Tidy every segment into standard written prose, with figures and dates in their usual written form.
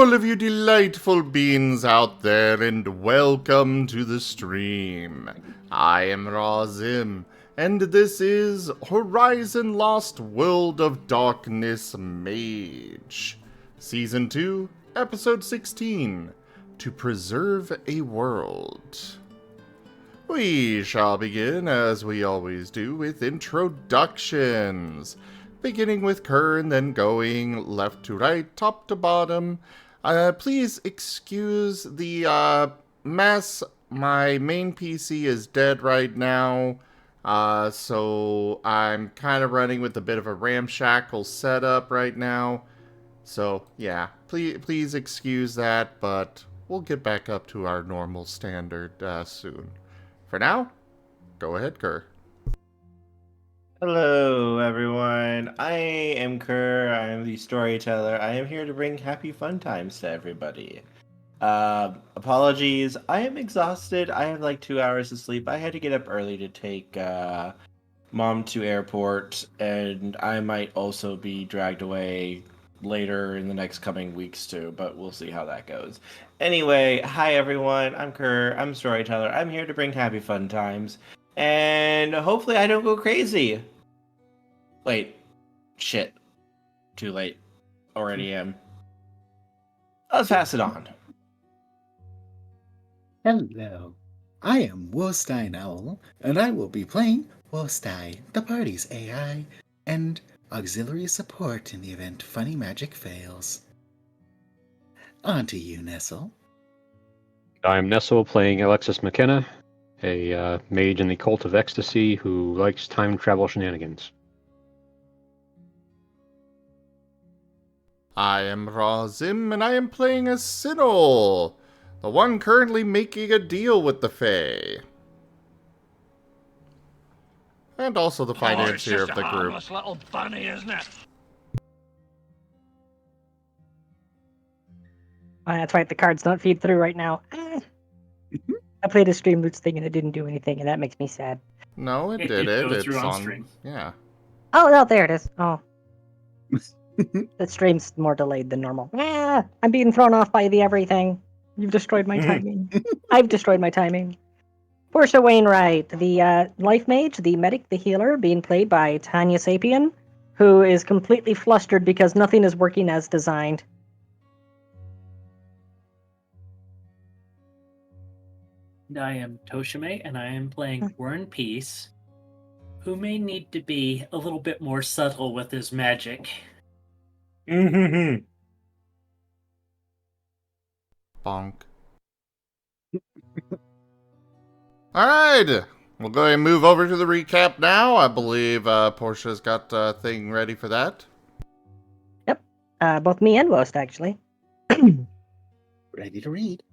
all of you delightful beings out there, and welcome to the stream. I am Razim, and this is Horizon Lost World of Darkness Mage, Season 2, Episode 16, To Preserve a World. We shall begin, as we always do, with introductions. Beginning with Kerr and then going left to right, top to bottom. Please excuse the mess. My main PC is dead right now, so I'm kind of running with a bit of a ramshackle setup right now. So yeah, please excuse that, but we'll get back up to our normal standard soon. For now, go ahead, Kerr. Hello, everyone. I am Kerr. I am the Storyteller. I am here to bring happy fun times to everybody. Apologies. I am exhausted. I have like 2 hours of sleep. I had to get up early to take mom to airport, and I might also be dragged away later in the next coming weeks too, but we'll see how that goes. Anyway, hi everyone. I'm Kerr. I'm Storyteller. I'm here to bring happy fun times. And hopefully I don't go crazy. Wait. Shit. Too late. Already am. Let's pass it on. Hello, I am Wolstein Owl, and I will be playing Wolstein, the party's AI, and auxiliary support in the event funny magic fails. On to you, Nesil. I'm Nesil, playing Alexis McKenna, a mage in the Cult of Ecstasy who likes time travel shenanigans. I am Razim, and I am playing as Tsinil, the one currently making a deal with the Fae. And also the financier of the group. Harmless little bunny, isn't it? That's right, the cards don't feed through right now. I played a Streamloots thing and it didn't do anything, and that makes me sad. No, it It did did it. go It's through on on stream. Yeah. Oh, no, there it is. Oh. The stream's more delayed than normal. I'm being thrown off by the everything. You've destroyed my timing. I've destroyed my timing. Portia Wainwright, the life mage, the medic, the healer, being played by Tanya Sapien, who is completely flustered because nothing is working as designed. I am Tochemay, and I am playing War and Peace, who may need to be a little bit more subtle with his magic. Mm-hmm. Bonk. Alright! We'll go ahead and move over to the recap now. I believe Portia's got a thing ready for that. Yep. Both me and Wost, actually. Ready to read.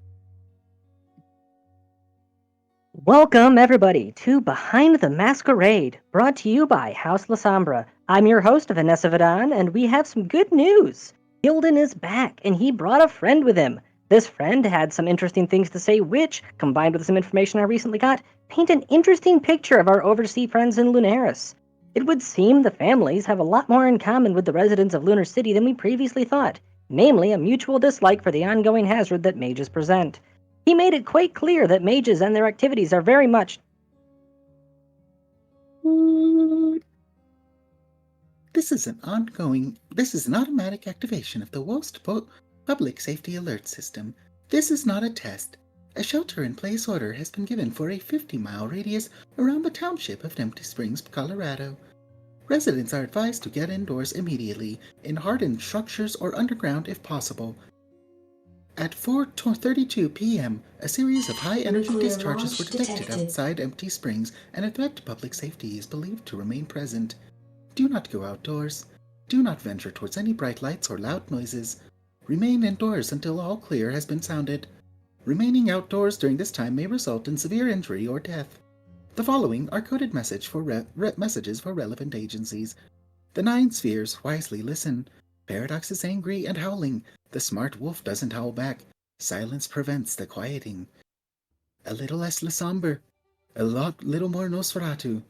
Welcome, everybody, to Behind the Masquerade, brought to you by House La Sombra. I'm your host, Vanessa Vadan, and we have some good news. Hilden is back, and he brought a friend with him. This friend had some interesting things to say, which, combined with some information I recently got, paint an interesting picture of our overseas friends in Lunaris. It would seem the families have a lot more in common with the residents of Lunar City than we previously thought, namely a mutual dislike for the ongoing hazard that mages present. He made it quite clear that mages and their activities are very much... This is an automatic activation of the WOST Public Safety Alert System. This is not a test. A shelter-in-place order has been given for a 50-mile radius around the township of Empty Springs, Colorado. Residents are advised to get indoors immediately, in hardened structures or underground if possible. At 4:32 p.m., a series of high-energy discharges were detected outside Empty Springs, and a threat to public safety is believed to remain present. Do not go outdoors. Do not venture towards any bright lights or loud noises. Remain indoors until all clear has been sounded. Remaining outdoors during this time may result in severe injury or death. The following are coded messages for relevant agencies. The 9 spheres wisely listen. Paradox is angry and howling. The smart wolf doesn't howl back. Silence prevents the quieting. A little less somber. A little more Nosferatu.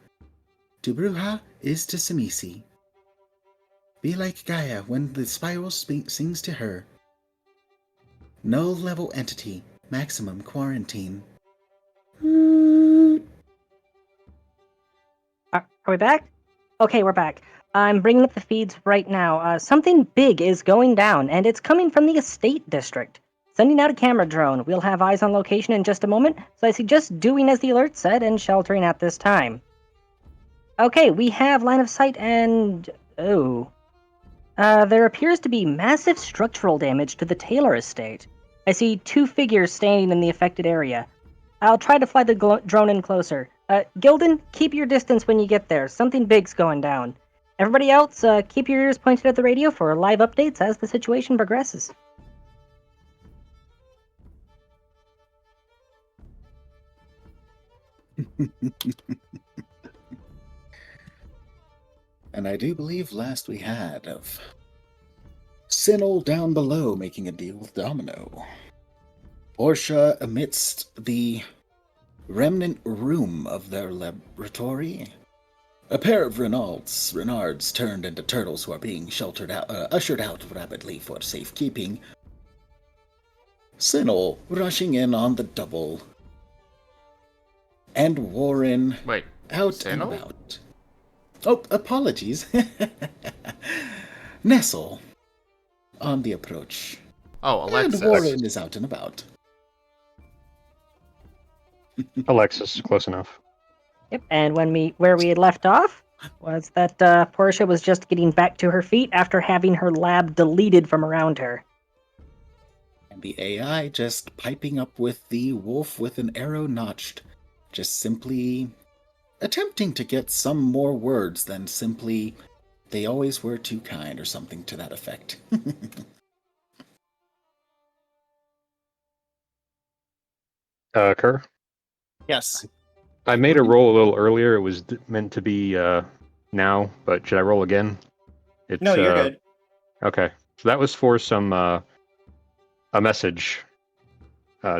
To Bruja is to Simisi. Be like Gaia when the spiral sings to her. Null level entity. Maximum quarantine. Are we back? Okay, we're back. I'm bringing up the feeds right now. Something big is going down, and it's coming from the estate district. Sending out a camera drone. We'll have eyes on location in just a moment, so I suggest doing as the alert said and sheltering at this time. Okay, we have line of sight and... oh. There appears to be massive structural damage to the Taylor estate. I see 2 figures standing in the affected area. I'll try to fly the drone in closer. Gildan, keep your distance when you get there. Something big's going down. Everybody else, keep your ears pointed at the radio for live updates as the situation progresses. And I do believe last we had of Tsinil down below making a deal with Domino. Portia amidst the remnant room of their laboratory. A pair of Renards turned into turtles who are being ushered out rapidly for safekeeping. Tsinil rushing in on the double. And Warren Wait, out and Tsinil? about. Oh, apologies. Nesil on the approach. Oh, Alexis. And Warren is out and about. Alexis, close enough. Yep, and where we had left off was that Portia was just getting back to her feet after having her lab deleted from around her. And the AI just piping up with the wolf with an arrow notched. Just simply attempting to get some more words than simply, they always were too kind or something to that effect. Kerr? Yes. I made a roll a little earlier. It was meant to be now, but should I roll again? It's, No, you're good. Okay. So that was for some a message,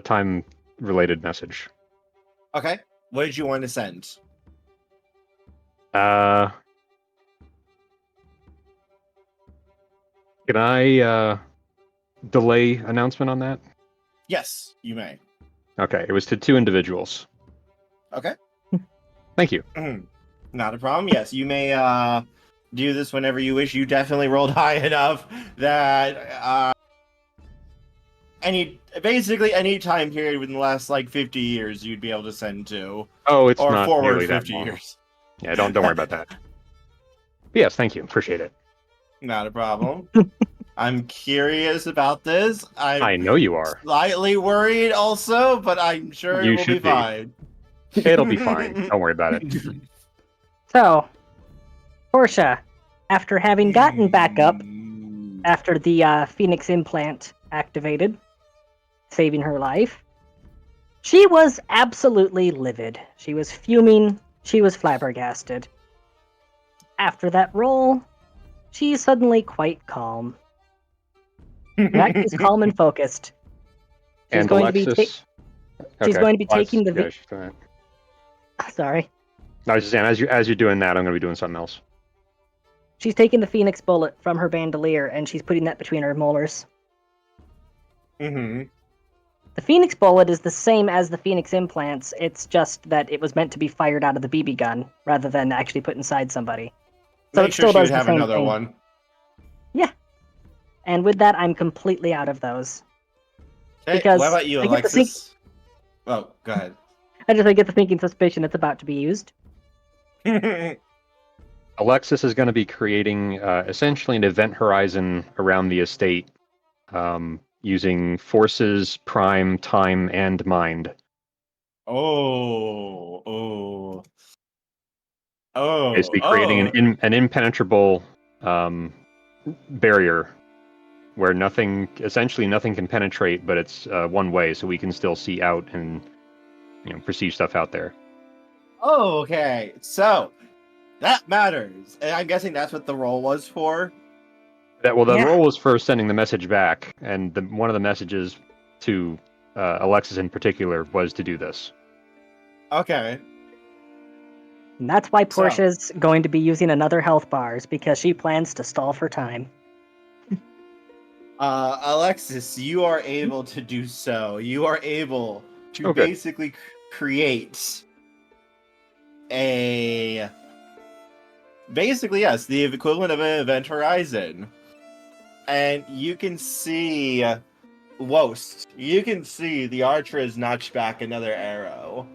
time-related message. Okay. What did you want to send? Can I delay announcement on that? Yes, you may. Okay, it was to 2 individuals. Okay. Thank you. Not a problem. Yes, you may do this whenever you wish. You definitely rolled high enough that any time period within the last 50 years you'd be able to send to. Oh, it's or not forward nearly that 50 long. years. Yeah, don't worry about that. But yes, thank you. Appreciate it. Not a problem. I'm curious about this. I know you are. Slightly worried also, but I'm sure You it will be should be. fine. It'll be fine. Don't worry about it. So, Portia, after having gotten back up after the Phoenix implant activated, saving her life, she was absolutely livid. She was fuming. She was flabbergasted. After that roll, she's suddenly quite calm. In fact, she's calm and focused. She's And going Alexis. she's going to be taking the. Yeah, she's doing it. Sorry. No, I was just saying, as you're doing that, I'm going to be doing something else. She's taking the Phoenix bullet from her bandolier and she's putting that between her molars. Mm-hmm. The Phoenix bullet is the same as the Phoenix implants. It's just that it was meant to be fired out of the BB gun rather than actually put inside somebody. So Make it sure still she would does the have same another thing. one. Yeah. And with that, I'm completely out of those. Okay, Because what about you, I get the Alexis? Oh, go ahead. I just get the sneaking suspicion it's about to be used. Alexis is going to be creating essentially an event horizon around the estate using forces, prime, time, and mind. Oh. Basically creating an impenetrable barrier where essentially nothing can penetrate, but it's one way, so we can still see out and perceive stuff out there. Oh, okay. So that matters. And I'm guessing that's what the roll was for. The role was for sending the message back, and one of the messages to Alexis in particular was to do this. Okay. And that's why Portia's going to be using another health bars, because she plans to stall for time. Alexis, you are able to do so. You are able to Oh, good. basically create basically, yes, the equivalent of an event horizon. And you can see Wost. You can see the archer has notched back another arrow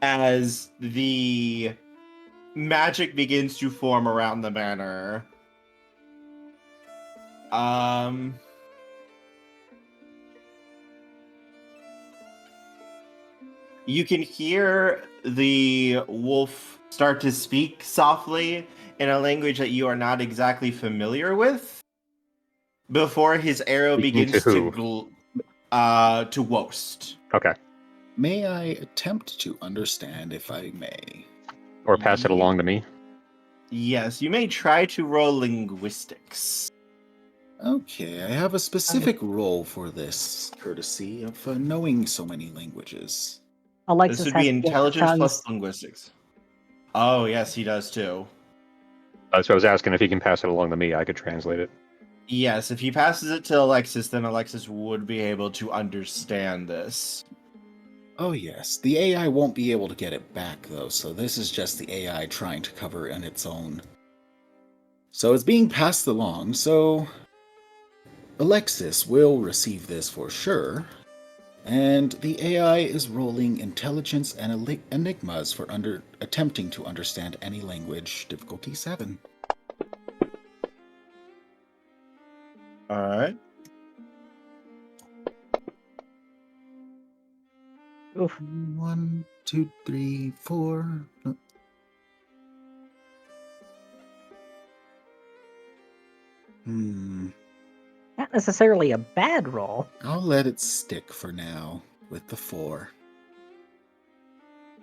as the magic begins to form around the manor. You can hear the wolf start to speak softly in a language that you are not exactly familiar with before his arrow Speaking begins to to Wost. Okay. May I attempt to understand, if I may? Or pass it along to me. Yes, you may try to roll linguistics. Okay, I have a specific role for this, courtesy of knowing so many languages. Alexis This would has be a gift of intelligence plus tongues. linguistics. Oh, yes, he does too. That's what I was asking. If he can pass it along to me, I could translate it. Yes, if he passes it to Alexis, then Alexis would be able to understand this. Oh yes, the AI won't be able to get it back though, so this is just the AI trying to cover on its own. So it's being passed along, so Alexis will receive this for sure, and the AI is rolling intelligence and enigmas for attempting to understand any language, difficulty 7. Alright. Oof. 1, 2, 3, 4. Not necessarily a bad roll. I'll let it stick for now with the 4.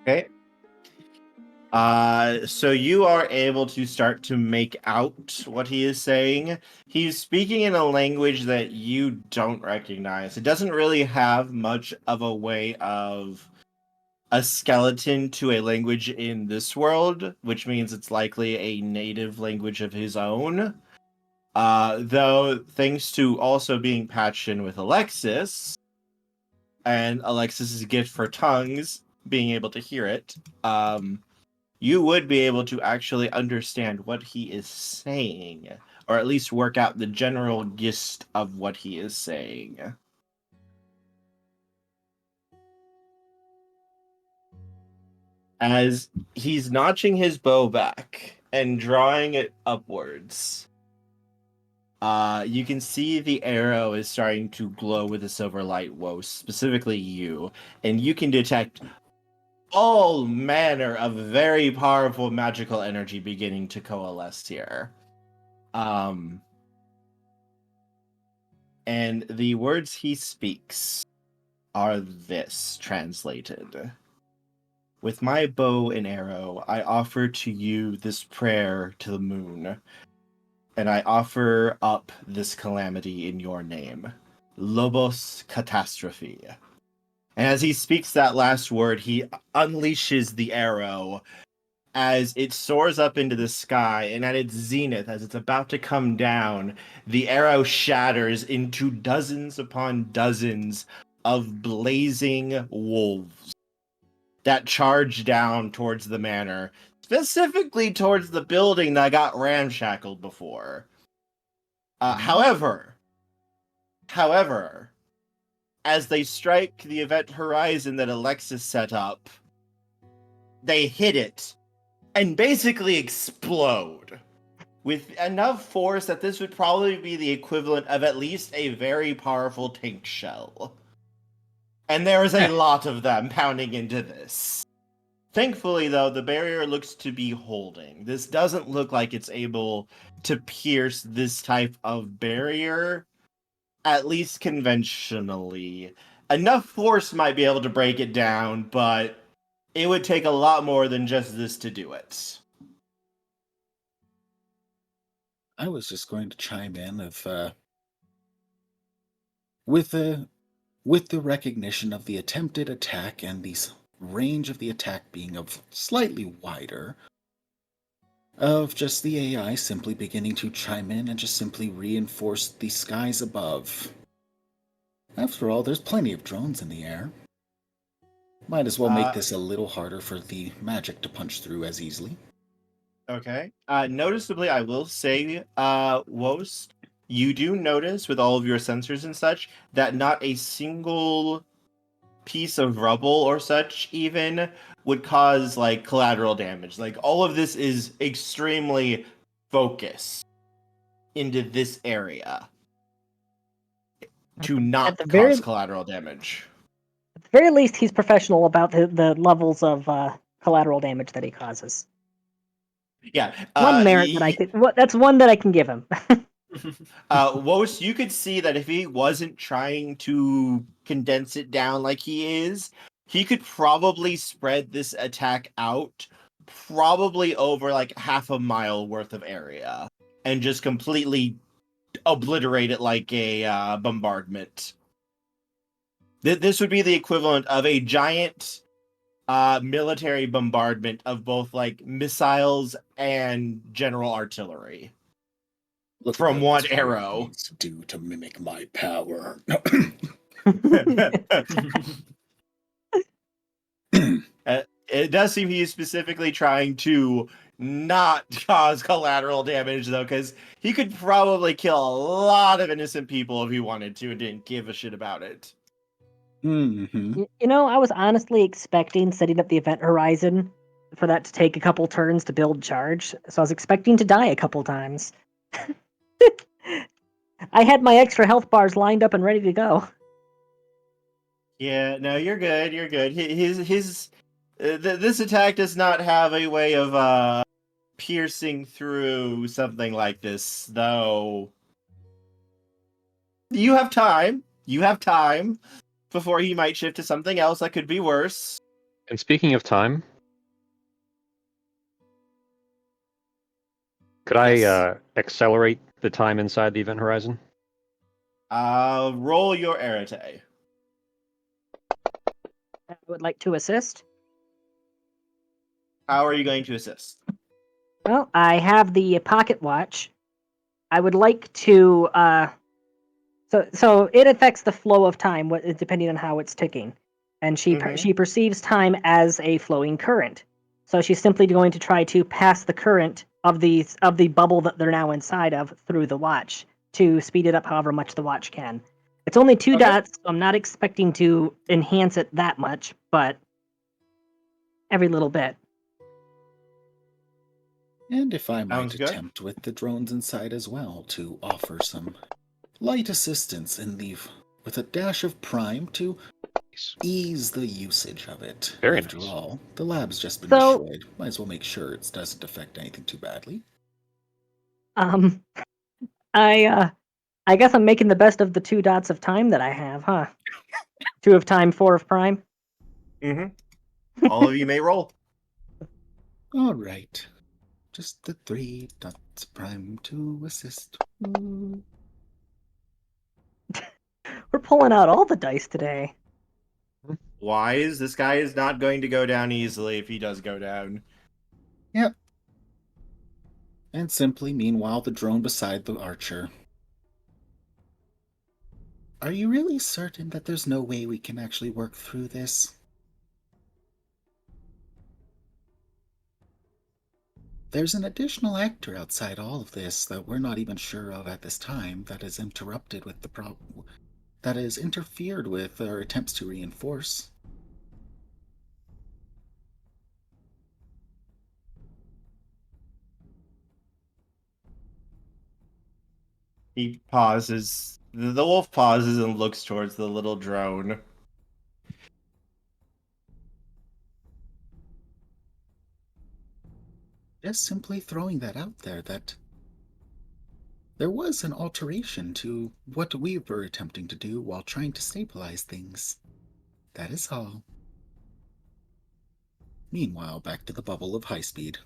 Okay. So you are able to start to make out what he is saying. He's speaking in a language that you don't recognize. It doesn't really have much of a way of a skeleton to a language in this world, which means it's likely a native language of his own. Though, thanks to also being patched in with Alexis, and Alexis's gift for tongues, being able to hear it, you would be able to actually understand what he is saying, or at least work out the general gist of what he is saying. As he's notching his bow back and drawing it upwards, you can see the arrow is starting to glow with a silver light, Woe, specifically you, and you can detect all manner of very powerful magical energy beginning to coalesce here. And the words he speaks are this, translated. With my bow and arrow, I offer to you this prayer to the moon, and I offer up this calamity in your name. Lobos Catastrophe. And as he speaks that last word, he unleashes the arrow as it soars up into the sky, and at its zenith, as it's about to come down, the arrow shatters into dozens upon dozens of blazing wolves that charge down towards the manor, specifically towards the building that got ramshackled before. However, as they strike the event horizon that Alexis set up, they hit it and basically explode with enough force that this would probably be the equivalent of at least a very powerful tank shell. And there is a lot of them pounding into this. Thankfully, though, the barrier looks to be holding. This doesn't look like it's able to pierce this type of barrier, at least conventionally. Enough force might be able to break it down, but it would take a lot more than just this to do it. I was just going to chime in with the recognition of the attempted attack and the range of the attack being of slightly wider. of just the AI simply beginning to chime in and just simply reinforce the skies above. After all, there's plenty of drones in the air. Might as well make this a little harder for the magic to punch through as easily. Okay. Noticeably, I will say, Wost, you do notice with all of your sensors and such that not a single piece of rubble or such even would cause like collateral damage. Like all of this is extremely focused into this area to At not the very cause collateral damage. At the very least, he's professional about the levels of collateral damage that he causes. Yeah. One merit that I could. That's one that I can give him. Wost, you could see that if he wasn't trying to condense it down like he is, he could probably spread this attack out probably over like half a mile worth of area and just completely obliterate it like a bombardment. This would be the equivalent of a giant military bombardment of both like missiles and general artillery. Look From at one what arrow. needs to do to mimic my power. It does seem he is specifically trying to not cause collateral damage, though, because he could probably kill a lot of innocent people if he wanted to and didn't give a shit about it. Mm-hmm. You know, I was honestly expecting setting up the event horizon for that to take a couple turns to build charge, so I was expecting to die a couple times. I had my extra health bars lined up and ready to go. Yeah, no, you're good. You're good. This attack does not have a way of piercing through something like this, though. You have time. You have time before he might shift to something else that could be worse. And speaking of time, could Yes. I accelerate the time inside the event horizon? Roll your arete. I would like to assist. How are you going to assist? Well, I have the pocket watch. I would like to. So it affects the flow of time, depending on how it's ticking, and she perceives time as a flowing current. So she's simply going to try to pass the current of the bubble that they're now inside of through the watch to speed it up however much the watch can. It's only 2 dots, so I'm not expecting to enhance it that much, but every little bit. And if I might Sounds good. attempt with the drones inside as well to offer some light assistance with a dash of prime to ease the usage of it. Very After nice. all, the lab's just been So- destroyed. Might as well make sure it doesn't affect anything too badly. I guess I'm making the best of the 2 dots of time that I have, huh? 2 of time, 4 of prime. All of you may roll. All right. Just the 3 dots of prime to assist. We're pulling out all the dice today. Wise, this guy is not going to go down easily if he does go down. Yep. And simply, meanwhile, the drone beside the archer. Are you really certain that there's no way we can actually work through this? There's an additional actor outside all of this that we're not even sure of at this time that has interrupted with the problem, that has interfered with our attempts to reinforce. He pauses. The wolf pauses and looks towards the little drone. Just simply throwing that out there that there was an alteration to what we were attempting to do while trying to stabilize things. That is all. Meanwhile, back to the bubble of high speed.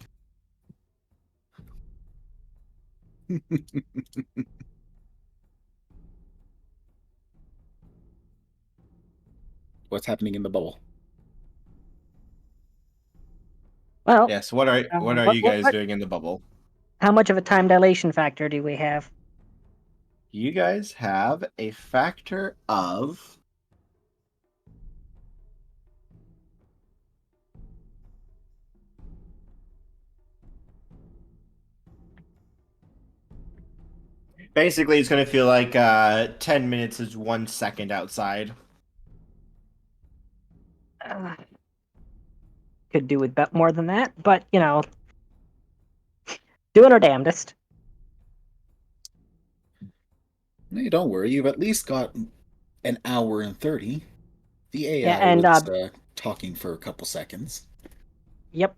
What's happening in the bubble? Well, Yes. What are you guys doing in the bubble? how much of a time dilation factor do we have? You guys have a factor of basically it's going to feel like 10 minutes is 1 second outside. Could do with more than that, but doing our damnedest. Hey, don't worry, you've at least got an hour and 30. The AI Yeah, and was talking for a couple seconds. Yep.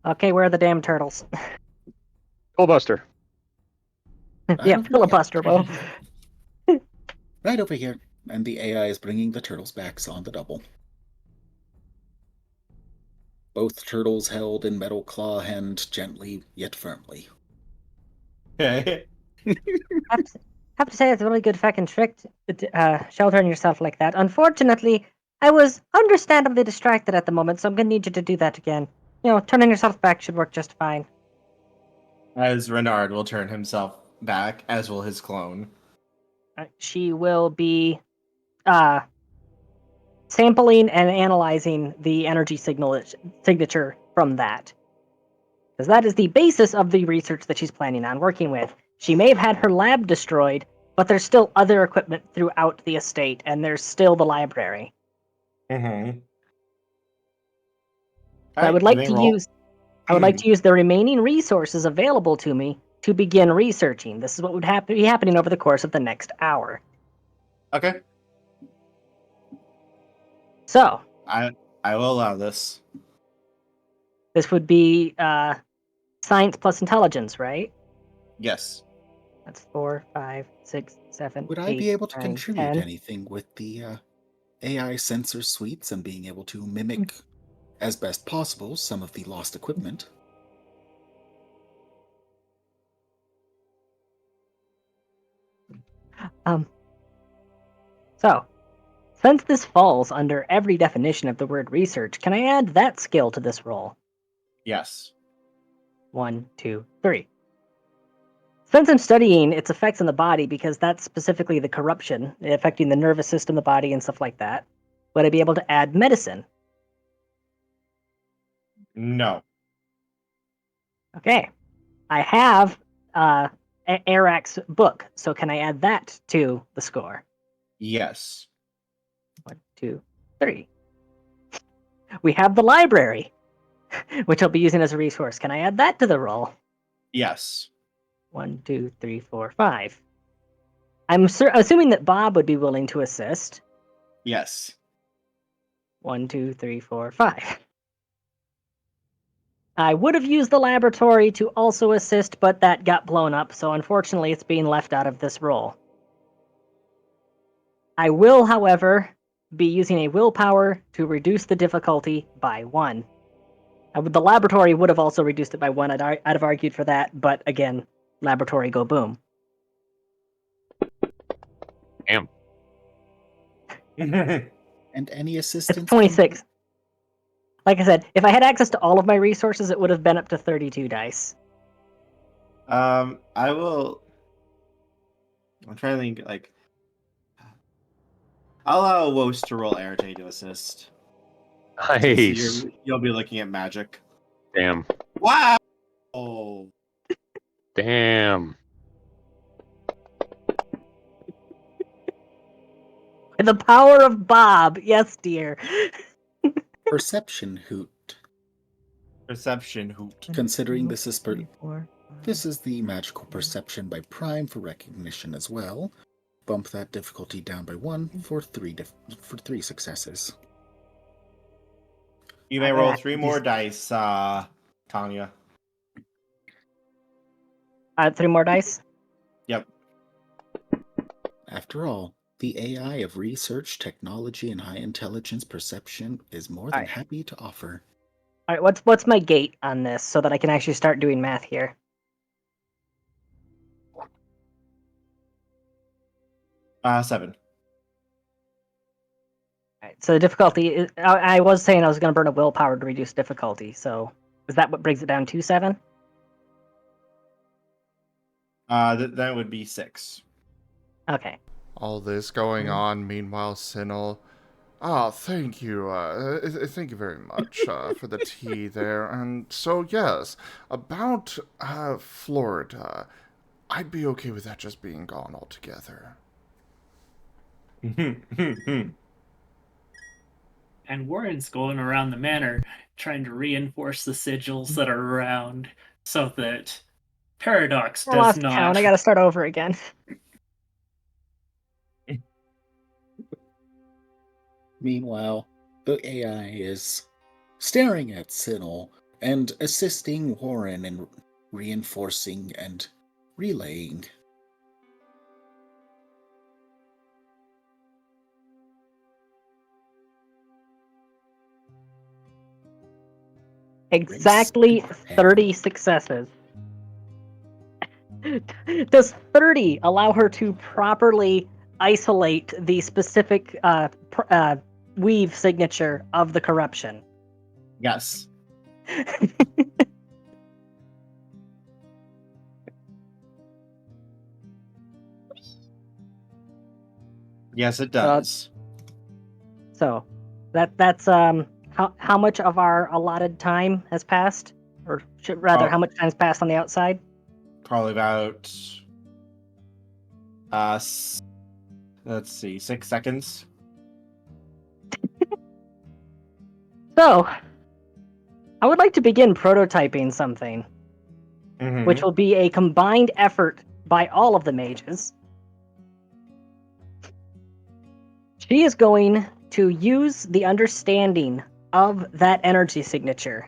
Okay, where are the damn turtles? Filibuster. Yeah, filibuster. Well, Right over here. And the AI is bringing the turtles back on the double. Both turtles held in metal claw hand gently yet firmly. Okay. have to say it's a really good fucking trick, sheltering yourself like that. Unfortunately, I was understandably distracted at the moment, so I'm gonna need you to do that again. Turning yourself back should work just fine. As Renard will turn himself back, as will his clone. She will be sampling and analyzing the energy signature from that. Because that is the basis of the research that she's planning on working with. She may have had her lab destroyed, but there's still other equipment throughout the estate, and there's still the library. Mm-hmm. So I would like to use the remaining resources available to me to begin researching. This is what would be happening over the course of the next hour. Okay. So I will allow this. this would be science plus intelligence, right? Yes. That's 4, 5, 6, 7. Would 8, I be able to 9, contribute 10. anything with the AI sensor suites and being able to mimic, as best possible, some of the lost equipment? So, since this falls under every definition of the word research, can I add that skill to this roll? Yes. 1, 2, 3. Since I'm studying its effects on the body, because that's specifically the corruption affecting the nervous system, the body, and stuff like that, would I be able to add medicine? No. Okay. I have Arak's book, so can I add that to the score? Yes. 1, 2, 3. We have the library, which I'll be using as a resource. Can I add that to the roll? Yes. 1, 2, 3, 4, 5. I'm assuming that Bob would be willing to assist. Yes. 1, 2, 3, 4, 5. I would have used the laboratory to also assist, but that got blown up, so unfortunately it's being left out of this roll. I will, however, be using a willpower to reduce the difficulty by 1. The laboratory would have also reduced it by 1. I'd have argued for that, but again, laboratory go boom. Damn. And any assistance? It's 26. Like I said, if I had access to all of my resources, it would have been up to 32 dice. I will. I'm trying to think. Like, I'll allow Wost to roll RJ to assist. Nice. You'll be looking at magic. Damn. Wow. Oh. Damn. The power of Bob, yes, dear. Perception hoot. Perception hoot. Considering this is 3, 4, 5. this is the magical perception by prime for recognition as well. Bump that difficulty down by 1 for 3 successes. You may roll 3 more dice, Tanya. 3 more dice? Yep. After all, the AI of research, technology, and high intelligence perception is more than happy to offer. Alright, what's my gate on this so that I can actually start doing math here? 7. Alright, So the difficulty is, I was saying I was going to burn a willpower to reduce difficulty. So is that what brings it down to 7? That would be 6. Okay. All this going on, meanwhile, Tsinil. Ah, thank you. Thank you very much for the tea there. And so, yes, about Florida, I'd be okay with that just being gone altogether. And Warren's going around the manor trying to reinforce the sigils that are around so that Paradox I does lost not. count. I got to start over again. Meanwhile, the AI is staring at Tsinil and assisting Warren in reinforcing and relaying. Exactly Brace and prepare. 30 successes. Does 30 allow her to properly isolate the specific weave signature of the corruption? Yes. Yes, it does. So that's how much of our allotted time has passed, or rather, how much time's passed on the outside? Probably about let's see, 6 seconds. So I would like to begin prototyping something, which will be a combined effort by all of the mages. She is going to use the understanding of that energy signature.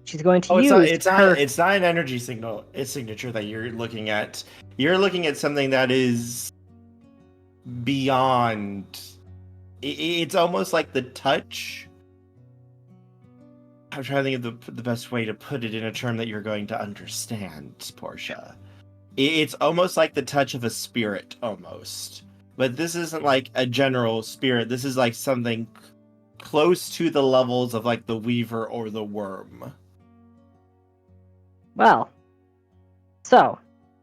She's going to use it's not an energy signature that you're looking at. You're looking at something that is beyond. It's almost like the touch. I'm trying to think of the best way to put it in a term that you're going to understand, Portia. It's almost like the touch of a spirit, almost. But this isn't like a general spirit. This is like something close to the levels of like the Weaver or the Worm. Well, so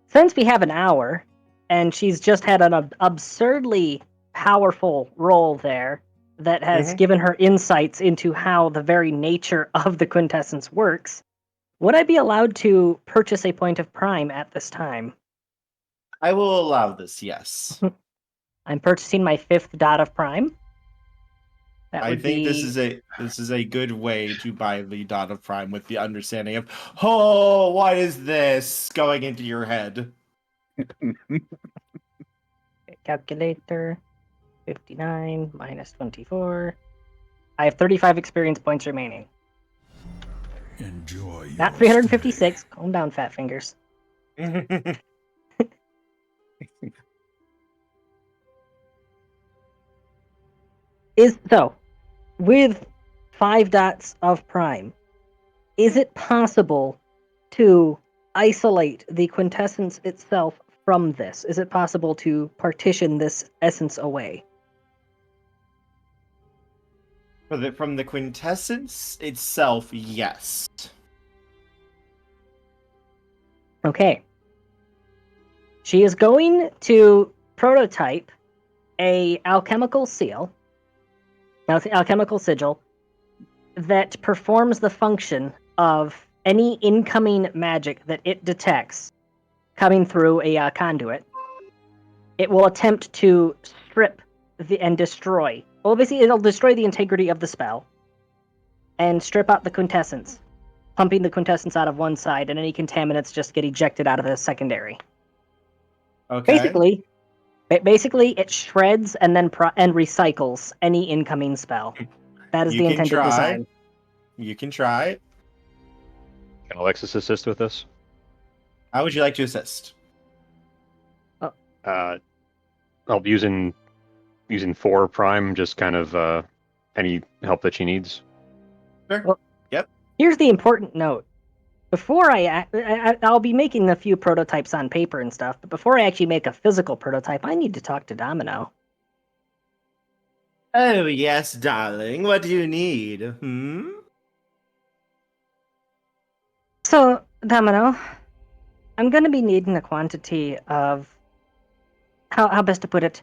since we have an hour, and she's just had an absurdly powerful roll there that has given her insights into how the very nature of the quintessence works, would I be allowed to purchase a point of prime at this time? I will allow this, yes. I'm purchasing my 5th dot of prime. I think this is a good way to buy the dot of prime with the understanding of, oh, what is this going into your head? Calculator, 59 minus 24. I have 35 experience points remaining. Enjoy. Not 356. Calm down, fat fingers. With 5 dots of prime, is it possible to isolate the quintessence itself from this? Is it possible to partition this essence away? From the quintessence itself, yes. Okay. She is going to prototype a alchemical sigil that performs the function of any incoming magic that it detects coming through a conduit. It will attempt to strip and destroy. Well, basically, it'll destroy the integrity of the spell and strip out the quintessence, pumping the quintessence out of one side, and any contaminants just get ejected out of the secondary. Okay. Basically, it shreds and then and recycles any incoming spell. That is the intended design. You can try. Can Alexis assist with this? How would you like to assist? I'll be using 4 prime, just kind of any help that she needs. Sure. Well, yep. Here's the important note. Before I'll be making a few prototypes on paper and stuff, but before I actually make a physical prototype, I need to talk to Domino. Oh, yes, darling. What do you need? Hmm? So, Domino, I'm gonna be needing a quantity of how best to put it,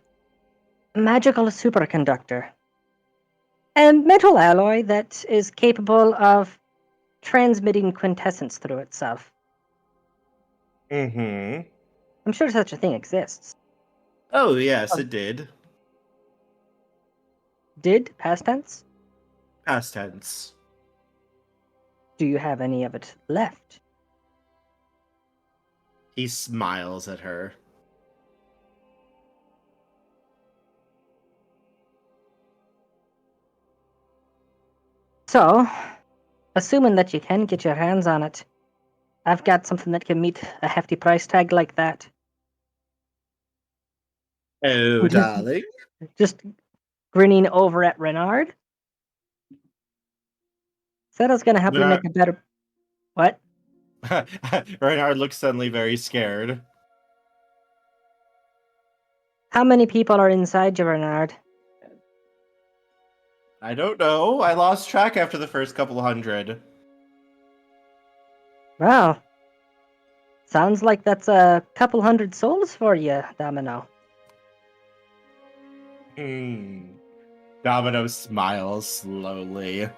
magical superconductor. A metal alloy that is capable of transmitting quintessence through itself. Mm-hmm. I'm sure such a thing exists. Oh, yes, it did. Did, past tense? Past tense. Do you have any of it left? He smiles at her. So, assuming that you can get your hands on it, I've got something that can meet a hefty price tag like that. Oh, Just- darling. Just grinning over at Renard. Said I was gonna help you make a better. What? Reinhard looks suddenly very scared. How many people are inside you, Renard? I don't know. I lost track after the first couple hundred. Wow. Sounds like that's a couple hundred souls for you, Domino. Domino smiles slowly.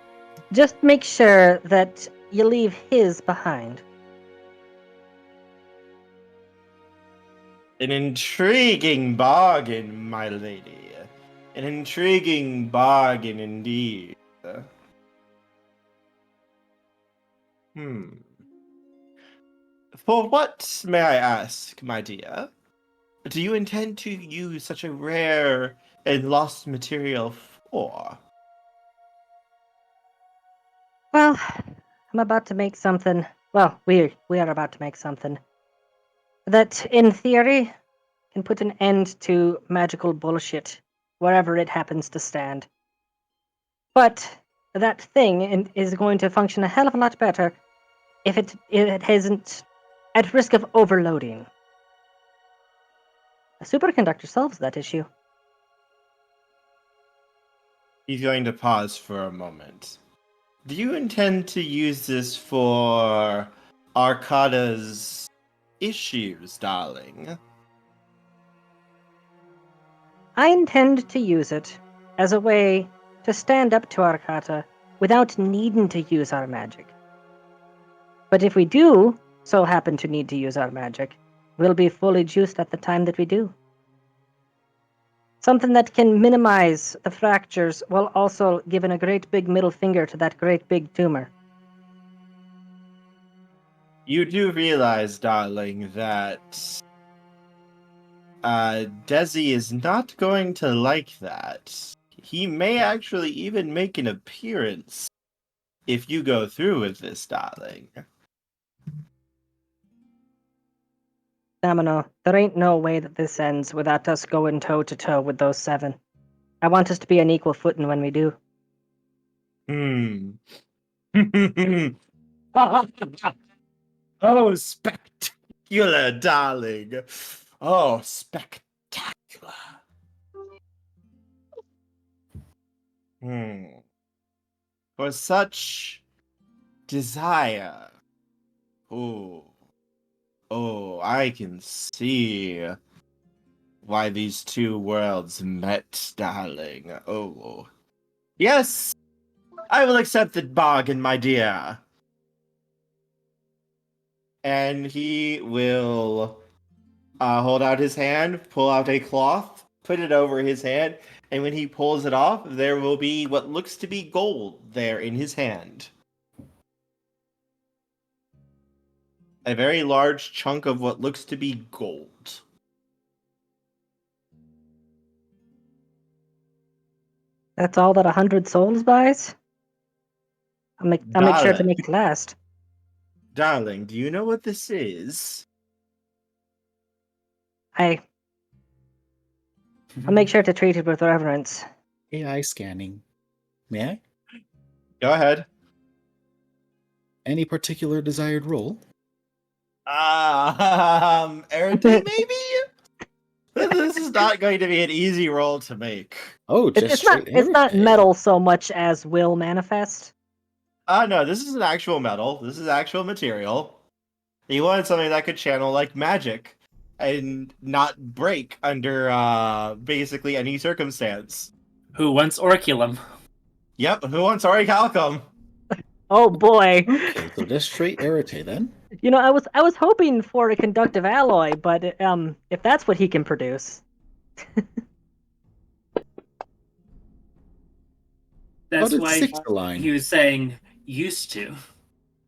Just make sure that you leave his behind. An intriguing bargain, my lady. An intriguing bargain indeed. For what, may I ask, my dear? Do you intend to use such a rare and lost material for? Well, I'm about to make something. Well, we are about to make something that, in theory, can put an end to magical bullshit wherever it happens to stand. But that thing is going to function a hell of a lot better if it isn't at risk of overloading. A superconductor solves that issue. He's going to pause for a moment. Do you intend to use this for Arcada's issues, darling? I intend to use it as a way to stand up to Arcata without needing to use our magic. But if we do so happen to need to use our magic, we'll be fully juiced at the time that we do. Something that can minimize the fractures while also giving a great big middle finger to that great big tumor. You do realize, darling, that Desi is not going to like that. He may actually even make an appearance if you go through with this, darling. Domino, there ain't no way that this ends without us going toe to toe with those 7. I want us to be on equal footing when we do. Oh, spectacular, darling. Oh, spectacular. For such desire. Oh, I can see why these two worlds met, darling. Oh. Yes, I will accept the bargain, my dear. And he will hold out his hand, pull out a cloth, put it over his hand, and when he pulls it off, there will be what looks to be gold there in his hand. A very large chunk of what looks to be gold. That's all that 100 souls buys? I'll make sure to make it last. Darling, do you know what this is? I'll make sure to treat it with reverence. AI scanning. May I? Go ahead. Any particular desired role? Arity, maybe? This is not going to be an easy roll to make. Oh, It's just not. straight It's not irritate. metal so much as will manifest. No, this is an actual metal. This is actual material. He wanted something that could channel like magic and not break under basically any circumstance. Who wants Orculum? Yep, who wants Orichalcum? Oh boy. Okay, so just straight irritate then. You know, I was hoping for a conductive alloy, but if that's what he can produce, That's did why 6 align? he was saying used to.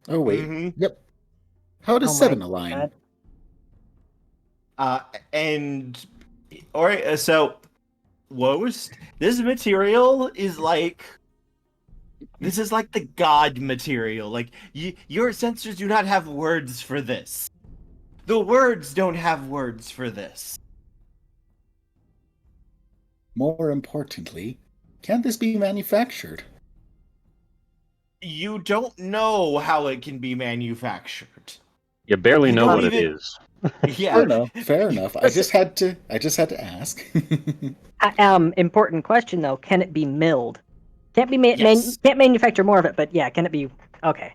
Oh wait, Mhm. yep. How does Oh my 7 align? God. So this material is like this is like the god material. Like your sensors do not have words for this. The words don't have words for this. More importantly, can this be manufactured? You don't know how it can be manufactured. You barely You know don't what it even- is. Yeah. Fair enough. Fair enough. I just had to ask. Important question though: can it be milled? Can't be Yes. can't manufacture more of it, but yeah, can it be? Okay.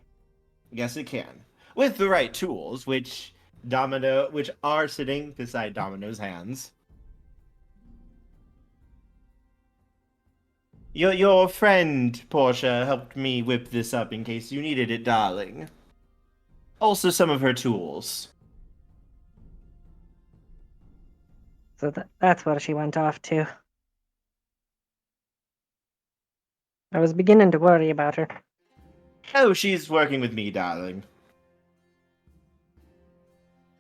Yes, it can. With the right tools, which are sitting beside Domino's hands. Your friend Portia helped me whip this up in case you needed it, darling. Also, some of her tools. So that's what she went off to. I was beginning to worry about her. Oh, she's working with me, darling.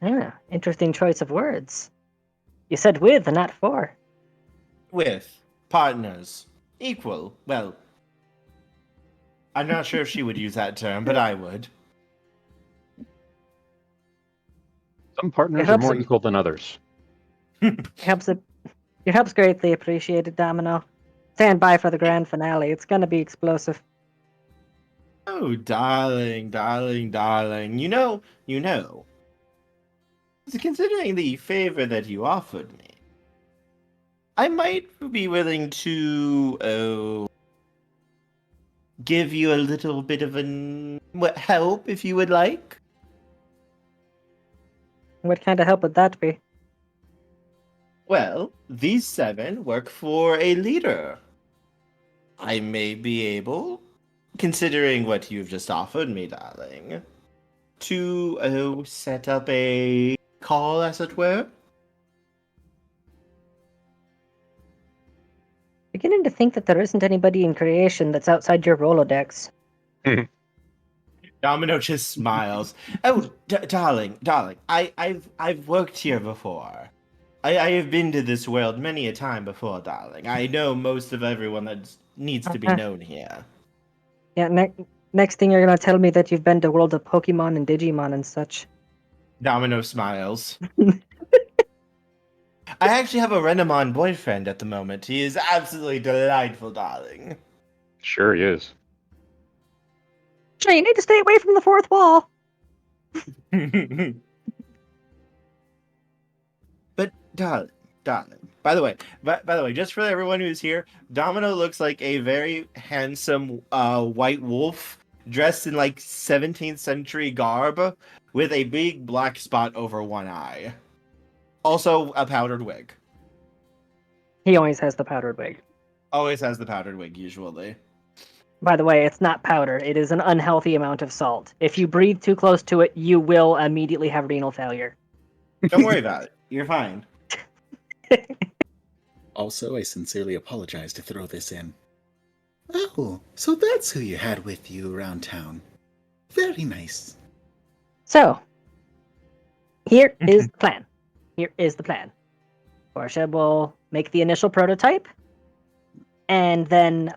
Yeah, interesting choice of words. You said with and not for. With partners. Equal. Well, I'm not sure if she would use that term, but I would. Some partners are helps more it- equal than others. Your help's greatly appreciated, Domino. Stand by for the grand finale. It's gonna be explosive. Oh, darling, darling, darling. You know. Considering the favor that you offered me, I might be willing to give you a little bit of help if you would like. What kind of help would that be? Well, these 7 work for a leader. I may be able, considering what you've just offered me, darling, to set up a call, as it were. Beginning to think that there isn't anybody in creation that's outside your Rolodex. Domino just smiles. Oh, darling, I've worked here before. I have been to this world many a time before, darling. I know most of everyone that needs to be known here. Yeah, next thing you're gonna tell me that you've been to world of Pokemon and Digimon and such. Domino smiles. I actually have a Werenimal boyfriend at the moment. He is absolutely delightful, darling. Sure he is. Sure, you need to stay away from the fourth wall. But darling. By the way, just for everyone who's here, Domino looks like a very handsome white wolf dressed in like 17th century garb with a big black spot over one eye. Also a powdered wig. He always has the powdered wig. Always has the powdered wig, usually. By the way, it's not powder. It is an unhealthy amount of salt. If you breathe too close to it, you will immediately have renal failure. Don't worry about it. You're fine. Also, I sincerely apologize to throw this in. Oh, so that's who you had with you around town. Very nice. So, here is the plan. Here is the plan. Portia will make the initial prototype, and then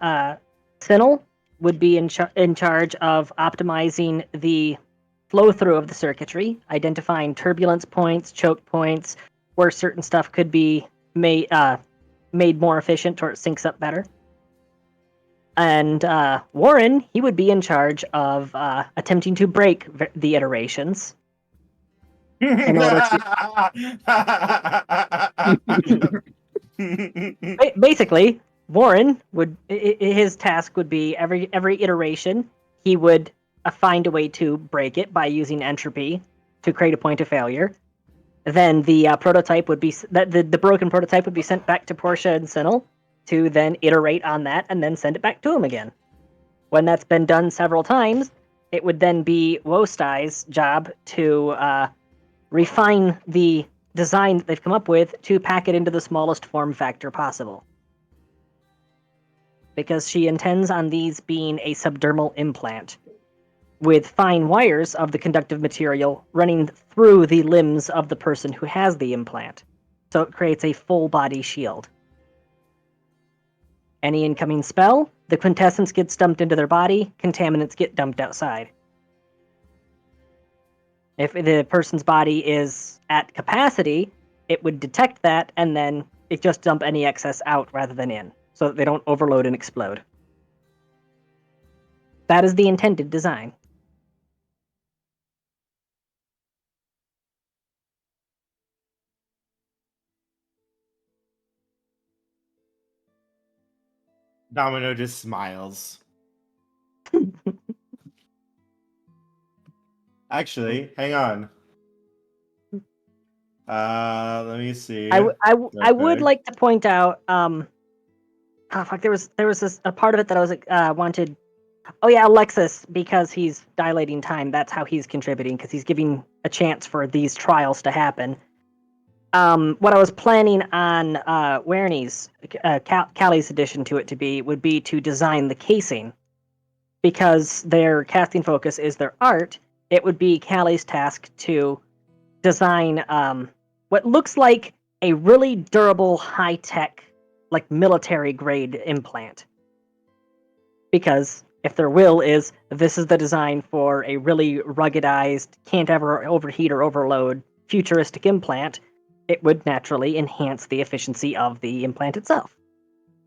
Tsinil would be in charge of optimizing the flow-through of the circuitry, identifying turbulence points, choke points, where certain stuff could be made more efficient or it syncs up better. And Warren, he would be in charge of attempting to break the iterations. In order Basically, Warren would his task would be every iteration he would find a way to break it by using entropy to create a point of failure. Then the prototype would be the broken prototype would be sent back to Portia and Tsinil to then iterate on that and then send it back to him again. When that's been done several times, it would then be WoSty's job to refine the design that they've come up with to pack it into the smallest form factor possible. Because she intends on these being a subdermal implant, with fine wires of the conductive material running through the limbs of the person who has the implant. So it creates a full body shield. Any incoming spell, the quintessence gets dumped into their body, contaminants get dumped outside. If the person's body is at capacity, it would detect that and then it just dump any excess out rather than in, so that they don't overload and explode. That is the intended design. Domino just smiles. Actually, hang on. Let me see. I would Okay. like to point out, there was a part of it that I was wanted. Oh yeah, Alexis, because he's dilating time. That's how he's contributing, because he's giving a chance for these trials to happen. What I was planning on Werenimal's, Callie's addition to it would be to design the casing, because their casting focus is their art. It would be Callie's task to design what looks like a really durable, high-tech, like military-grade implant. Because if their will is, this is the design for a really ruggedized, can't ever overheat or overload, futuristic implant, it would naturally enhance the efficiency of the implant itself.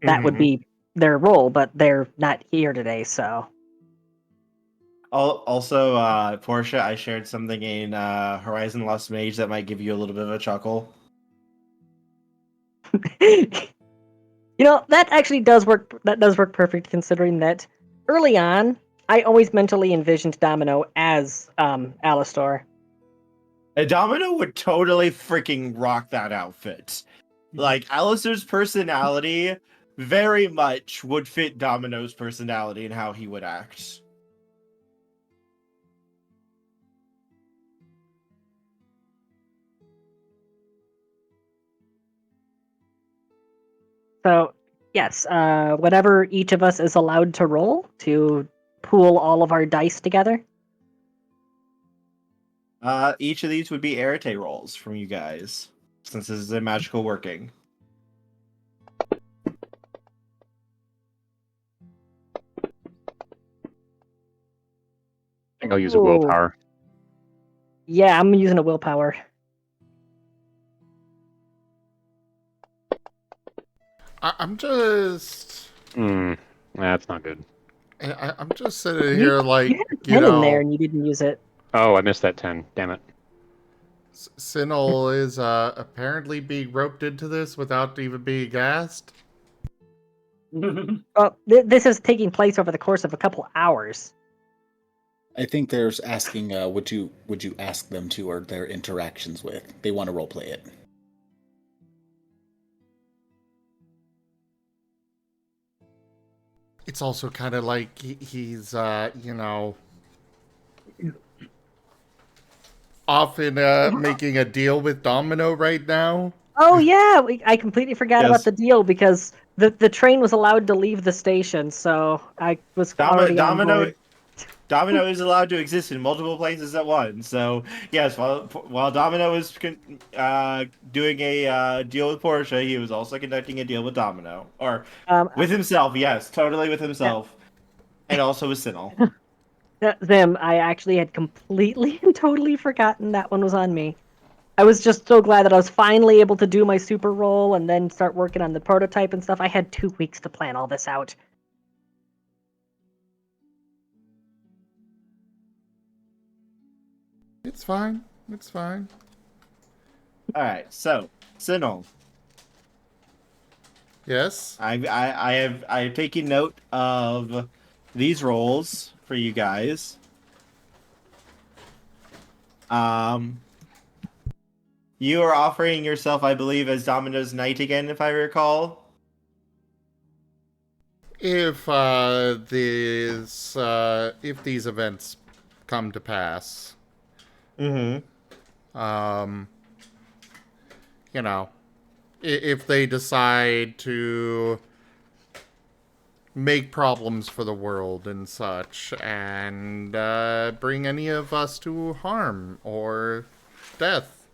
That would be their role, but they're not here today, so... Also, Portia, I shared something in Horizon Lost Mage that might give you a little bit of a chuckle. That actually does work. That does work perfect, considering that early on, I always mentally envisioned Domino as Alistar. A Domino would totally freaking rock that outfit. Like, Alistair's personality very much would fit Domino's personality and how he would act. So, yes, whatever each of us is allowed to roll to pool all of our dice together. Each of these would be Arete rolls from you guys, since this is a magical working. I think I'll use a willpower. Yeah, I'm using a willpower. I'm just. That's not good. I'm just sitting here like, you had a 10 in there and you didn't use it. Oh, I missed that 10. Damn it. Tsinil is apparently being roped into this without even being asked. Well, this is taking place over the course of a couple hours. I think there's asking, would you ask them to, or their interactions with? They want to roleplay it. It's also kind of like he's, often making a deal with Domino right now. Oh yeah, I completely forgot about the deal because the train was allowed to leave the station, so I was already on board. Domino is allowed to exist in multiple places at once. So yes, while Domino was doing a deal with Portia, he was also conducting a deal with Domino, or with himself. Yes, totally with himself, and also with Tsinil. Zim, I actually had completely and totally forgotten that one was on me. I was just so glad that I was finally able to do my super roll and then start working on the prototype and stuff. I had 2 weeks to plan all this out. It's fine. It's fine. All right, so Tsinil, Yes? I have taken note of these roles for you guys. You are offering yourself, I believe, as Domino's Knight again, if I recall. If if these events come to pass, Mm-hmm. um, you know, if they decide to make problems for the world and such, and bring any of us to harm or death,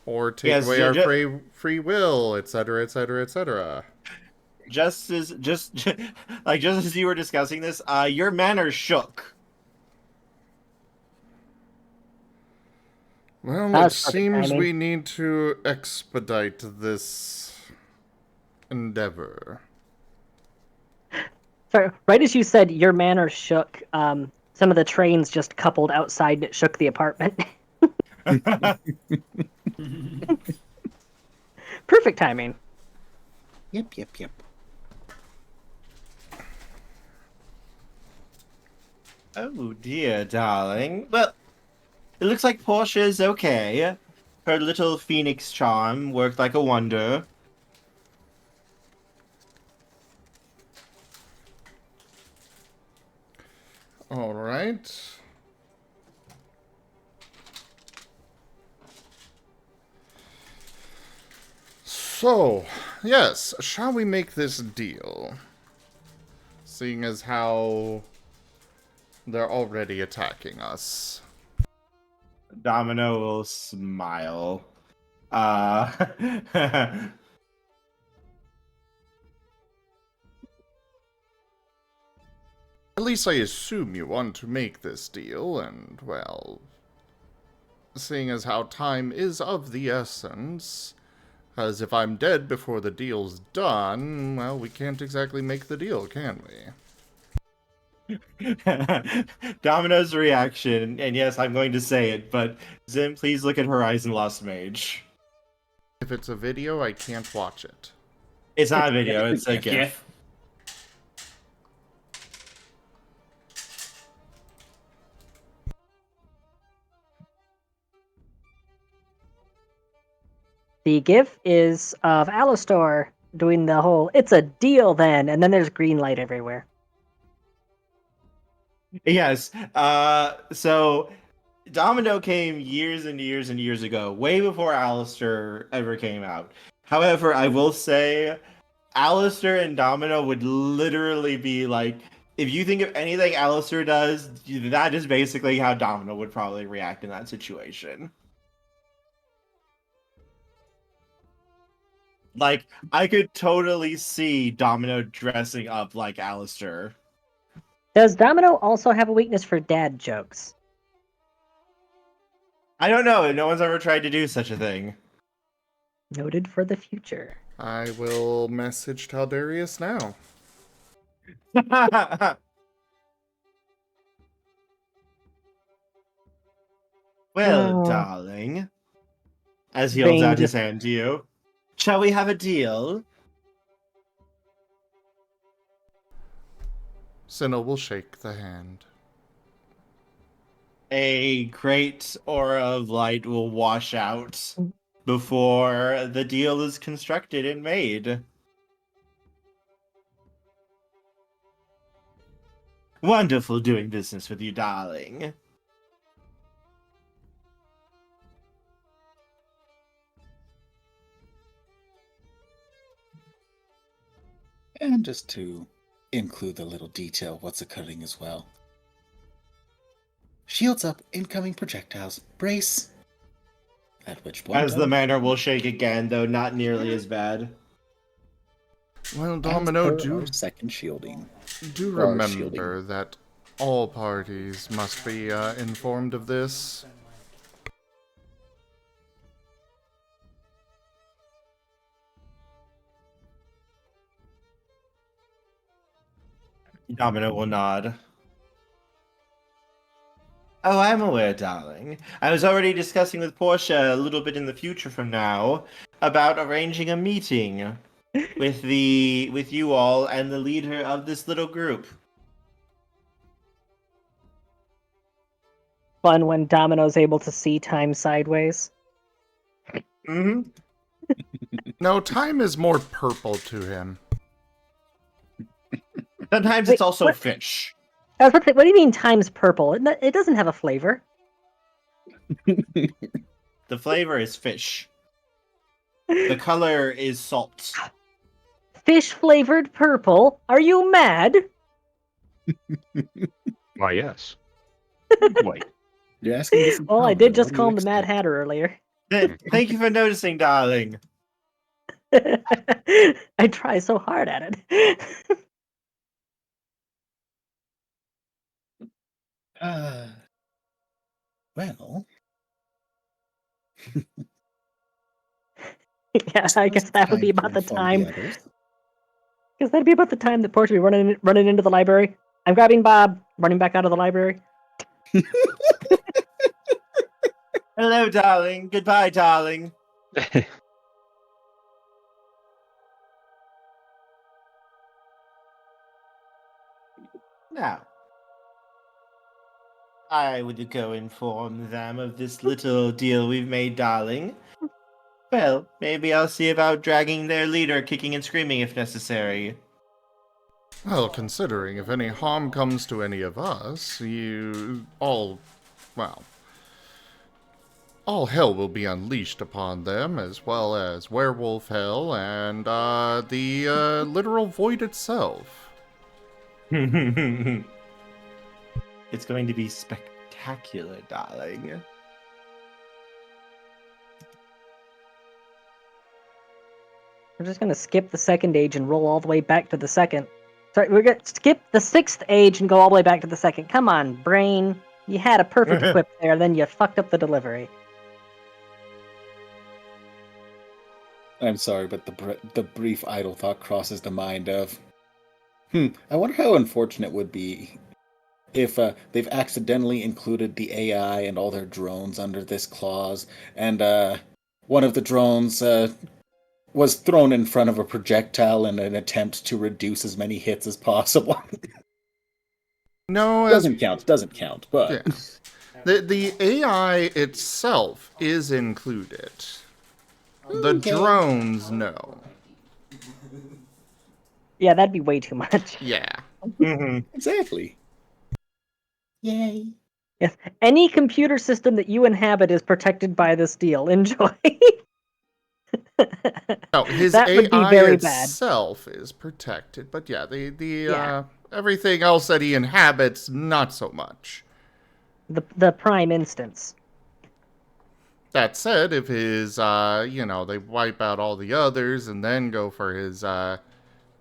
or take Yes, away our free will, etc., etc., etc. just as like just as you were discussing this, your manner shook. Well, That it was perfect seems timing. we need to expedite this endeavor. So, right as you said, your manner shook. Some of the trains just coupled outside and it shook the apartment. Perfect timing. Yep, yep, yep. Oh dear, darling. Well, it looks like Portia is okay. Her little phoenix charm worked like a wonder. All right. So, yes, shall we make this deal? Seeing as how they're already attacking us. Domino will smile. Uh, At least I assume you want to make this deal, and, well, seeing as how time is of the essence, as if I'm dead before the deal's done, well, we can't exactly make the deal, can we? Domino's reaction, and yes, I'm going to say it, but Zim, please look at Horizon Lost Mage. If it's a video, I can't watch it. It's not a video, it's a GIF. GIF. The GIF is of Alistar doing the whole "it's a deal then," and then there's green light everywhere. Yes. So Domino came years and years and years ago, way before Alistair ever came out. However, I will say Alistair and Domino would literally be like, if you think of anything Alistair does, that is basically how Domino would probably react in that situation. Like, I could totally see Domino dressing up like Alistair. Does Domino also have a weakness for dad jokes? I don't know. No one's ever tried to do such a thing. Noted for the future. I will message Taldarius now. Well, Oh. darling, as he holds out his Range. hand to you, shall we have a deal? Tsinil will shake the hand. A great aura of light will wash out before the deal is constructed and made. Wonderful doing business with you, darling. And just to include the little detail of what's occurring as well. Shields up, incoming projectiles, brace. At which point, As the manor will shake again, though not nearly as bad. Well, as Domino, per our second shielding. do Or remember shielding. that all parties must be informed of this. Domino will nod. Oh, I'm aware, darling. I was already discussing with Portia a little bit in the future from now about arranging a meeting with you all and the leader of this little group. Fun when Domino's able to see time sideways. Mm-hmm. No, time is more purple to him. Sometimes Wait, it's also what? fish. I was about to say, what do you mean time's purple? It doesn't have a flavor. The flavor is fish. The color is salt. Fish flavored purple? Are you mad? Why, yes. Wait. You're asking this. Well, I Domino, did just what do call you him the Mad expect? Hatter earlier. Thank you for noticing, darling. I try so hard at it. Well, Yeah, I guess that would be time to about the inform time. the others. Guess that'd be about the time that Portia would be running into the library. I'm grabbing Bob, running back out of the library. Hello, darling. Goodbye, darling. Now, I would go inform them of this little deal we've made, darling. Well, maybe I'll see about dragging their leader kicking and screaming if necessary. Well, considering if any harm comes to any of us, all hell will be unleashed upon them, as well as werewolf hell and the literal void itself. It's going to be spectacular, darling. We're just gonna skip the second age and roll all the way back to the second. Sorry, we're gonna skip the 6th age and go all the way back to the second. Come on, brain. You had a perfect equip there, then you fucked up the delivery. I'm sorry, but the brief idle thought crosses the mind of, I wonder how unfortunate it would be if they've accidentally included the AI and all their drones under this clause, and one of the drones was thrown in front of a projectile in an attempt to reduce as many hits as possible. No, Doesn't count, but... Yeah. The AI itself is included. The Okay. drones, no. Yeah, that'd be way too much. Yeah. Exactly. Yay. Yes, any computer system that you inhabit is protected by this deal. Enjoy. No, his That would be AI very bad. itself is protected, but yeah, everything else that he inhabits, not so much. The prime instance. That said, if his, they wipe out all the others and then go for his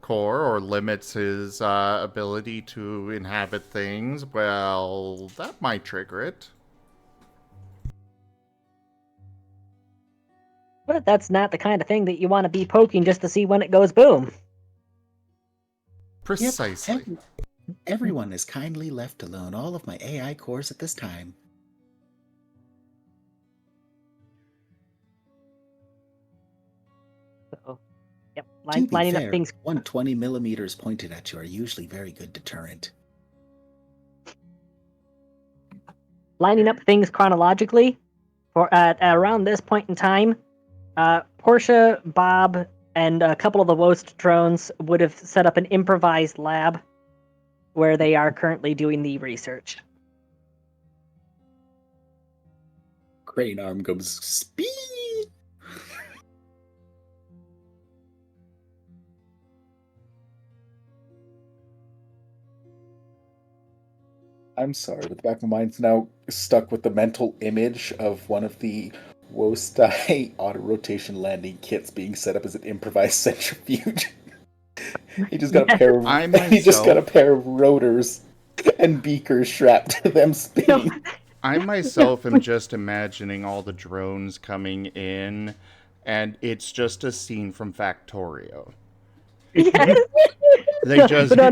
core or limits his ability to inhabit things, well, that might trigger it. But that's not the kind of thing that you want to be poking just to see when it goes boom. Precisely. Yep. Everyone is kindly left alone, all of my AI cores at this time. So, yep, To be lining fair, up things. 120 millimeters pointed at you are usually very good deterrent. Lining up things chronologically. For around this point in time, Portia, Bob, and a couple of the WoD drones would have set up an improvised lab where they are currently doing the research. Crane arm goes speed. I'm sorry, but the back of my mind's now stuck with the mental image of one of the WoD auto rotation landing kits being set up as an improvised centrifuge. He just got a pair of rotors and beakers strapped to them spinning. I myself am just imagining all the drones coming in, and it's just a scene from Factorio. Yes. They just no.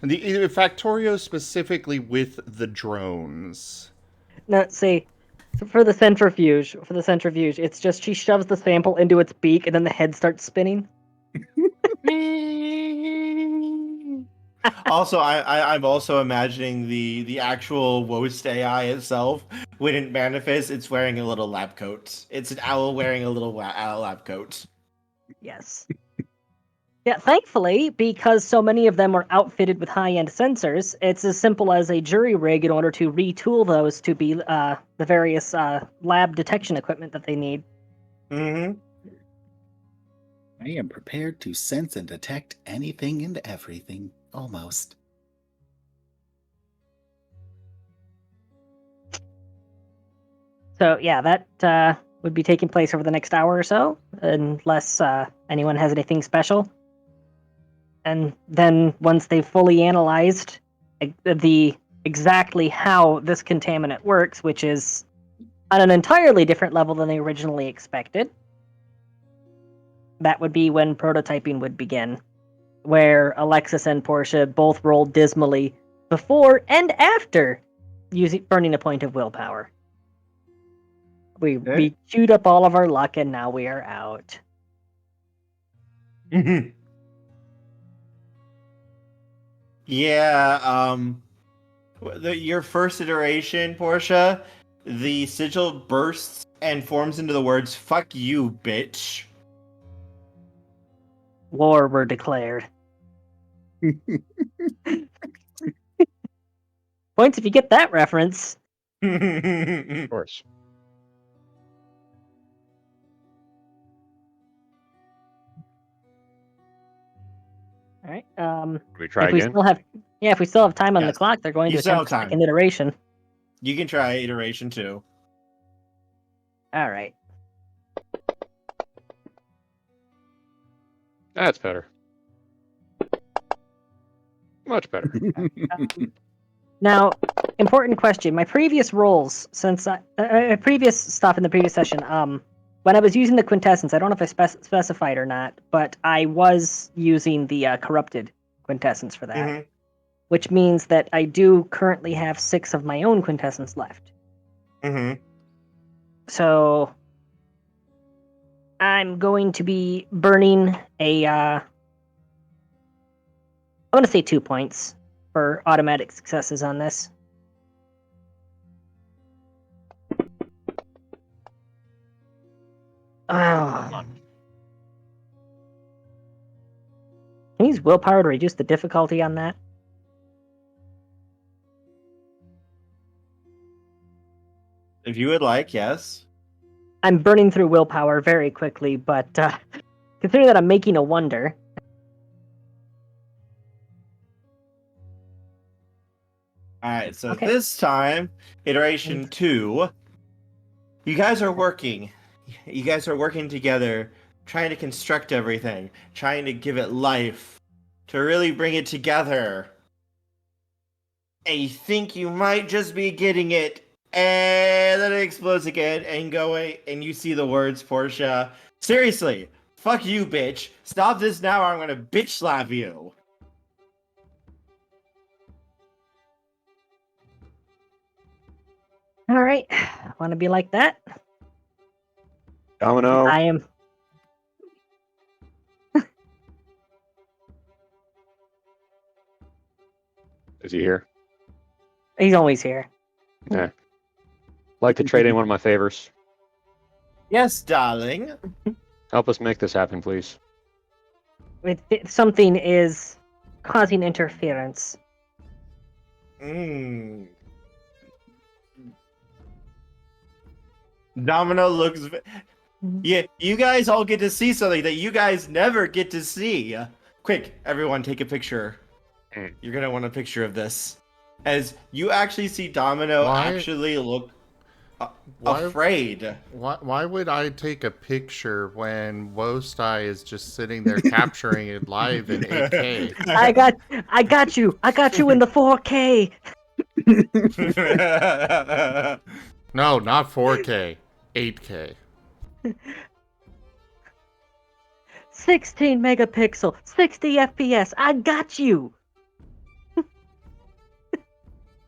the Factorio specifically with the drones. No, see, for the centrifuge, it's just she shoves the sample into its beak and then the head starts spinning. Also, I'm also imagining the actual Wost AI itself. When it manifests, it's wearing a little lab coat. It's an owl wearing a little owl lab coat. Yes. Yeah, thankfully, because so many of them are outfitted with high-end sensors, it's as simple as a jury rig in order to retool those to be the various lab detection equipment that they need. Mm-hmm. I am prepared to sense and detect anything and everything, almost. So yeah, that would be taking place over the next hour or so, unless anyone has anything special. And then once they've fully analyzed the exactly how this contaminant works, which is on an entirely different level than they originally expected, that would be when prototyping would begin, where Alexis and Portia both rolled dismally before and after burning a point of willpower. We chewed up all of our luck, and now we are out. Yeah, your first iteration, Portia, the sigil bursts and forms into the words, "Fuck you, bitch." War were declared. Points if you get that reference. Of course. All right. We try if we again. still have time on the Yes. clock, they're going You to still attempt a have time. second iteration. You can try iteration 2. All right. That's better. Much better. Now, important question. My previous rolls, since previous stuff in the previous session, when I was using the quintessence, I don't know if I specified or not, but I was using the corrupted quintessence for that, Mhm. which means that I do currently have 6 of my own quintessence left. Mm-hmm. So I'm going to be burning I want to say 2 points for automatic successes on this. Oh. Can you use willpower to reduce the difficulty on that? If you would like, yes. I'm burning through willpower very quickly, but considering that I'm making a wonder. Alright, so Okay. this time, iteration 2, you guys are working. You guys are working together, trying to construct everything, trying to give it life, to really bring it together. And you think you might just be getting it, and then it explodes again, and and you see the words, Portia. Seriously, fuck you, bitch. Stop this now, or I'm gonna bitch slap you. All right. Want to be like that? Domino. I am. Is he here? He's always here. Yeah. Like to trade in one of my favors. Yes, darling. Help us make this happen, please. Something is causing interference. Domino looks. Yeah, you guys all get to see something that you guys never get to see. Quick, everyone, take a picture. You're gonna want a picture of this, as you actually see Domino actually look afraid. Why would I take a picture when Wostai is just sitting there capturing it live in 8K? I got you in the 4K. No, not 4K, 8K. 16 megapixel, 60 FPS. I got you.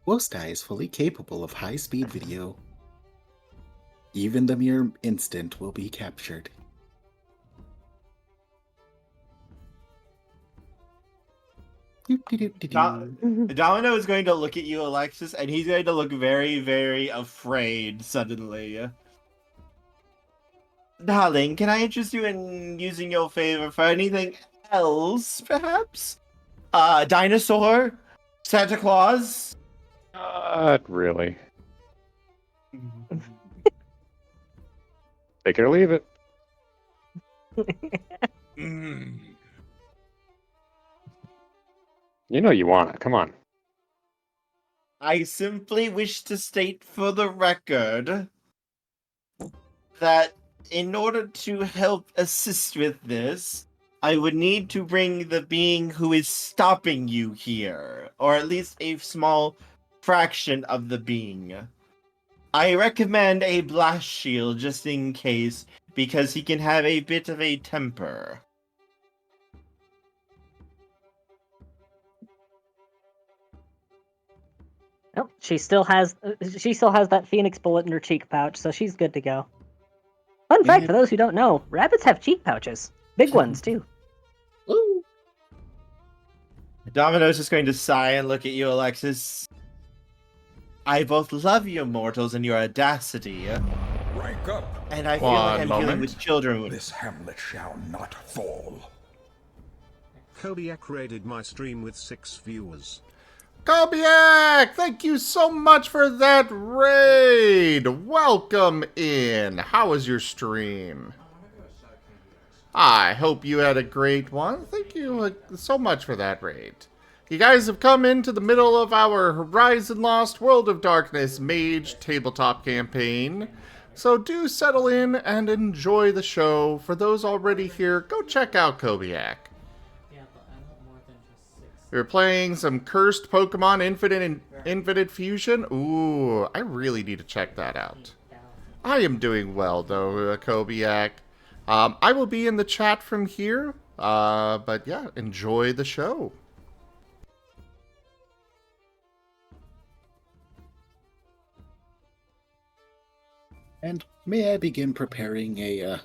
Wostai is fully capable of high-speed video. Even the mere instant will be captured. Doop-de-doop-de-doo. Domino is going to look at you, Alexis, and he's going to look very, very afraid suddenly. Darling, can I interest you in using your favor for anything else, perhaps? Dinosaur? Santa Claus? Not really. Take it or leave it. Mm. You know you want it. Come on. I simply wish to state for the record that in order to help assist with this, I would need to bring the being who is stopping you here, or at least a small fraction of the being. I recommend a blast shield just in case, because he can have a bit of a temper. Oh, she still has that phoenix bullet in her cheek pouch, so she's good to go. Fun fact for those who don't know, rabbits have cheek pouches. Big ones, too. Ooh. Domino's just going to sigh and look at you, Alexis. I both love you mortals and your audacity, Rank up. and I feel like I'm dealing moment. with children. This hamlet shall not fall. Kobiak raided my stream with 6 viewers. Kobiak, thank you so much for that raid. Welcome in. How was your stream? I hope you had a great one. Thank you so much for that raid. You guys have come into the middle of our Horizon Lost World of Darkness Mage tabletop campaign. So do settle in and enjoy the show. For those already here, go check out Kobiak. We're playing some cursed Pokemon Infinite Fusion. Ooh, I really need to check that out. I am doing well, though, Kobiak. I will be in the chat from here, but yeah, enjoy the show. And may I begin preparing a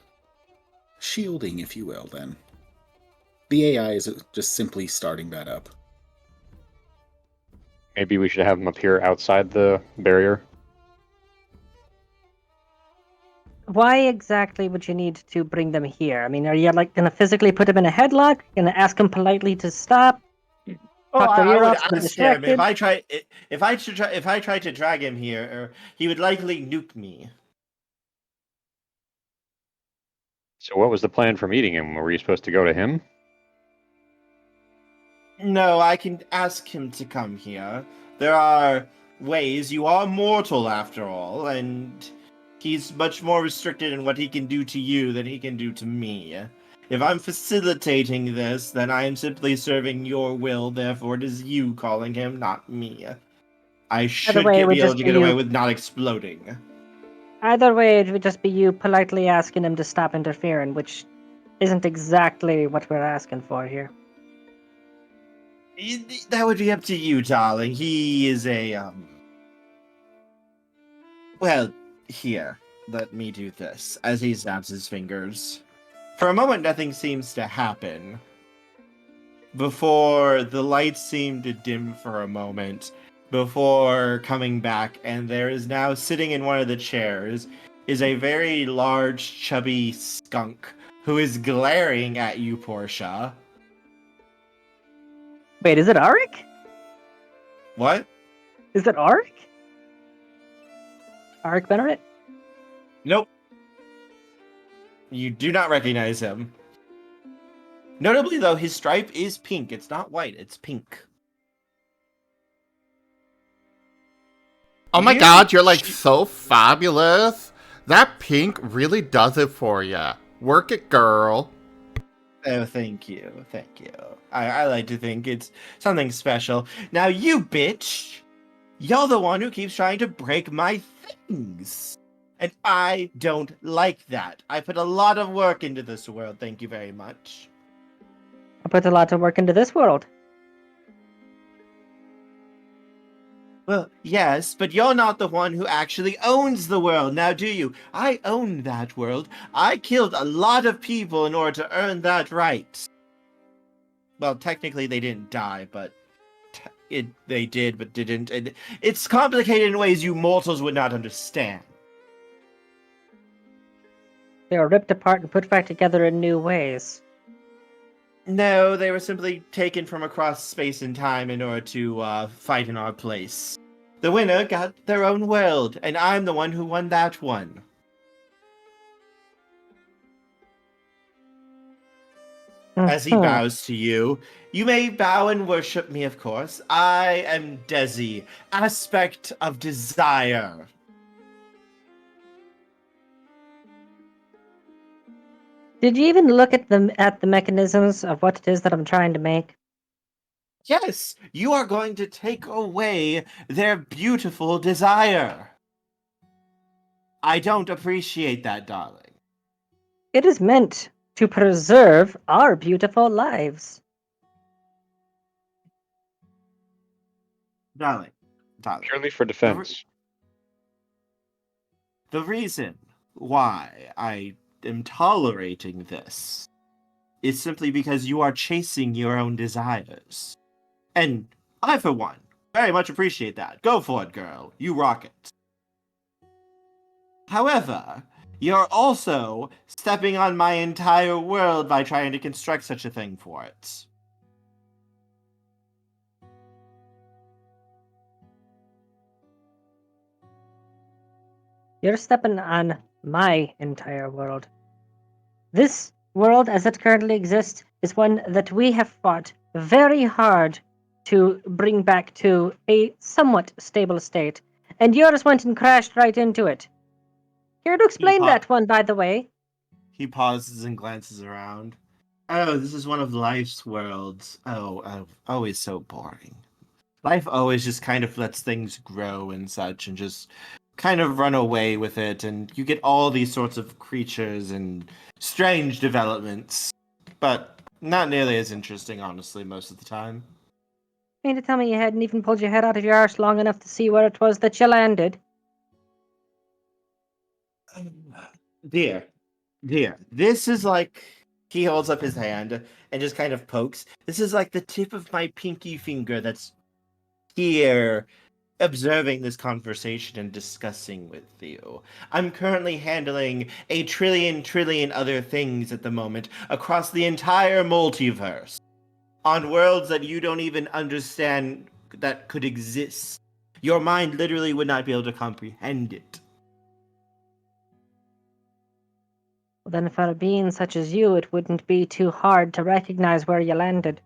shielding, if you will, then? The AI is just simply starting that up. Maybe we should have them appear outside the barrier. Why exactly would you need to bring them here? I mean, are you like gonna physically put them in a headlock? Gonna ask them politely to stop? Talk their I ear would off, so they're ask him distracted? if I tried to drag him here, he would likely nuke me. So what was the plan for meeting him? Were you supposed to go to him? No, I can ask him to come here. There are ways. You are mortal, after all, and he's much more restricted in what he can do to you than he can do to me. If I'm facilitating this, then I am simply serving your will, therefore it is you calling him, not me. I should way, it would be able just to be get away you. with not exploding. Either way, it would just be you politely asking him to stop interfering, which isn't exactly what we're asking for here. That would be up to you, darling. He is a, Well, here, let me do this, as he snaps his fingers. For a moment, nothing seems to happen. Before the lights seem to dim for a moment, before coming back, and there is now sitting in one of the chairs is a very large, chubby skunk who is glaring at you, Portia. Wait, is it Arik? What? Is it Arik? Arik Bennett? Nope. You do not recognize him. Notably, though, his stripe is pink. It's not white, it's pink. Oh my You- god, you're like so fabulous. That pink really does it for ya. Work it, girl. Oh, thank you. Thank you. I like to think it's something special. Now, you bitch! You're the one who keeps trying to break my things. And I don't like that. I put a lot of work into this world. Thank you very much. I put a lot of work into this world. Well, yes, but you're not the one who actually owns the world, now do you? I own that world. I killed a lot of people in order to earn that right. well, technically they didn't die, but they did, but didn't. And it's complicated in ways you mortals would not understand. They were ripped apart and put back together in new ways. No, they were simply taken from across space and time in order to fight in our place. The winner got their own world, and I'm the one who won that one. As he bows to you, you may bow and worship me, of course. I am Desi, aspect of desire. Did you even look at the mechanisms of what it is that I'm trying to make? Yes, you are going to take away their beautiful desire. I don't appreciate that, darling. It is meant to preserve our beautiful lives. Darling. Purely for defense. The reason why I am tolerating this is simply because you are chasing your own desires. And I, for one, very much appreciate that. Go for it, girl. You rock it. However, you're also stepping on my entire world by trying to construct such a thing for it. You're stepping on my entire world. This world, as it currently exists, is one that we have fought very hard to bring back to a somewhat stable state, and yours went and crashed right into it. Here to explain that one, by the way. He pauses and glances around. Oh, this is one of life's worlds. Oh, always so boring. Life always just kind of lets things grow and such, and just kind of run away with it, and you get all these sorts of creatures and strange developments, but not nearly as interesting, honestly, most of the time. You mean to tell me you hadn't even pulled your head out of your arse long enough to see where it was that you landed? Dear, this is like... He holds up his hand and just kind of pokes. This is like the tip of my pinky finger that's here observing this conversation and discussing with you. I'm currently handling a trillion other things at the moment across the entire multiverse. On worlds that you don't even understand that could exist. Your mind literally would not be able to comprehend it. Well, then for a being such as you, it wouldn't be too hard to recognize where you landed.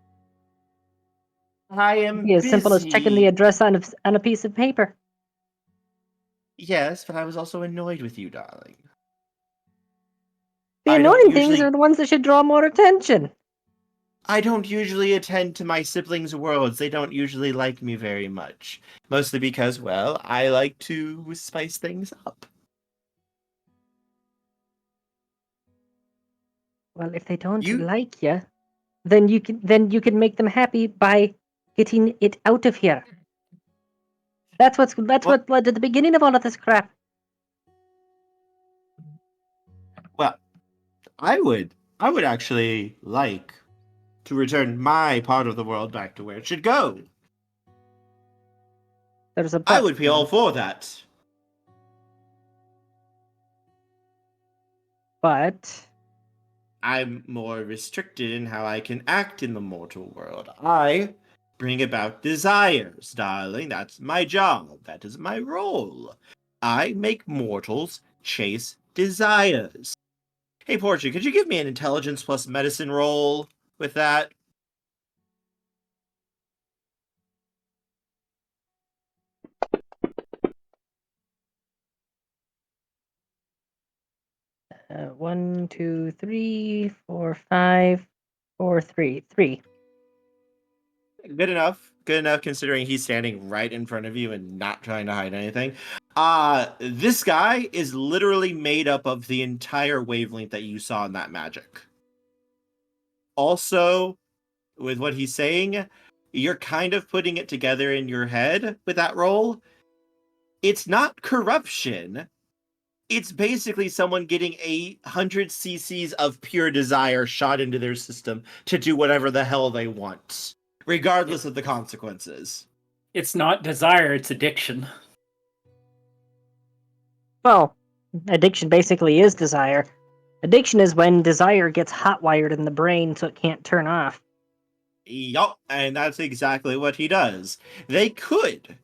I am It'd be as simple as checking the address on a piece of paper. Yes, but I was also annoyed with you, darling. The annoying things are the ones that should draw more attention. I don't usually attend to my siblings' worlds. They don't usually like me very much. Mostly because, well, I like to spice things up. Well, if they don't like you, then you can make them happy by getting it out of here. That's what led to the beginning of all of this crap. Well, I would actually like to return my part of the world back to where it should go. There's a I would be all for that. But I'm more restricted in how I can act in the mortal world. I bring about desires, darling. That's my job. That is my role. I make mortals chase desires. Hey, Portia, could you give me an intelligence plus medicine roll with that? One, 2, 3, 4, 5, 4, 3, 3. Good enough. Good enough considering he's standing right in front of you and not trying to hide anything. This guy is literally made up of the entire wavelength that you saw in that magic. Also, with what he's saying, you're kind of putting it together in your head with that role. It's not corruption. It's basically someone getting 100 cc's of pure desire shot into their system to do whatever the hell they want, regardless of the consequences. It's not desire, it's addiction. Well, addiction basically is desire. Addiction is when desire gets hot-wired in the brain so it can't turn off. Yup, and that's exactly what he does. They could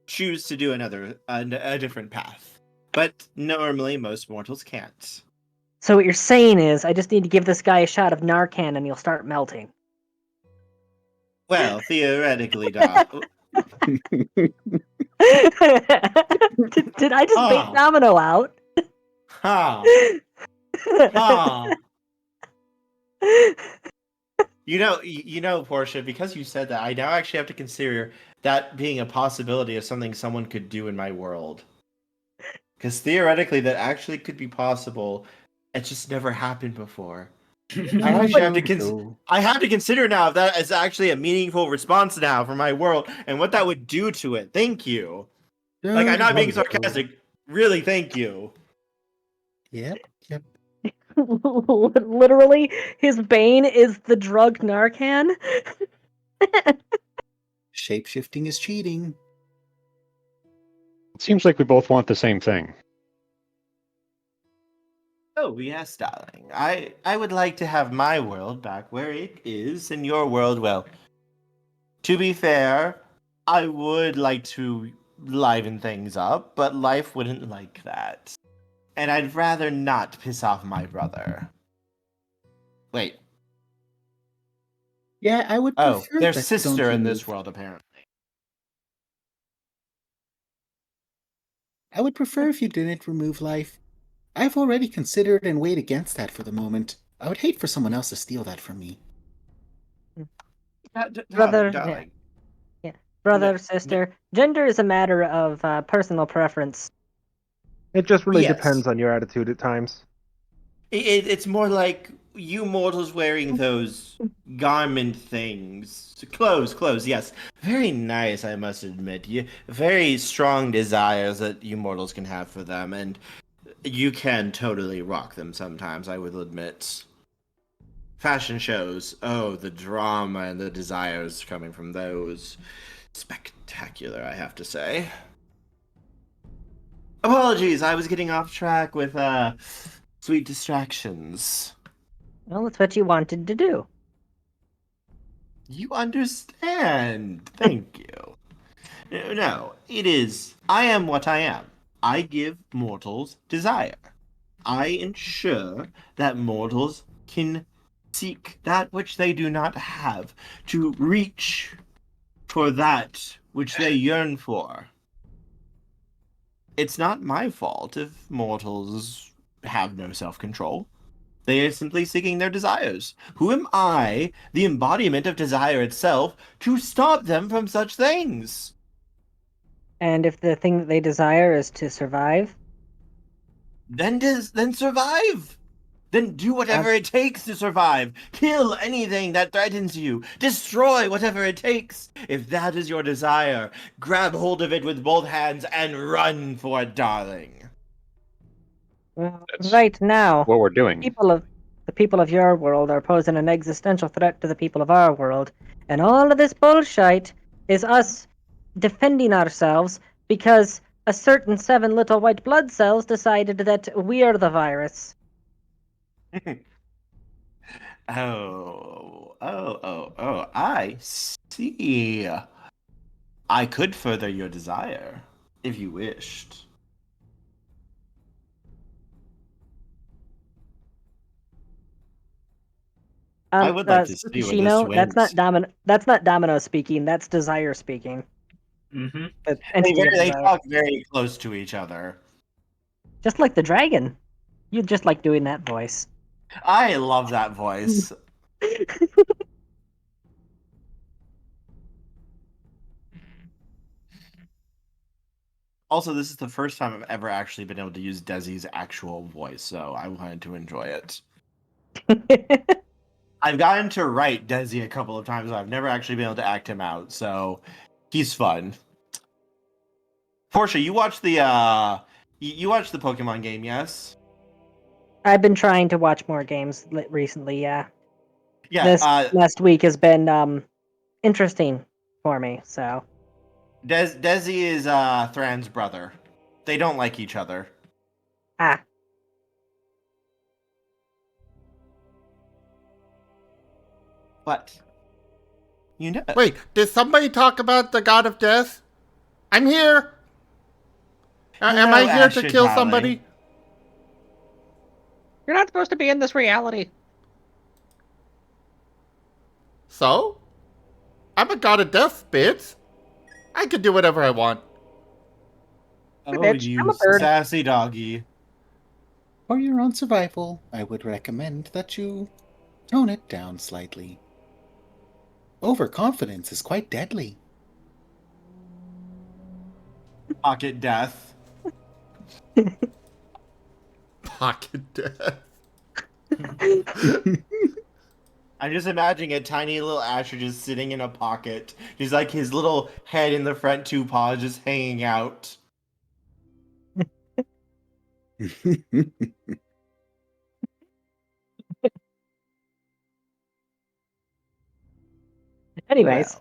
choose to do a different path, but normally most mortals can't. So what you're saying is, I just need to give this guy a shot of Narcan and he'll start melting. Well, theoretically, Doc. did I just bait Domino out? Ha! Ha! You know, Portia, because you said that, I now actually have to consider that being a possibility of something someone could do in my world. Because theoretically, that actually could be possible. It just never happened before. I actually have to consider now if that is actually a meaningful response now for my world and what that would do to it. Thank you. Like, I'm not being sarcastic. Really, thank you. Yep. Literally, his bane is the drug Narcan. Shapeshifting is cheating. It seems like we both want the same thing. Oh, yes, darling. I would like to have my world back where it is, and your world, well, to be fair, I would like to liven things up, but life wouldn't like that. And I'd rather not piss off my brother. Wait. Yeah, I would prefer their that sister don't in this remove- world, apparently. I would prefer if you didn't remove life. I've already considered and weighed against that for the moment. I would hate for someone else to steal that from me. Brother, darling. yeah. Brother, sister. Gender is a matter of personal preference. It just really Yes. depends on your attitude at times. It's more like you mortals wearing those garment things. Clothes, yes. Very nice, I must admit. Very strong desires that you mortals can have for them, and you can totally rock them sometimes, I will admit. Fashion shows, the drama and the desires coming from those. Spectacular, I have to say. Apologies, I was getting off track with, sweet distractions. Well, it's what you wanted to do. You understand. Thank you. No, it is. I am what I am. I give mortals desire. I ensure that mortals can seek that which they do not have, to reach for that which they yearn for. It's not my fault if mortals have no self-control. They are simply seeking their desires. Who am I, the embodiment of desire itself, to stop them from such things? And if the thing that they desire is to survive? Then survive! Then do whatever it takes to survive. Kill anything that threatens you. Destroy whatever it takes. If that is your desire, grab hold of it with both hands and run for it, darling. Well, That's right now, what we're doing. the people of your world are posing an existential threat to the people of our world, and all of this bullshit is us defending ourselves because a certain 7 little white blood cells decided that we are the virus. I see. I could further your desire, if you wished. I would like to see where this Shino, wins. that's not Domino speaking, that's Desire speaking. Mm-hmm. They talk very close to each other. Just like the dragon. You just like doing that voice. I love that voice. Also, this is the first time I've ever actually been able to use Desi's actual voice, so I wanted to enjoy it. I've gotten to write Desi a couple of times, but I've never actually been able to act him out, so he's fun. Portia, you watched the You watched the Pokemon game, yes? I've been trying to watch more games recently. Yeah, Yeah. this last week has been interesting for me. So Desi is Thran's brother. They don't like each other. ah, But you know. Wait, did somebody talk about the god of death? I'm here. Am I here to kill somebody? You're not supposed to be in this reality. So? I'm a god of death, bitch. I can do whatever I want. Oh, bitch, you I'm a bird. sassy doggy. For your own survival, I would recommend that you tone it down slightly. Overconfidence is quite deadly. Pocket death. Pocket death. I'm just imagining a tiny little Asher just sitting in a pocket. Just like his little head in the front two paws just hanging out. anyways,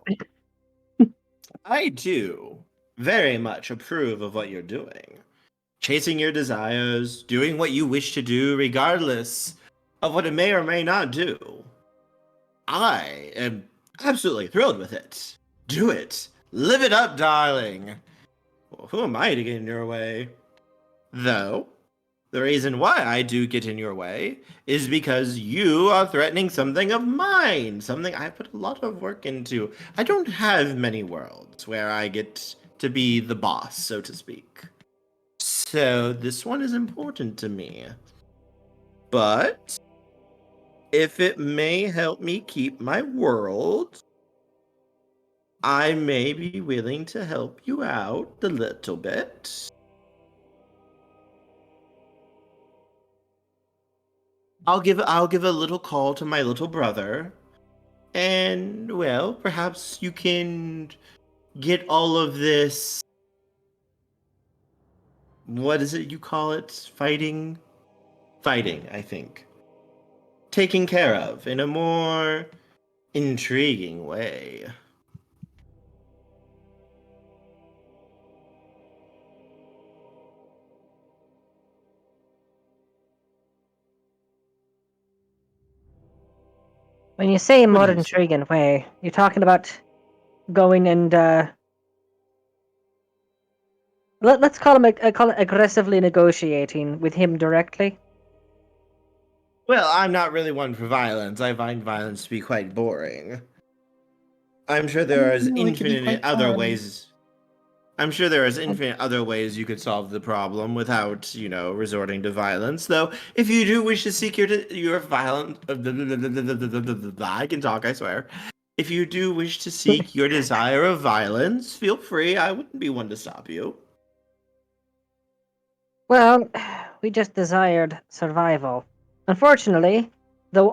Well, I too very much approve of what you're doing. Chasing your desires, doing what you wish to do, regardless of what it may or may not do. I am absolutely thrilled with it. Do it. Live it up, darling. Well, who am I to get in your way? Though, the reason why I do get in your way is because you are threatening something of mine, something I put a lot of work into. I don't have many worlds where I get to be the boss, so to speak. So this one is important to me. But if it may help me keep my world, I may be willing to help you out a little bit. I'll give a little call to my little brother, and well, perhaps you can get all of this. What is it you call it? Fighting, I think. Taken care of in a more intriguing way. when you say What more do you say? intriguing way, you're talking about going and let's call it aggressively negotiating with him directly. Well, I'm not really one for violence. I find violence to be quite boring. I'm sure there is It can be infinite quite other fun. ways. I'm sure there is infinite other ways you could solve the problem without, resorting to violence. Though, if you do wish to seek your violent, I can talk. I swear. If you do wish to seek your desire of violence, feel free. I wouldn't be one to stop you. Well, we just desired survival. Unfortunately, the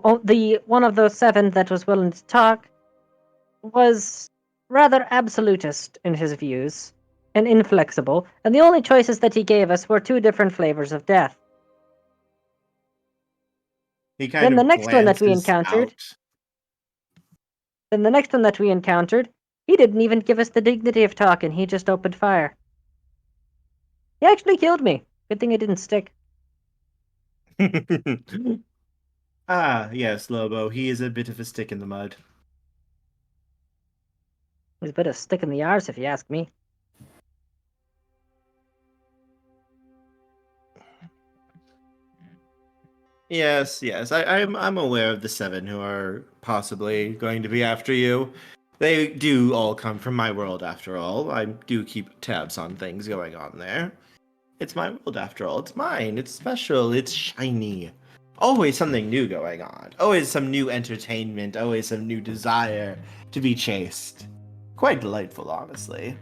one of those 7 that was willing to talk was rather absolutist in his views and inflexible, and the only choices that he gave us were 2 different flavors of death. He kind Then of the next one that we glances encountered, out. he didn't even give us the dignity of talking. He just opened fire. He actually killed me. Good thing it didn't stick. Ah, yes, Lobo. He is a bit of a stick in the mud. He's a bit of stick in the arse, if you ask me. Yes. I'm aware of the 7 who are possibly going to be after you. They do all come from my world, after all. I do keep tabs on things going on there. It's my world, after all. It's mine. It's special. It's shiny. Always something new going on. Always some new entertainment. Always some new desire to be chased. Quite delightful, honestly.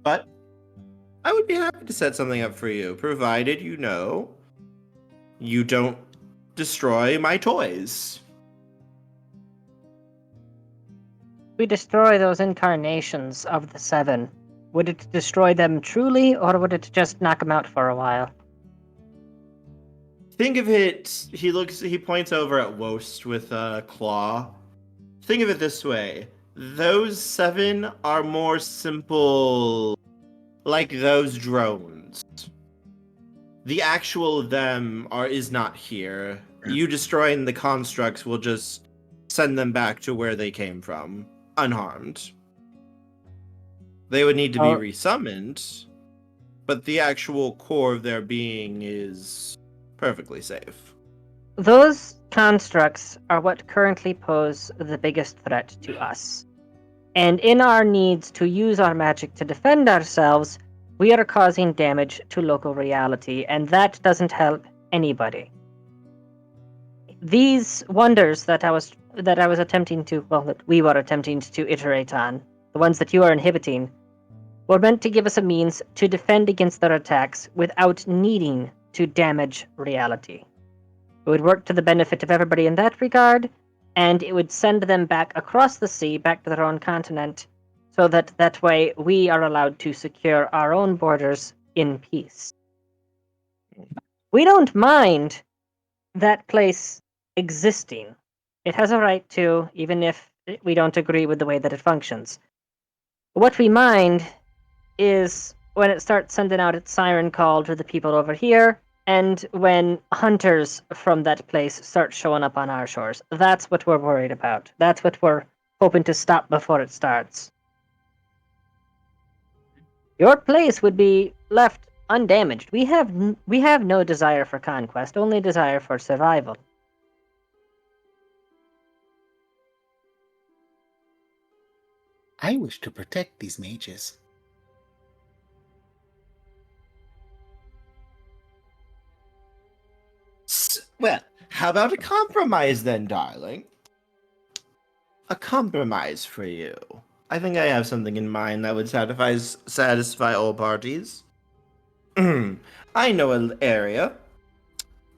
But I would be happy to set something up for you, provided you don't destroy my toys. We destroy those incarnations of the 7. Would it destroy them truly, or would it just knock them out for a while? Think of it. He points over at Wost with a claw. Think of it this way: those 7 are more simple, like those drones. The actual them is not here. You destroying the constructs will just send them back to where they came from, unharmed. They would need to be resummoned, but the actual core of their being is perfectly safe. Those constructs are what currently pose the biggest threat to us. And in our needs to use our magic to defend ourselves, we are causing damage to local reality, and that doesn't help anybody. These wonders that we were attempting to iterate on, the ones that you are inhibiting, were meant to give us a means to defend against their attacks without needing to damage reality. It would work to the benefit of everybody in that regard, and it would send them back across the sea, back to their own continent, so that way we are allowed to secure our own borders in peace. We don't mind that place existing. It has a right to, even if we don't agree with the way that it functions. What we mind is when it starts sending out its siren call to the people over here, and when hunters from that place start showing up on our shores. That's what we're worried about. That's what we're hoping to stop before it starts. Your place would be left undamaged. We have no desire for conquest, only desire for survival. I wish to protect these mages. Well, how about a compromise then, darling? A compromise for you. I think I have something in mind that would satisfy all parties. I know an area,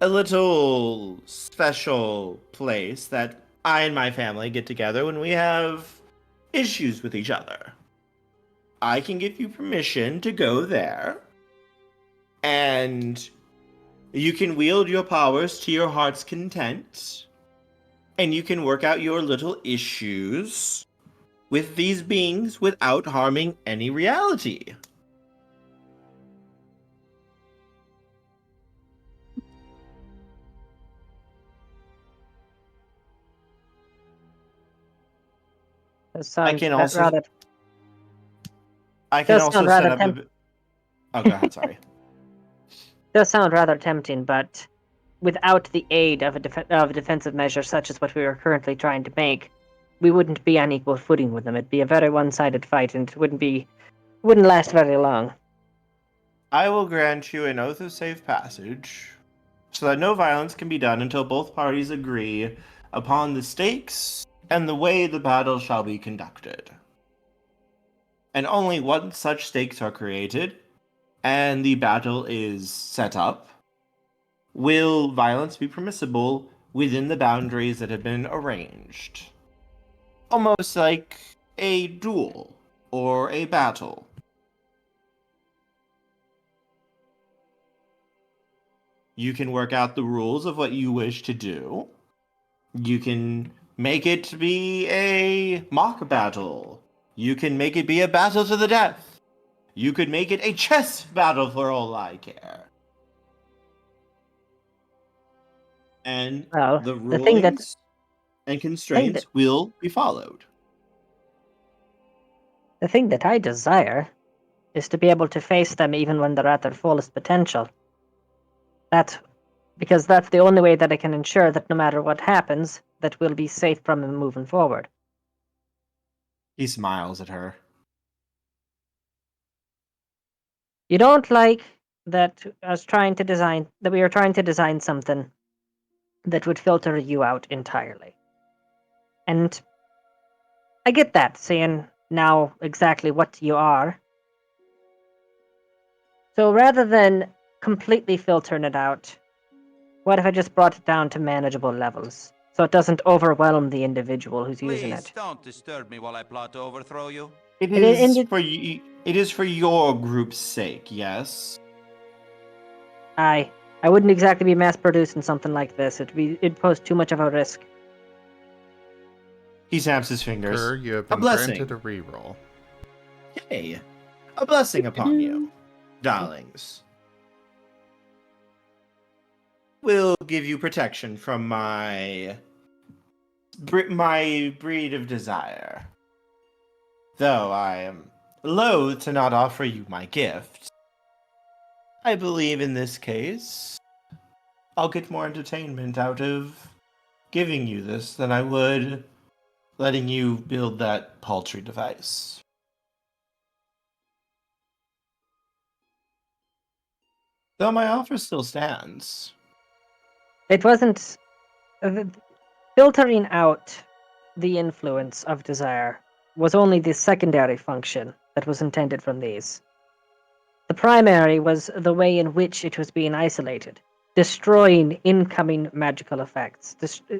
a little special place that I and my family get together when we have issues with each other. I can give you permission to go there, and you can wield your powers to your heart's content, and you can work out your little issues with these beings without harming any reality. I can also set up a... Oh, go ahead, sorry. Does sound rather tempting, but without the aid of a defensive measure such as what we are currently trying to make, we wouldn't be on equal footing with them. It'd be a very one-sided fight, and it wouldn't last very long. I will grant you an oath of safe passage, so that no violence can be done until both parties agree upon the stakes and the way the battle shall be conducted. And only once such stakes are created, and the battle is set up, will violence be permissible within the boundaries that have been arranged. Almost like a duel or a battle. You can work out the rules of what you wish to do. You can make it be a mock battle. You can make it be a battle to the death. You could make it a chess battle for all I care. And the rulings and constraints will be followed. The thing that I desire is to be able to face them even when they're at their fullest potential. Because that's the only way that I can ensure that no matter what happens, that we'll be safe from them moving forward. He smiles at her. You don't like that we are trying to design something that would filter you out entirely. And I get that, seeing now exactly what you are. So rather than completely filtering it out, what if I just brought it down to manageable levels, so it doesn't overwhelm the individual who's using it? Please don't disturb me while I plot to overthrow you. It is for you. It is for your group's sake, yes? I wouldn't exactly be mass-producing something like this. It'd pose too much of a risk. He snaps his fingers. You have A been blessing. granted a reroll. Yay. A blessing upon you, darlings. Will give you protection from my breed of desire. Though I am loath to not offer you my gift, I believe in this case, I'll get more entertainment out of giving you this than I would letting you build that paltry device. Though my offer still stands. It wasn't filtering out the influence of desire was only the secondary function that was intended from these. The primary was the way in which it was being isolated, destroying incoming magical effects,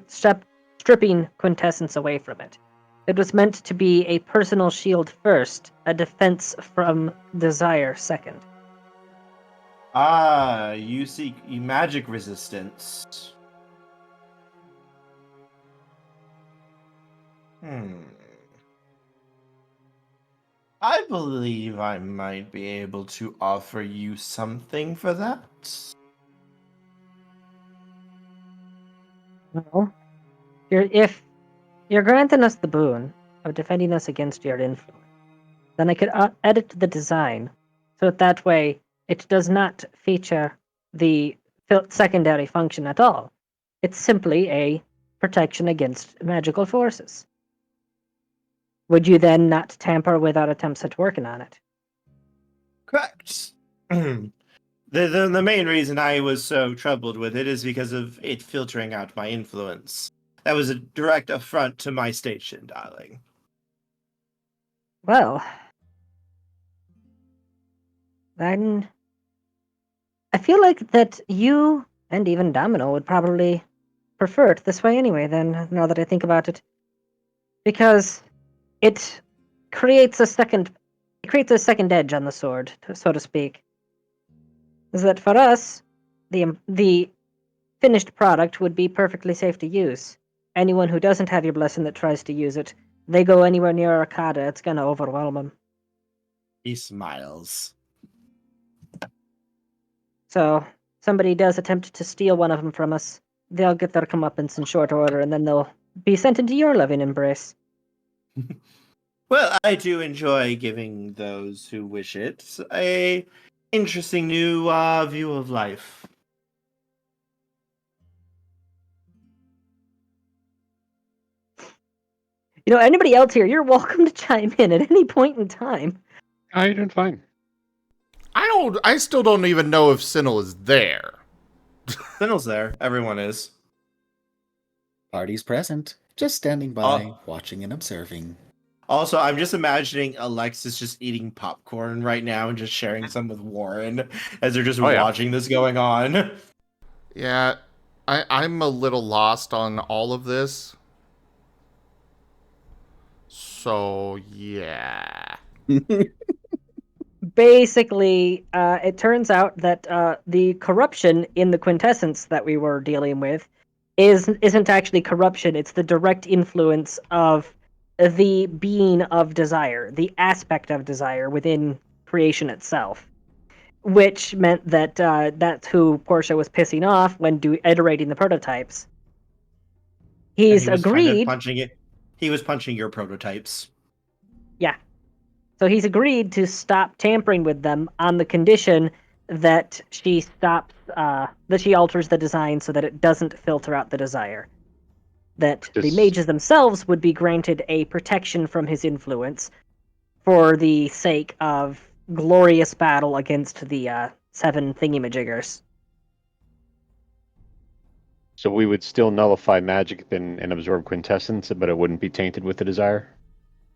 stripping quintessence away from it. It was meant to be a personal shield first, a defense from desire second. Ah, you seek magic resistance. I believe I might be able to offer you something for that. Well, if you're granting us the boon of defending us against your influence, then I could edit the design so that way it does not feature the secondary function at all. It's simply a protection against magical forces. Would you then not tamper with our attempts at working on it? Correct. The main reason I was so troubled with it is because of it filtering out my influence. That was a direct affront to my station, darling. Well, then I feel like that you and even Domino would probably prefer it this way anyway, then, now that I think about it. Because it creates a second edge on the sword, so to speak. Is that for us, the finished product would be perfectly safe to use. Anyone who doesn't have your blessing that tries to use it, they go anywhere near Arcada, it's gonna overwhelm them. He smiles. So, somebody does attempt to steal one of them from us, they'll get their comeuppance in short order, and then they'll be sent into your loving embrace. Well, I do enjoy giving those who wish it a interesting new view of life. You know, anybody else here, you're welcome to chime in at any point in time. You're doing fine. I still don't even know if Tsinil is there. Tsinil's there. Everyone is. Party's present, just standing by, watching and observing. Also, I'm just imagining Alexis just eating popcorn right now and just sharing some with Warren as they're just watching this going on. Yeah, I'm a little lost on all of this. So, yeah. Basically, it turns out that the corruption in the quintessence that we were dealing with isn't actually corruption, it's the direct influence of the being of desire, the aspect of desire within creation itself. Which meant that that's who Portia was pissing off when iterating the prototypes. He's agreed. He was punching your prototypes. Yeah. So he's agreed to stop tampering with them on the condition that she alters the design so that it doesn't filter out the desire. That the mages themselves would be granted a protection from his influence for the sake of glorious battle against the 7 thingamajiggers. So we would still nullify magic and absorb quintessence, but it wouldn't be tainted with the desire?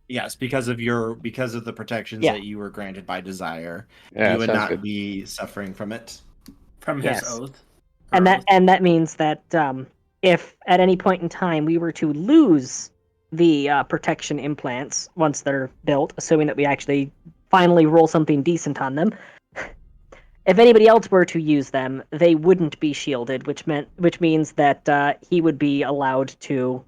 Yes, because of the protections that you were granted by desire. Yeah, you would not be suffering from it. From his oath. And that means that if at any point in time we were to lose the protection implants once they're built, assuming that we actually finally roll something decent on them. If anybody else were to use them, they wouldn't be shielded, which means that he would be allowed to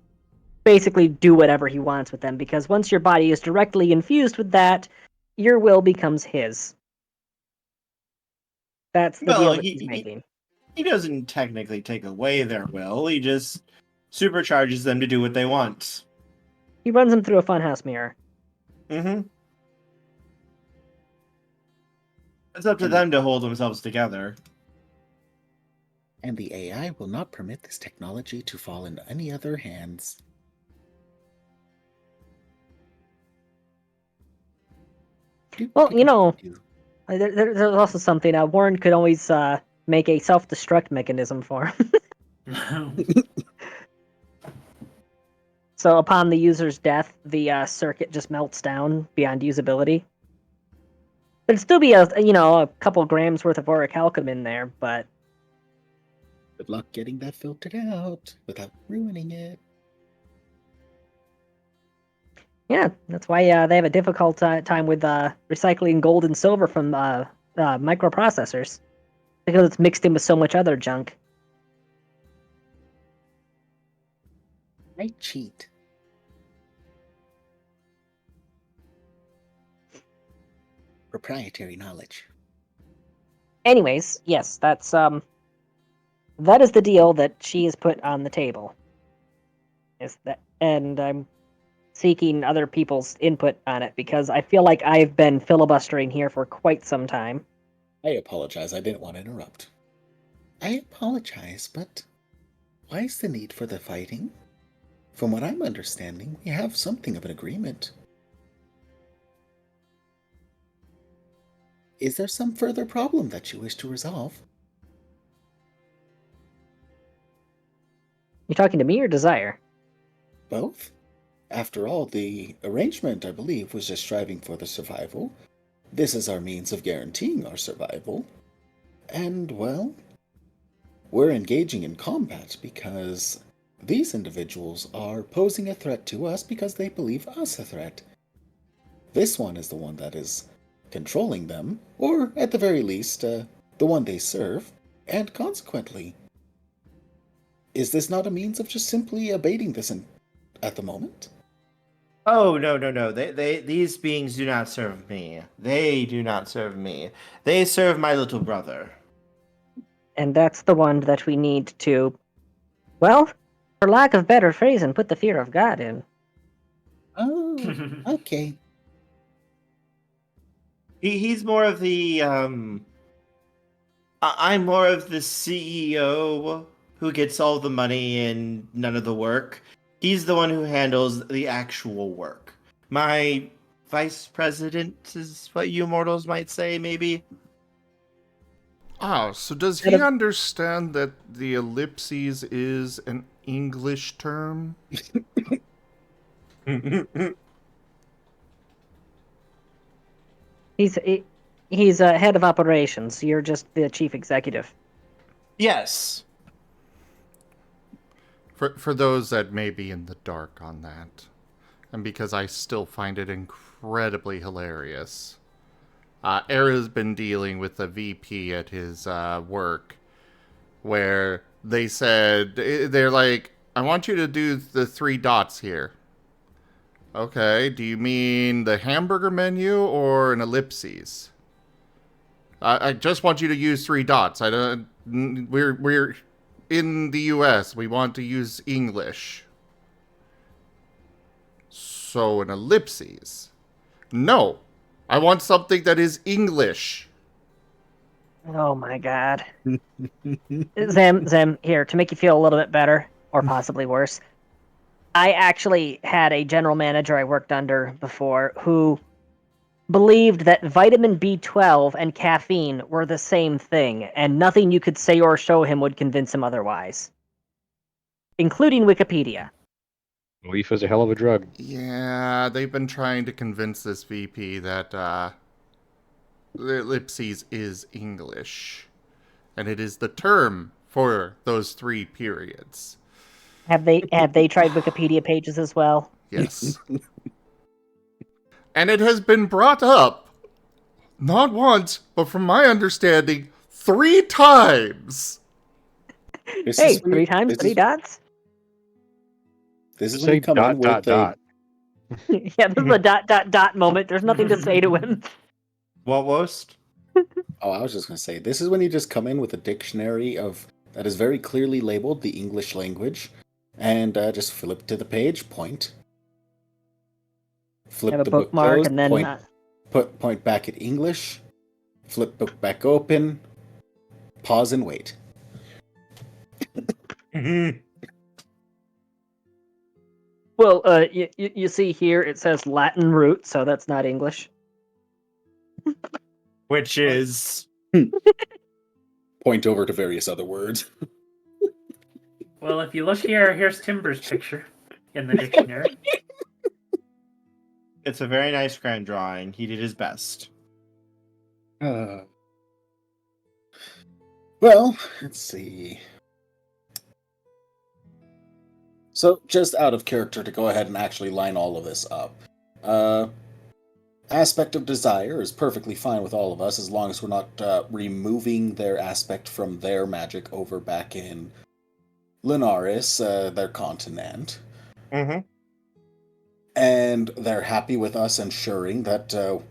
basically do whatever he wants with them, because once your body is directly infused with that, your will becomes his. That's the deal that he's making. He doesn't technically take away their will, he just supercharges them to do what they want. He runs them through a funhouse mirror. Mm-hmm. It's up to them to hold themselves together. And the AI will not permit this technology to fall into any other hands. Well, there's also something. Warren could always make a self-destruct mechanism for him. So upon the user's death, the circuit just melts down beyond usability. There'd still be a couple grams worth of orichalcum in there, but good luck getting that filtered out without ruining it. Yeah, that's why they have a difficult time with recycling gold and silver from microprocessors, because it's mixed in with so much other junk. I cheat. Proprietary knowledge. Anyways, yes, that is the deal that she has put on the table. And I'm seeking other people's input on it, because I feel like I've been filibustering here for quite some time. I apologize, I didn't want to interrupt. I apologize, but why is the need for the fighting? From what I'm understanding, we have something of an agreement. Is there some further problem that you wish to resolve? You talking to me or Desire? Both. After all, the arrangement, I believe, was just striving for the survival. This is our means of guaranteeing our survival. And, well, we're engaging in combat because these individuals are posing a threat to us because they believe us a threat. This one is the one that is controlling them, or at the very least, the one they serve, and consequently, is this not a means of just simply abating this at the moment? Oh, no. These beings do not serve me. They do not serve me. They serve my little brother. And that's the one that we need to, well, for lack of better phrasing, put the fear of God in. Oh, okay. He's more of the, I'm more of the CEO who gets all the money and none of the work. He's the one who handles the actual work. My vice president is what you mortals might say, maybe? Oh, so does he understand that the ellipses is an English term? He's head of operations. You're just the chief executive. Yes. For those that may be in the dark on that, and because I still find it incredibly hilarious, Era's been dealing with the VP at his work, where they said, they're like, I want you to do the 3 dots here. Okay, do you mean the hamburger menu or an ellipses? I just want you to use 3 dots. We're in the US. We want to use English. So an ellipses. No, I want something that is English. Oh my god. Zem, here, to make you feel a little bit better, or possibly worse, I actually had a general manager I worked under before who believed that vitamin B12 and caffeine were the same thing, and nothing you could say or show him would convince him otherwise. Including Wikipedia. Belief is a hell of a drug. Yeah, they've been trying to convince this VP that the ellipses is English. And it is the term for those 3 periods. Have they tried Wikipedia pages as well? Yes. And it has been brought up Not once, but from my understanding, 3 times. Hey, 3 times 3 dots? This is Just when you say come in dot, with a... dot. Yeah, this is a dot moment. There's nothing to say to him. What was? Oh, I was just going to say, this is when you just come in with a dictionary that is very clearly labeled the English language, and just flip to the page, point. Flip Have a the book bookmark closed, and then point back at English, flip book back open, pause and wait. well, you see here it says Latin root, so that's not English. Which is... Point over to various other words. Well, if you look here, here's Timber's picture in the dictionary. It's a very nice grand drawing. He did his best. Well, let's see. So, just out of character to go ahead and actually line all of this up. Aspect of desire is perfectly fine with all of us as long as we're not removing their aspect from their magic over back in Lunaris, their continent. Mm-hmm. And they're happy with us ensuring that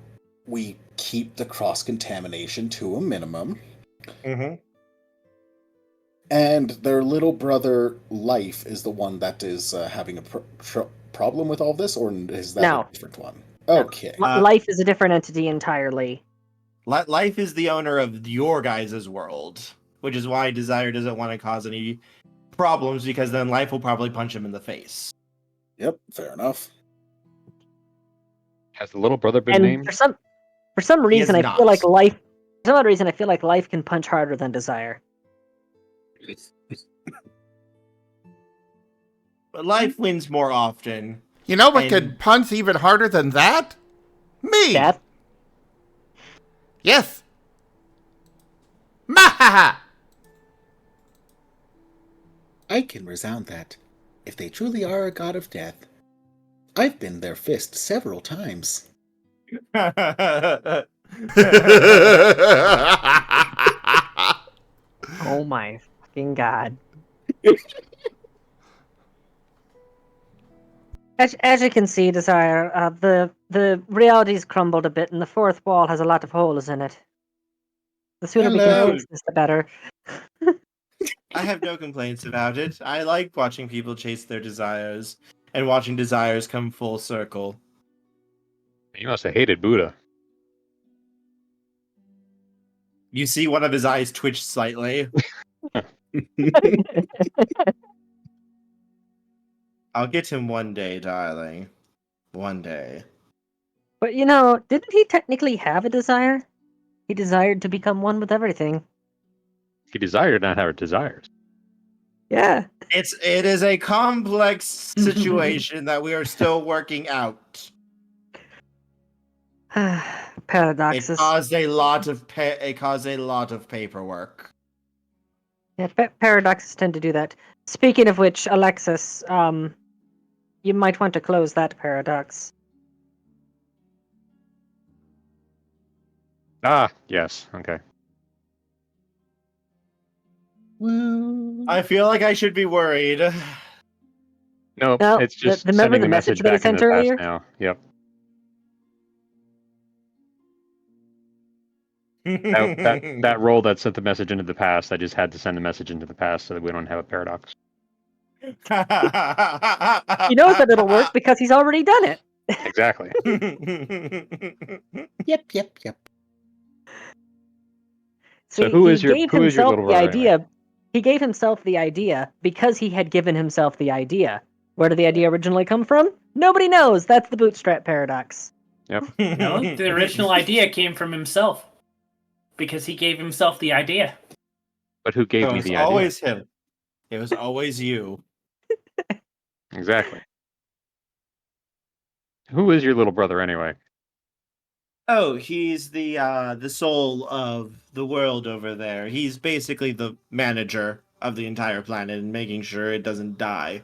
we keep the cross-contamination to a minimum. Mm-hmm. And their little brother, Life, is the one that is having a problem with all this, or is that a different one? Okay. Life is a different entity entirely. Life is the owner of your guys' world, which is why Desire doesn't want to cause any problems, because then Life will probably punch him in the face. Yep, fair enough. Has the little brother been And named? for some reason, I not. feel like Life. For some odd reason, I feel like Life can punch harder than Desire. But Life wins more often. You know what could punch even harder than that? Me! Death? Yes! Mahaha! I can resound that. If they truly are a god of death, I've been their fist several times. Oh my fucking god. As you can see, Desire, the reality's crumbled a bit, and the fourth wall has a lot of holes in it. The sooner we can fix this, the better. I have no complaints about it. I like watching people chase their desires, and watching desires come full circle. You must have hated Buddha. You see one of his eyes twitch slightly. I'll get him one day, darling. One day. But didn't he technically have a desire? He desired to become one with everything. He desired not have desires. Yeah. It is a complex situation that we are still working out. Paradoxes. It caused a lot of paperwork. Yeah, paradoxes tend to do that. Speaking of which, Alexis, you might want to close that paradox. Ah, yes. Okay. I feel like I should be worried. Nope, No, it's just remember sending the the message message that I back in sent the past earlier? now. Yep. that roll that sent the message into the past, I just had to send the message into the past so that we don't have a paradox. He knows that it'll work because he's already done it. Exactly. Yep. So who is your little brother idea? anyway? He gave himself the idea because he had given himself the idea. Where did the idea originally come from? Nobody knows. That's the bootstrap paradox. Yep. No, the original idea came from himself. Because he gave himself the idea. But who gave me the idea? It was always him. It was always you. Exactly. Who is your little brother anyway? Oh, he's the soul of the world over there. He's basically the manager of the entire planet and making sure it doesn't die.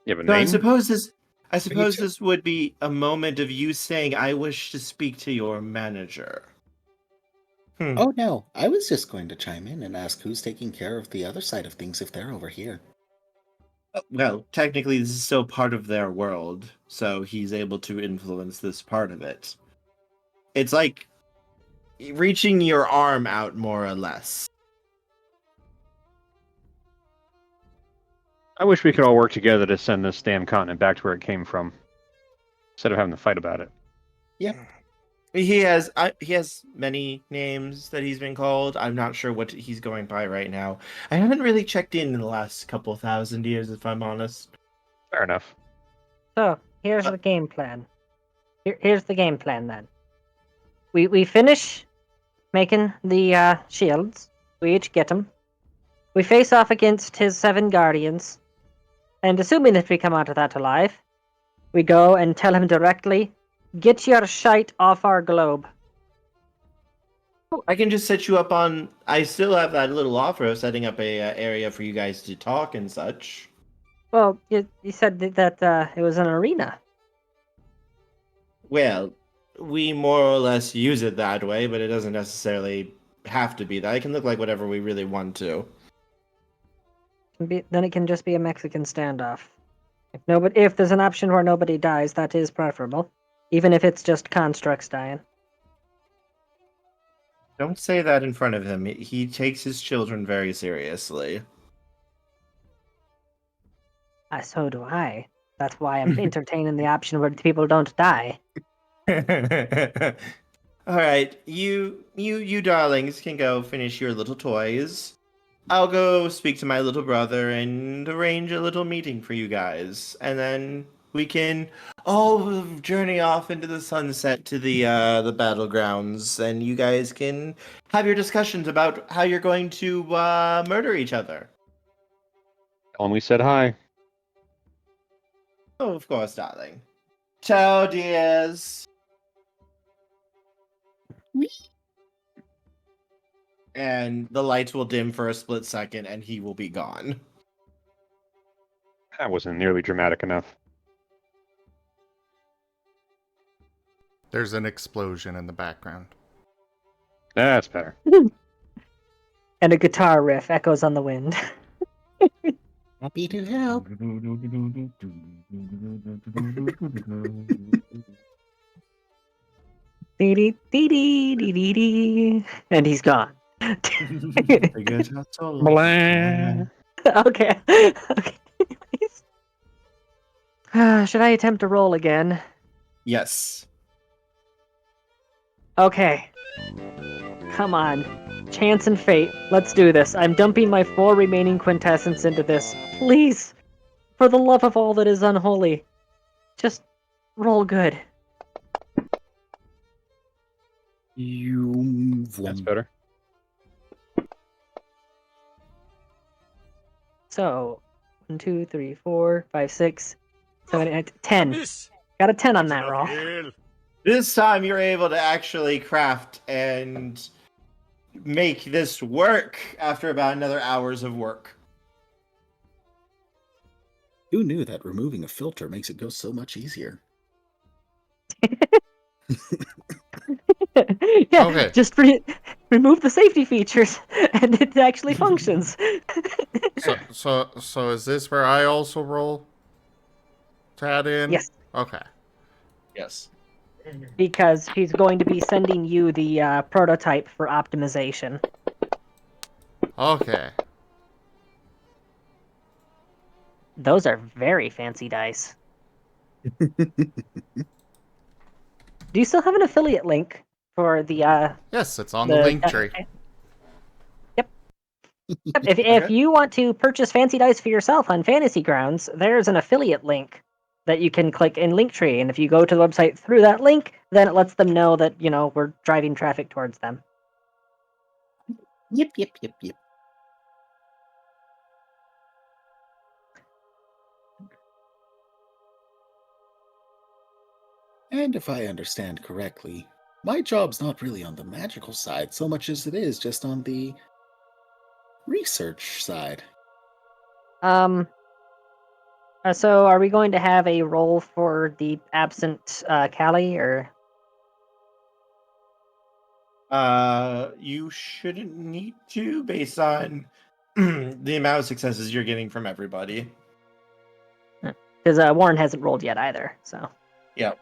You have a So name? I suppose this would be a moment of you saying, I wish to speak to your manager. Oh no, I was just going to chime in and ask who's taking care of the other side of things if they're over here. Well, technically, this is still part of their world, so he's able to influence this part of it. It's like reaching your arm out, more or less. I wish we could all work together to send this damn continent back to where it came from, instead of having to fight about it. Yep. He has many names that he's been called. I'm not sure what he's going by right now. I haven't really checked in the last couple thousand years, if I'm honest. Fair enough. So, here's the game plan. Here's the game plan then. We finish making the shields. We each get them. We face off against his 7 guardians. And assuming that we come out of that alive, we go and tell him directly, get your shite off our globe. I can just set you up on... I still have that little offer of setting up a area for you guys to talk and such. Well, you said that it was an arena. Well, we more or less use it that way, but it doesn't necessarily have to be that. It can look like whatever we really want to. Then it can just be a Mexican standoff. If there's an option where nobody dies, that is preferable. Even if it's just constructs dying. Don't say that in front of him. He takes his children very seriously. So do I. That's why I'm entertaining the option where people don't die. Alright, you darlings can go finish your little toys. I'll go speak to my little brother and arrange a little meeting for you guys. And then we can all journey off into the sunset to the battlegrounds, and you guys can have your discussions about how you're going to murder each other. Only said hi. Oh, of course, darling. Ciao, dears. And the lights will dim for a split second, and he will be gone. That wasn't nearly dramatic enough. There's an explosion in the background. That's better. And a guitar riff echoes on the wind. Happy to help. Dee dee dee dee dee dee, and he's gone. Blah. Okay. Should I attempt to roll again? Yes. Okay. Come on. Chance and fate. Let's do this. I'm dumping my 4 remaining quintessence into this. Please! For the love of all that is unholy. Just roll good. That's better. So, 1, 2, 3, 4, 5, 6, 7, 8, 10. Got a 10 on that roll. This time you're able to actually craft and make this work after about another hours of work. Who knew that removing a filter makes it go so much easier? Yeah, Okay. just remove the safety features, and it actually functions. So is this where I also roll to add in? Yes. Okay. Yes. Because he's going to be sending you the prototype for optimization. Okay. Those are very fancy dice. Do you still have an affiliate link for the Yes, it's on the link tree. Yep. If you want to purchase fancy dice for yourself on Fantasy Grounds, there's an affiliate link that you can click in Linktree, and if you go to the website through that link, then it lets them know that, you know, we're driving traffic towards them. Yep. And if I understand correctly, my job's not really on the magical side so much as it is just on the research side. I So are we going to have a roll for the absent Callie, or? You shouldn't need to, based on the amount of successes you're getting from everybody. Because Warren hasn't rolled yet either, so. Yep.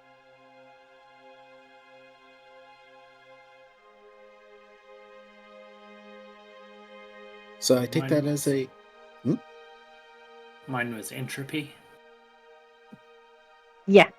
So I take that as a... Mine was entropy. Yeah.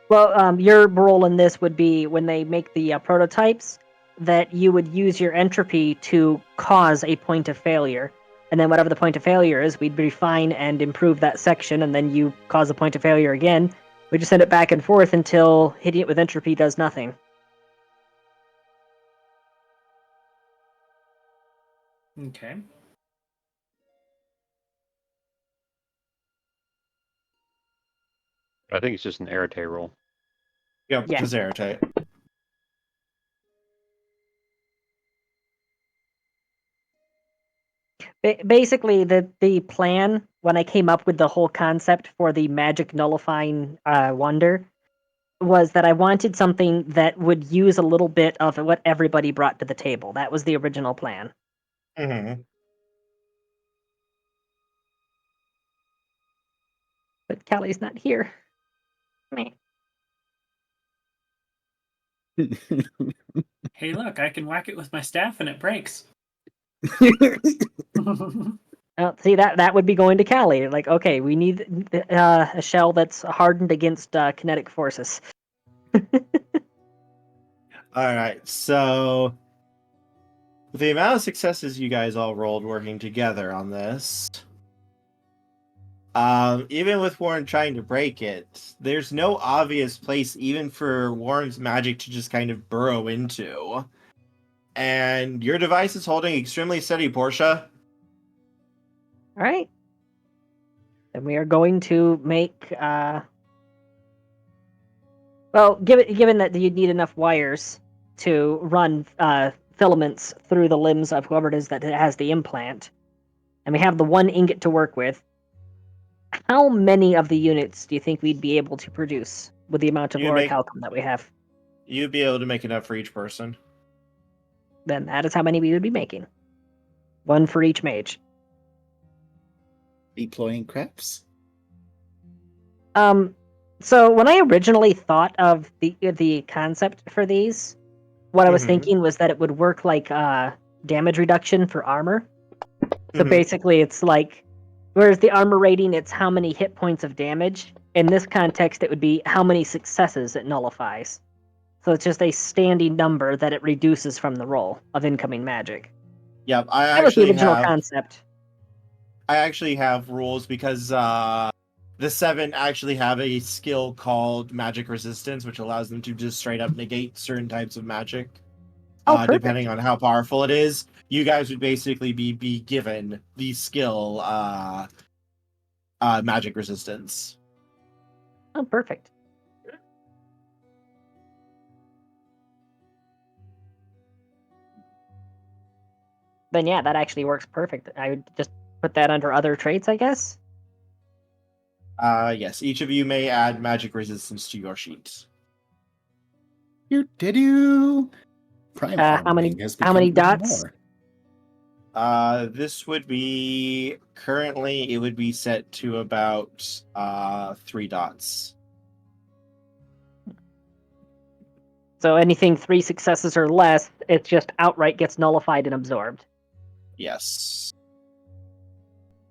Well, your role in this would be when they make the prototypes, that you would use your entropy to cause a point of failure. And then whatever the point of failure is, we'd refine and improve that section, and then you cause a point of failure again. We just send it back and forth until hitting it with entropy does nothing. Okay. I think it's just an Arete roll. Yep, Yeah. just Arete. Basically, the plan, when I came up with the whole concept for the magic nullifying wonder, was that I wanted something that would use a little bit of what everybody brought to the table. That was the original plan. Mm-hmm. But Callie's not here. Meh. Hey, look, I can whack it with my staff and it breaks. See, that would be going to Callie. Like, okay, we need a shell that's hardened against kinetic forces. Alright, so with the amount of successes you guys all rolled working together on this, even with Warren trying to break it, there's no obvious place even for Warren's magic to just kind of burrow into. And your device is holding extremely steady, Portia. All right. And we are going to make. Well, given that you'd need enough wires to run filaments through the limbs of whoever it is that has the implant, and we have the one ingot to work with, how many of the units do you think we'd be able to produce with the amount of orichalcum that we have? You'd be able to make enough for each person. Then that is how many we would be making. One for each mage. Deploying craps? So when I originally thought of the concept for these, what I was thinking was that it would work like damage reduction for armor. So basically it's like, whereas the armor rating, it's how many hit points of damage. In this context, it would be how many successes it nullifies. So it's just a standing number that it reduces from the roll of incoming magic. Yep, That was the original concept. I actually have rules because the 7 actually have a skill called magic resistance, which allows them to just straight up negate certain types of magic. Depending on how powerful it is. You guys would basically be given the skill magic resistance. Oh, perfect. Then yeah, that actually works perfect. I would just put that under other traits, I guess. Yes, each of you may add magic resistance to your sheets. You Prime How many dots? This would be currently it would be set to about 3 dots. So anything 3 successes or less, it just outright gets nullified and absorbed. Yes.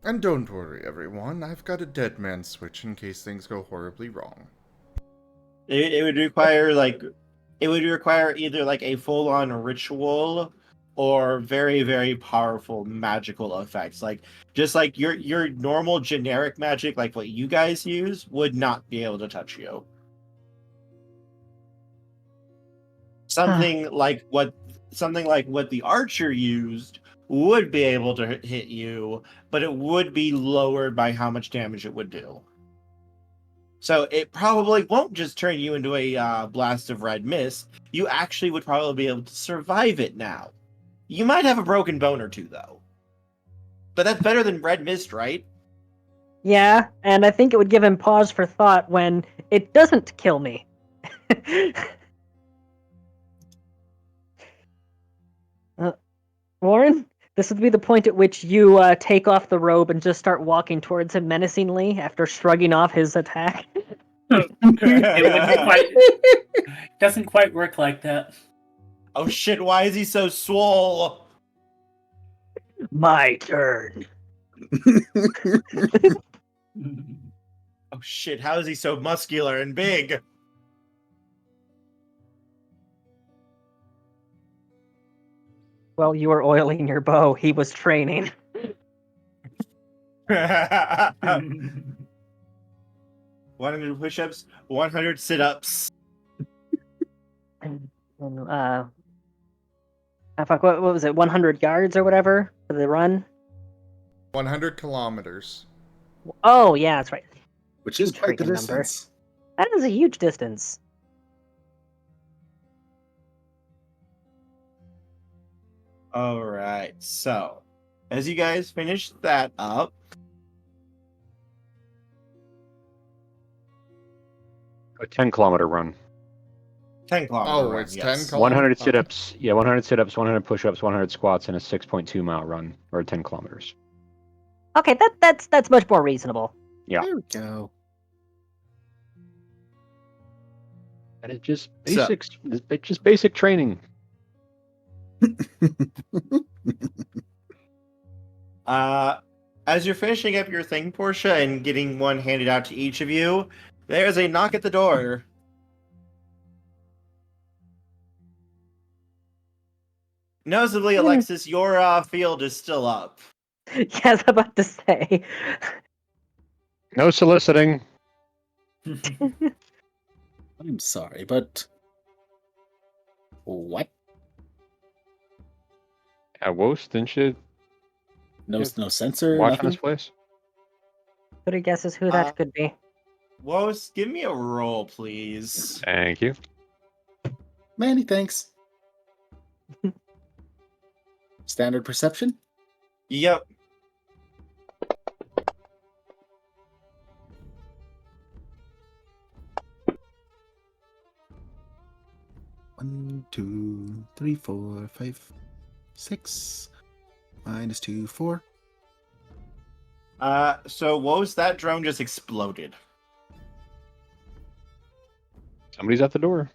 And don't worry, everyone. I've got a dead man switch in case things go horribly wrong. It would require either like a full-on ritual or very, very powerful magical effects. Like just like your normal generic magic, like what you guys use, would not be able to touch you. Something like what the archer used would be able to hit you, but it would be lowered by how much damage it would do. So it probably won't just turn you into a blast of red mist. You actually would probably be able to survive it now. You might have a broken bone or two, though. But that's better than red mist, right? Yeah, and I think it would give him pause for thought when it doesn't kill me. Warren, this would be the point at which you take off the robe and just start walking towards him menacingly after shrugging off his attack. It doesn't quite work like that. Oh shit, why is he so swole? My turn. Oh shit, how is he so muscular and big? Well, you were oiling your bow. He was training. 100 push-ups, 100 sit-ups. Fuck, what was it? 100 yards or whatever for the run? 100 kilometers. Oh, yeah, that's right. Which is Huge quite the freaking number. distance. That is a huge distance. Alright, so as you guys finish that up, A 10-kilometer run. 10 kilometer Oh, run, it's yes. 10 kilometers? 100 sit-ups. Yeah, 100 sit-ups, 100 push-ups, 100 squats, and a 6.2-mile run, or 10 kilometers. Okay, that's much more reasonable. Yeah. There we go. And it's just basics. It's just basic training. As you're finishing up your thing, Portia, and getting one handed out to each of you, there's a knock at the door. Noticeably, Alexis, your field is still up. Yeah, I was about to say. No soliciting. I'm sorry, but what? At Wost, didn't you No sensor, watch nothing? this place? What are guesses who that could be? Wos, give me a roll, please. Thank you. Many thanks. Standard perception? Yep. One, 2, 3, 4, 5, 6. -2, 4. So Wos, that drone just exploded. Somebody's at the door.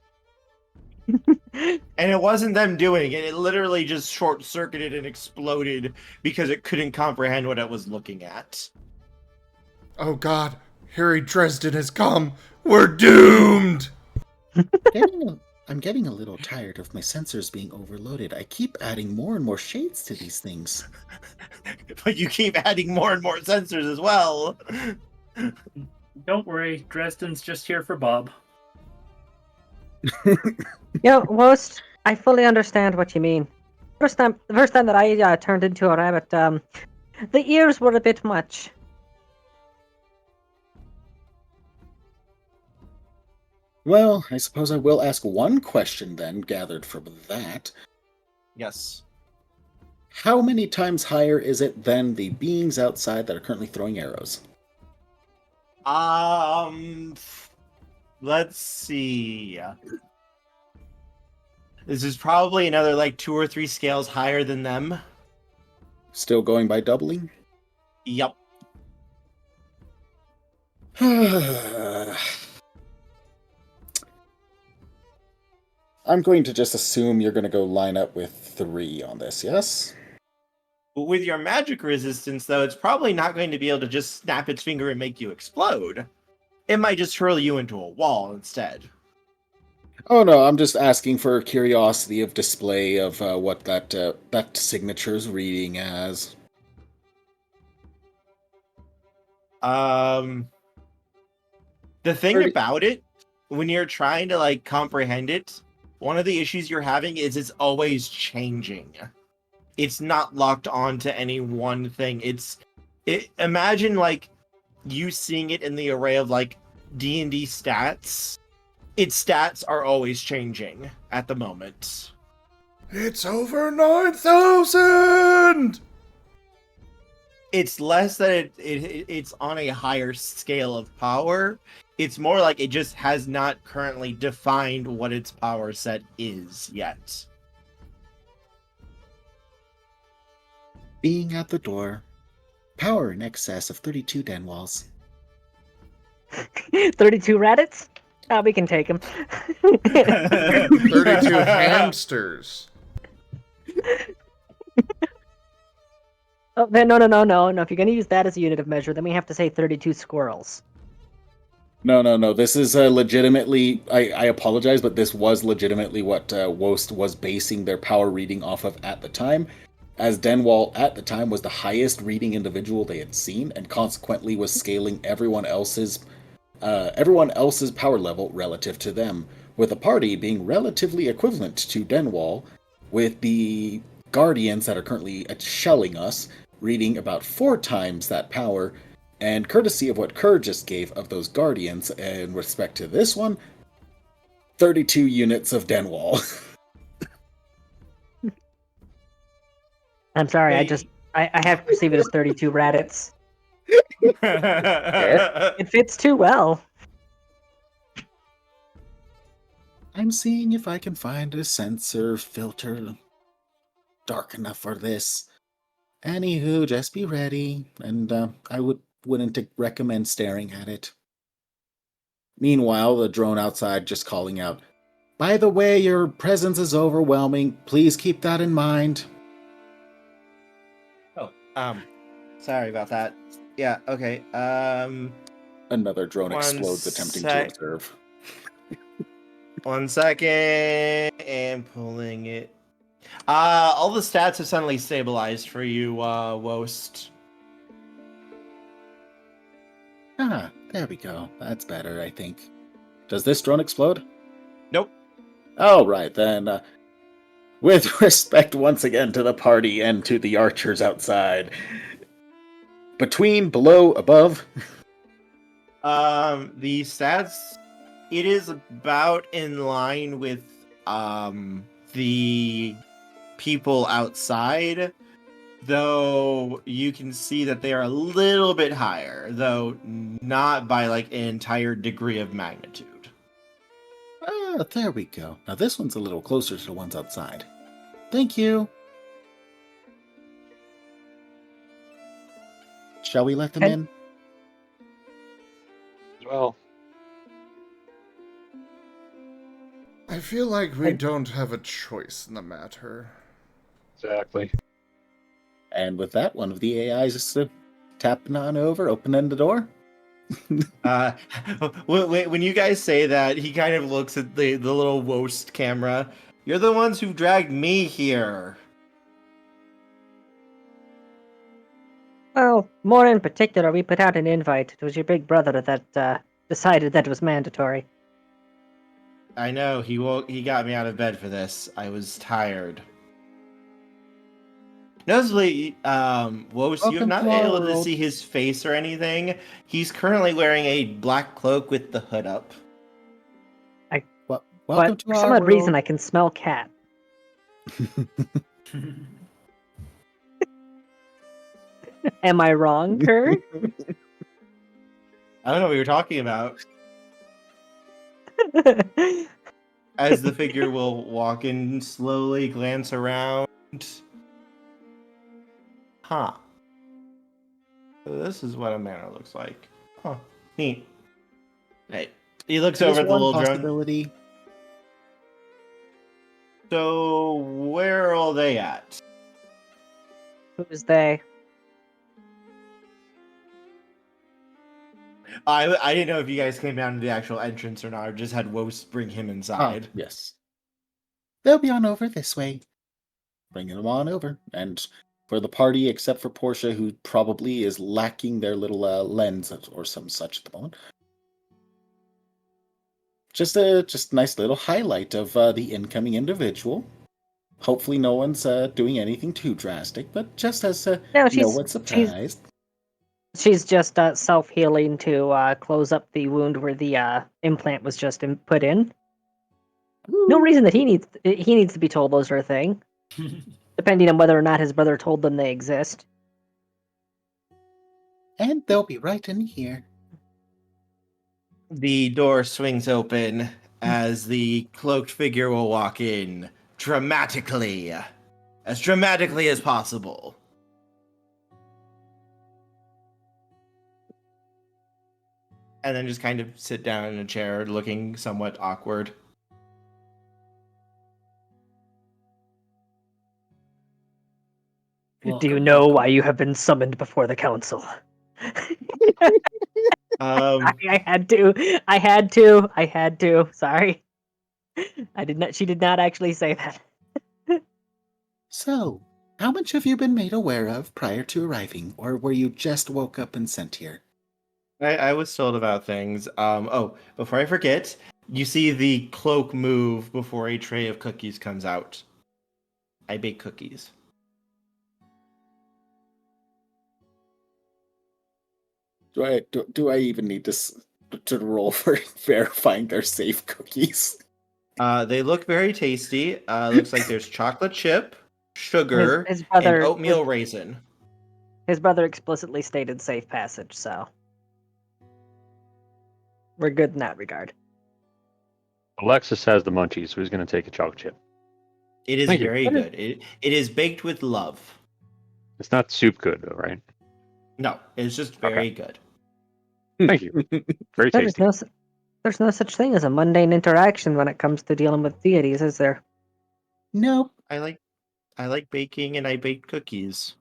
And it wasn't them doing it. It literally just short-circuited and exploded because it couldn't comprehend what it was looking at. Oh god, Harry Dresden has come! We're doomed! I'm getting a little tired of my sensors being overloaded. I keep adding more and more shades to these things. But you keep adding more and more sensors as well. Don't worry, Dresden's just here for Bob. Most, I fully understand what you mean. The first time that I turned into a rabbit, the ears were a bit much. Well, I suppose I will ask one question then, gathered from that. Yes. How many times higher is it than the beings outside that are currently throwing arrows? Let's see. This is probably another like 2 or 3 scales higher than them. Still going by doubling? Yep. I'm going to just assume you're going to go line up with 3 on this, yes? With your magic resistance, though, it's probably not going to be able to just snap its finger and make you explode. It might just hurl you into a wall instead. Oh no, I'm just asking for curiosity of display of what that signature is reading as. The thing about it, when you're trying to like comprehend it, one of the issues you're having is it's always changing. It's not locked on to any one thing. Imagine like you seeing it in the array of like D&D stats. Its stats are always changing at the moment. It's over 9,000! it's less that it's on a higher scale of power. It's more like it just has not currently defined what its power set is yet. Being at the door, power in excess of 32 den walls. 32 Reddits? Oh, we can take them. 32 hamsters. Oh, no. If you're going to use that as a unit of measure, then we have to say 32 squirrels. No. This is legitimately. I apologize, but this was legitimately what WoD was basing their power reading off of at the time, as Denwall at the time was the highest reading individual they had seen, and consequently was scaling everyone else's power level relative to them, with the party being relatively equivalent to Denwall, with the Guardians that are currently shelling us reading about 4 times that power, and courtesy of what Kerr just gave of those Guardians, in respect to this one, 32 units of Denwall. I'm sorry, I have to perceive it as 32 Reddits. It fits too well. I'm seeing if I can find a sensor filter dark enough for this. Anywho, just be ready, and I wouldn't recommend staring at it. Meanwhile, the drone outside just calling out, "By the way, your presence is overwhelming. Please keep that in mind." Oh, sorry about that. Yeah, okay. Another drone One explodes, attempting to sec. observe. 1 second, and pulling it. All the stats have suddenly stabilized for you, WoD. Ah, there we go. That's better, I think. Does this drone explode? Nope. Oh, right, then. With respect once again to the party and to the archers outside. Between, below, above? The stats, it is about in line with, the people outside, though you can see that they are a little bit higher, though not by like an entire degree of magnitude. Ah, there we go. Now this one's a little closer to the ones outside. Thank you. Shall we let them in? Well, I feel like we don't have a choice in the matter. exactly. And with that, one of the AIs is tapping on over, opening the door. When you guys say that, he kind of looks at the little WoD camera. You're the ones who dragged me here. Well, more in particular, we put out an invite. It was your big brother that decided that it was mandatory. I know, he got me out of bed for this. I was tired. Noticeably, WoD, you have not been able to see his face or anything. He's currently wearing a black cloak with the hood up. Welcome But to for our some odd world. reason, I can smell cat. Am I wrong, Kerr? I don't know what you're talking about. As the figure will walk in slowly, glance around. Huh. So this is what a manor looks like. Huh. Neat. Hey. He looks over at the little drone. So, where are all they at? Who's they? I didn't know if you guys came down to the actual entrance or not, or just had WoD bring him inside. Yes. They'll be on over this way. Bringing them on over. And for the party, except for Portia, who probably is lacking their little lens or some such at the moment. Just a nice little highlight of the incoming individual. Hopefully no one's doing anything too drastic, but just as no one's surprised. She's just self-healing to close up the wound where the implant was just put in. Ooh. No reason that he needs to be told those are a thing. Depending on whether or not his brother told them they exist. And they'll be right in here. The door swings open as the cloaked figure will walk in dramatically as possible. And then just kind of sit down in a chair, looking somewhat awkward. Do you know why you have been summoned before the council? I had to. I had to. Sorry. I did not. She did not actually say that. So, how much have you been made aware of prior to arriving, or were you just woke up and sent here? I was told about things. Before I forget, you see the cloak move before a tray of cookies comes out. I bake cookies. Do I even need to roll for verifying they're safe cookies? They look very tasty. Looks like there's chocolate chip, sugar, His brother, and oatmeal raisin. His brother explicitly stated safe passage, so we're good in that regard. Alexis has the munchies, so he's going to take a chocolate chip. It is Thank you. very good. It is baked with love. It's not soup good, though, right? No, it's just very good. Thank you. Very tasty. There's no such thing as a mundane interaction when it comes to dealing with deities, is there? Nope. I like baking, and I bake cookies.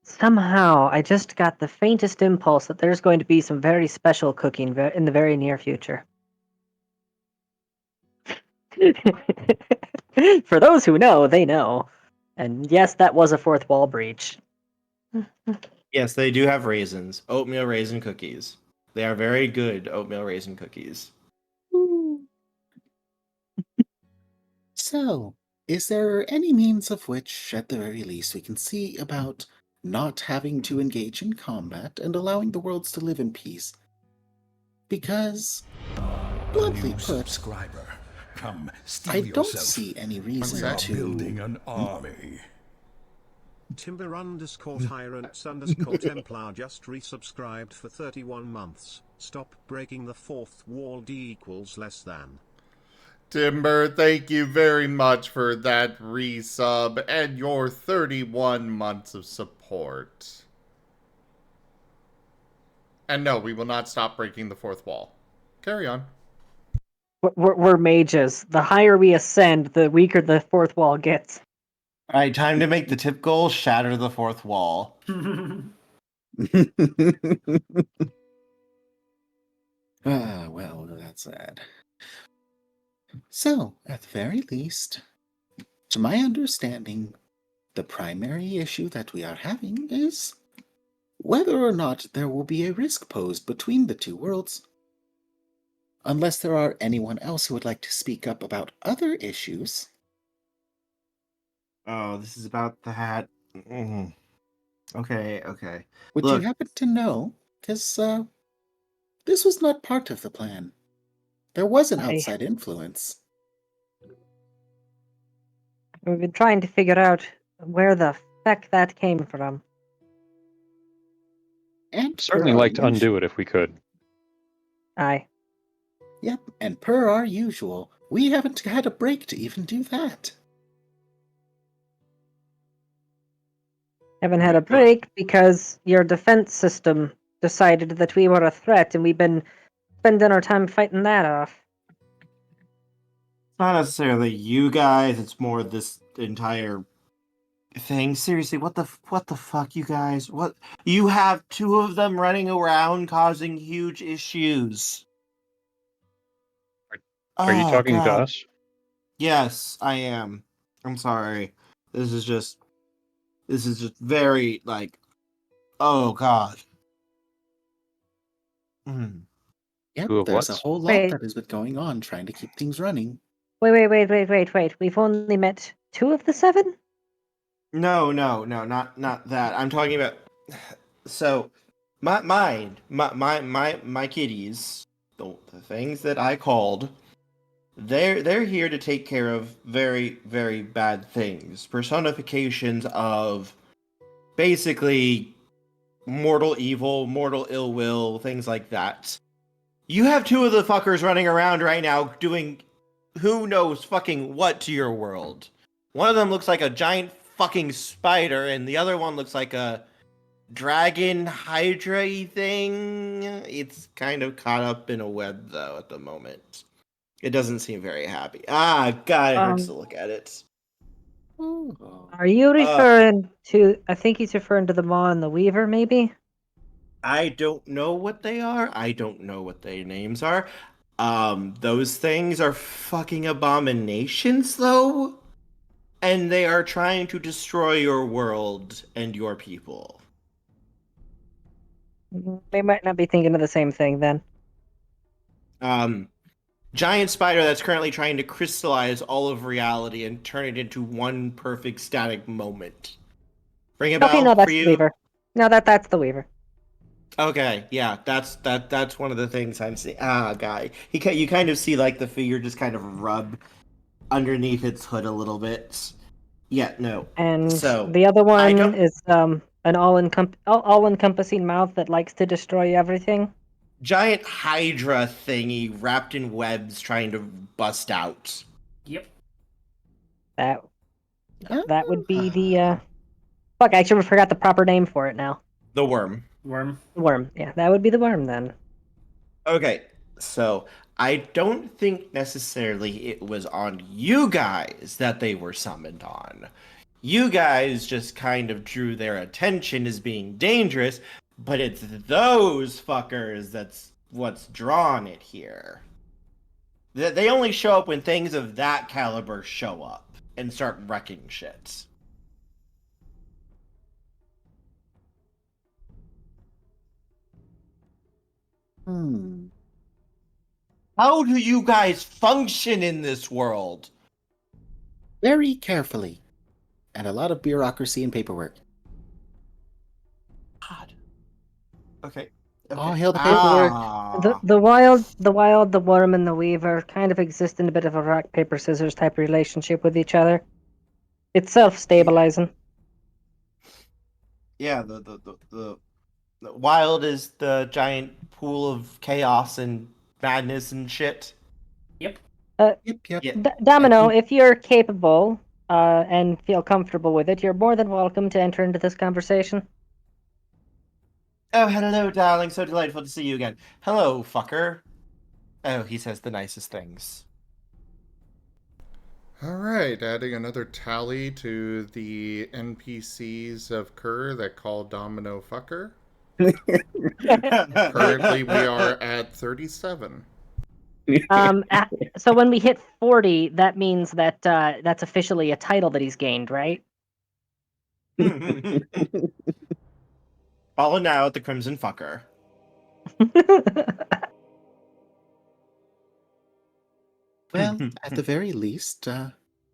Somehow, I just got the faintest impulse that there's going to be some very special cooking in the very near future. For those who know, they know. And yes, that was a fourth wall breach. Yes, they do have raisins. Oatmeal raisin cookies. They are very good oatmeal raisin cookies. So, is there any means of which, at the very least, we can see about not having to engage in combat and allowing the worlds to live in peace? Because, bluntly put, subscriber. Come, I don't see any reason to building an army. Timber _ Tyrants _ Templar just resubscribed for 31 months. Stop breaking the fourth wall. D equals less than. Timber, thank you very much for that resub and your 31 months of support. And no, we will not stop breaking the fourth wall. Carry on. We're mages. The higher we ascend, the weaker the fourth wall gets. All right, time to make the tip goal: shatter the fourth wall. Well, that's sad. So, at the very least, to my understanding, the primary issue that we are having is whether or not there will be a risk posed between the two worlds. Unless there are anyone else who would like to speak up about other issues. Oh, this is about the hat. Okay. Would you happen to know? Because this was not part of the plan. There was an outside influence. We've been trying to figure out where the feck that came from. And Certainly like to undo it if we could. Aye. Yep, and per our usual, we haven't had a break to even do that. Haven't had a break because your defense system decided that we were a threat, and we've been spending our time fighting that off. It's not necessarily you guys. It's more this entire thing. Seriously, what the fuck, you guys? What? You have two of them running around causing huge issues. Are you talking to us? Yes, I am. I'm sorry. This is just very, like, oh god. Yep, Who of there's what? a whole lot that has been going on trying to keep things running. Wait. We've only met 2 of the 7? No, not that. I'm talking about. So, my kitties, the things that I called, They're here to take care of very, very bad things. Personifications of basically mortal evil, mortal ill will, things like that. You have two of the fuckers running around right now doing who knows fucking what to your world. One of them looks like a giant fucking spider, and the other one looks like a dragon hydra thing. It's kind of caught up in a web though at the moment. It doesn't seem very happy. Ah, God, it hurts to look at it. Are you referring to? I think he's referring to the Maw and the Weaver, maybe. I don't know what they are. I don't know what their names are. Those things are fucking abominations, though, and they are trying to destroy your world and your people. They might not be thinking of the same thing then. Giant spider that's currently trying to crystallize all of reality and turn it into one perfect static moment. Ring a bell Okay, no, that's for you? the Weaver. No, that's the Weaver. Okay, yeah, that's one of the things I'm seeing. Ah, guy, you kind of see like the figure just kind of rub underneath its hood a little bit. Yeah, no. And So the other one is an all-encompassing mouth that likes to destroy everything. Giant hydra thingy wrapped in webs trying to bust out. Yep. That would be the fuck, I actually forgot the proper name for it now. The worm. Worm. Yeah, that would be the worm then. Okay, so I don't think necessarily it was on you guys that they were summoned on. You guys just kind of drew their attention as being dangerous, but it's those fuckers that's what's drawn it here. They only show up when things of that caliber show up and start wrecking shit. How do you guys function in this world? Very carefully. And a lot of bureaucracy and paperwork. God. Okay. Oh, hail the paperwork. Ah. The wild, the worm, and the weaver kind of exist in a bit of a rock paper scissors type relationship with each other. It's self-stabilizing. Yeah, the wild is the giant pool of chaos and madness and shit. Yep. Domino, if you're capable and feel comfortable with it, you're more than welcome to enter into this conversation. Oh, hello, darling. So delightful to see you again. Hello, fucker. Oh, he says the nicest things. Alright, adding another tally to the NPCs of Kerr that call Domino fucker. Currently, we are at 37. So when we hit 40, that means that that's officially a title that he's gained, right? Follow now at the Crimson Fucker. Well, at the very least,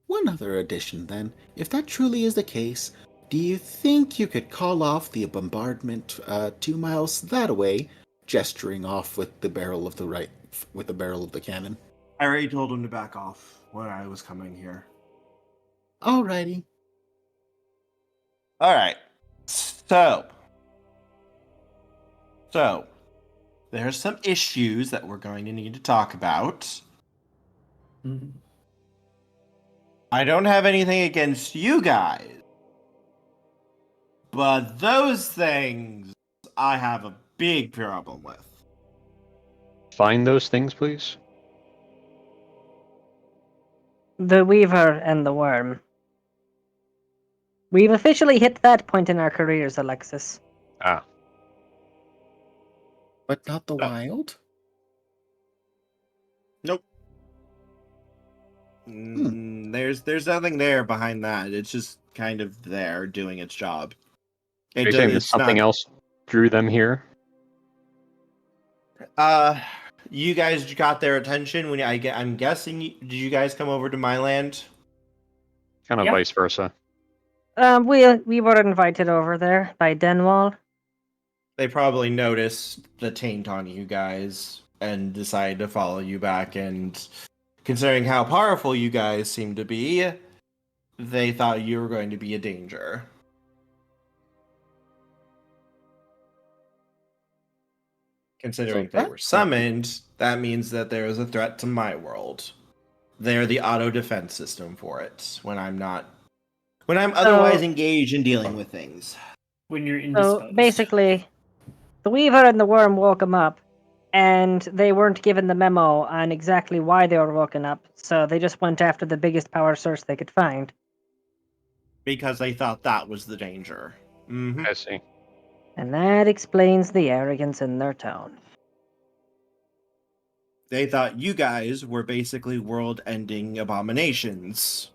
one other addition then. If that truly is the case, do you think you could call off the bombardment 2 miles that away, gesturing off with the barrel of the cannon? I already told him to back off when I was coming here. Alrighty. Alright. So, there's some issues that we're going to need to talk about. Mm-hmm. I don't have anything against you guys, but those things I have a big problem with. Find those things, please. The Weaver and the Worm. We've officially hit that point in our careers, Alexis. Ah. But not the wild? Nope. There's nothing there behind that. It's just kind of there doing its job. Are you saying that something else drew them here? You guys got their attention when I'm guessing. Did you guys come over to my land? Kind of vice versa. We were invited over there by Denwall. They probably noticed the taint on you guys and decided to follow you back and considering how powerful you guys seem to be, they thought you were going to be a danger. Considering they were summoned, that means that there is a threat to my world. They're the auto defense system for it when I'm otherwise engaged in dealing with things. When you're So indisposed. basically, the Weaver and the Worm woke him up, and they weren't given the memo on exactly why they were woken up, so they just went after the biggest power source they could find. Because they thought that was the danger. Mm-hmm. I see. And that explains the arrogance in their tone. They thought you guys were basically world-ending abominations.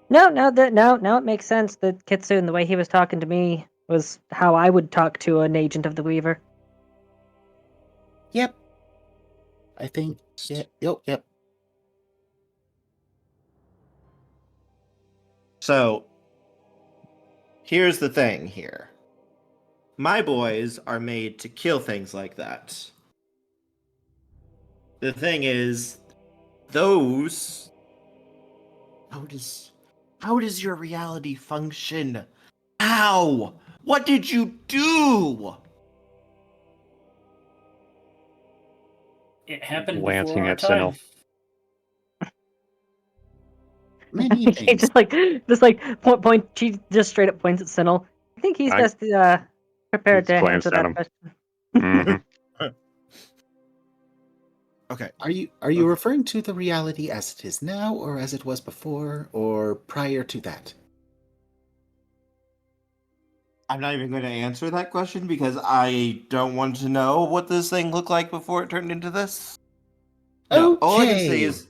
No, it makes sense that Kitsune, the way he was talking to me, was how I would talk to an agent of the Weaver. Yep. I think. Yep. So, here's the thing here. My boys are made to kill things like that. The thing is, those... How does your reality function? How? What did you do? It happened Glancing before our at time. Tsinil. Many He things. just point. She just straight up points at Tsinil. I think he's best prepared to Just answer glanced at that him. question. hmm Okay. Are you referring to the reality as it is now, or as it was before, or prior to that? I'm not even going to answer that question because I don't want to know what this thing looked like before it turned into this. No, all I can say is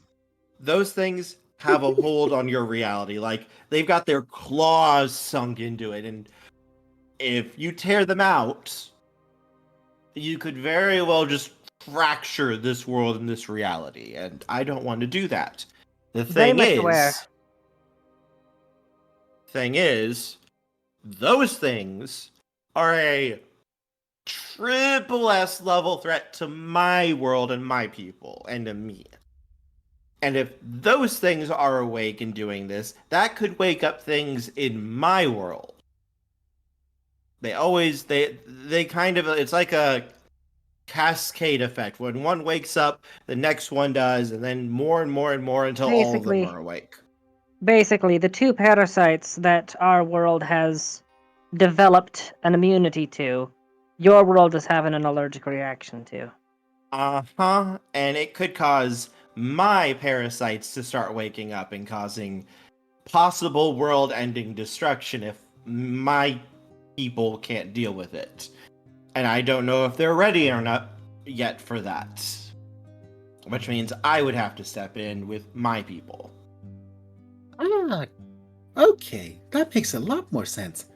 those things have a hold on your reality. Like, they've got their claws sunk into it, and if you tear them out, you could very well just fracture this world and this reality, and I don't want to do that. The Very thing much aware. is, those things are a triple S level threat to my world and my people and to me. And if those things are awake and doing this, that could wake up things in my world. They kind of, it's like a cascade effect. When one wakes up, the next one does, and then more and more and more until all of them are awake. Basically, the two parasites that our world has developed an immunity to, your world is having an allergic reaction to. Uh-huh. And it could cause my parasites to start waking up and causing possible world-ending destruction if my people can't deal with it. And I don't know if they're ready or not yet for that. Which means I would have to step in with my people. Ah, okay. That makes a lot more sense.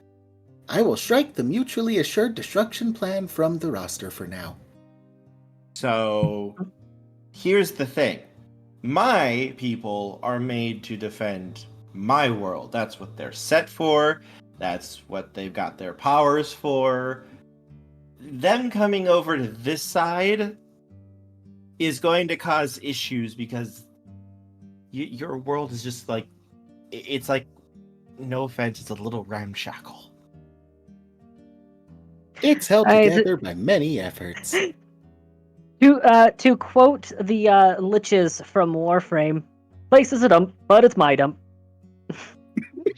I will strike the mutually assured destruction plan from the roster for now. So, here's the thing. My people are made to defend my world. That's what they're set for. That's what they've got their powers for. Them coming over to this side is going to cause issues because your world is just like, it's like, no offense, it's a little ramshackle. It's held together by many efforts. To quote the liches from Warframe, place is a dump, but it's my dump.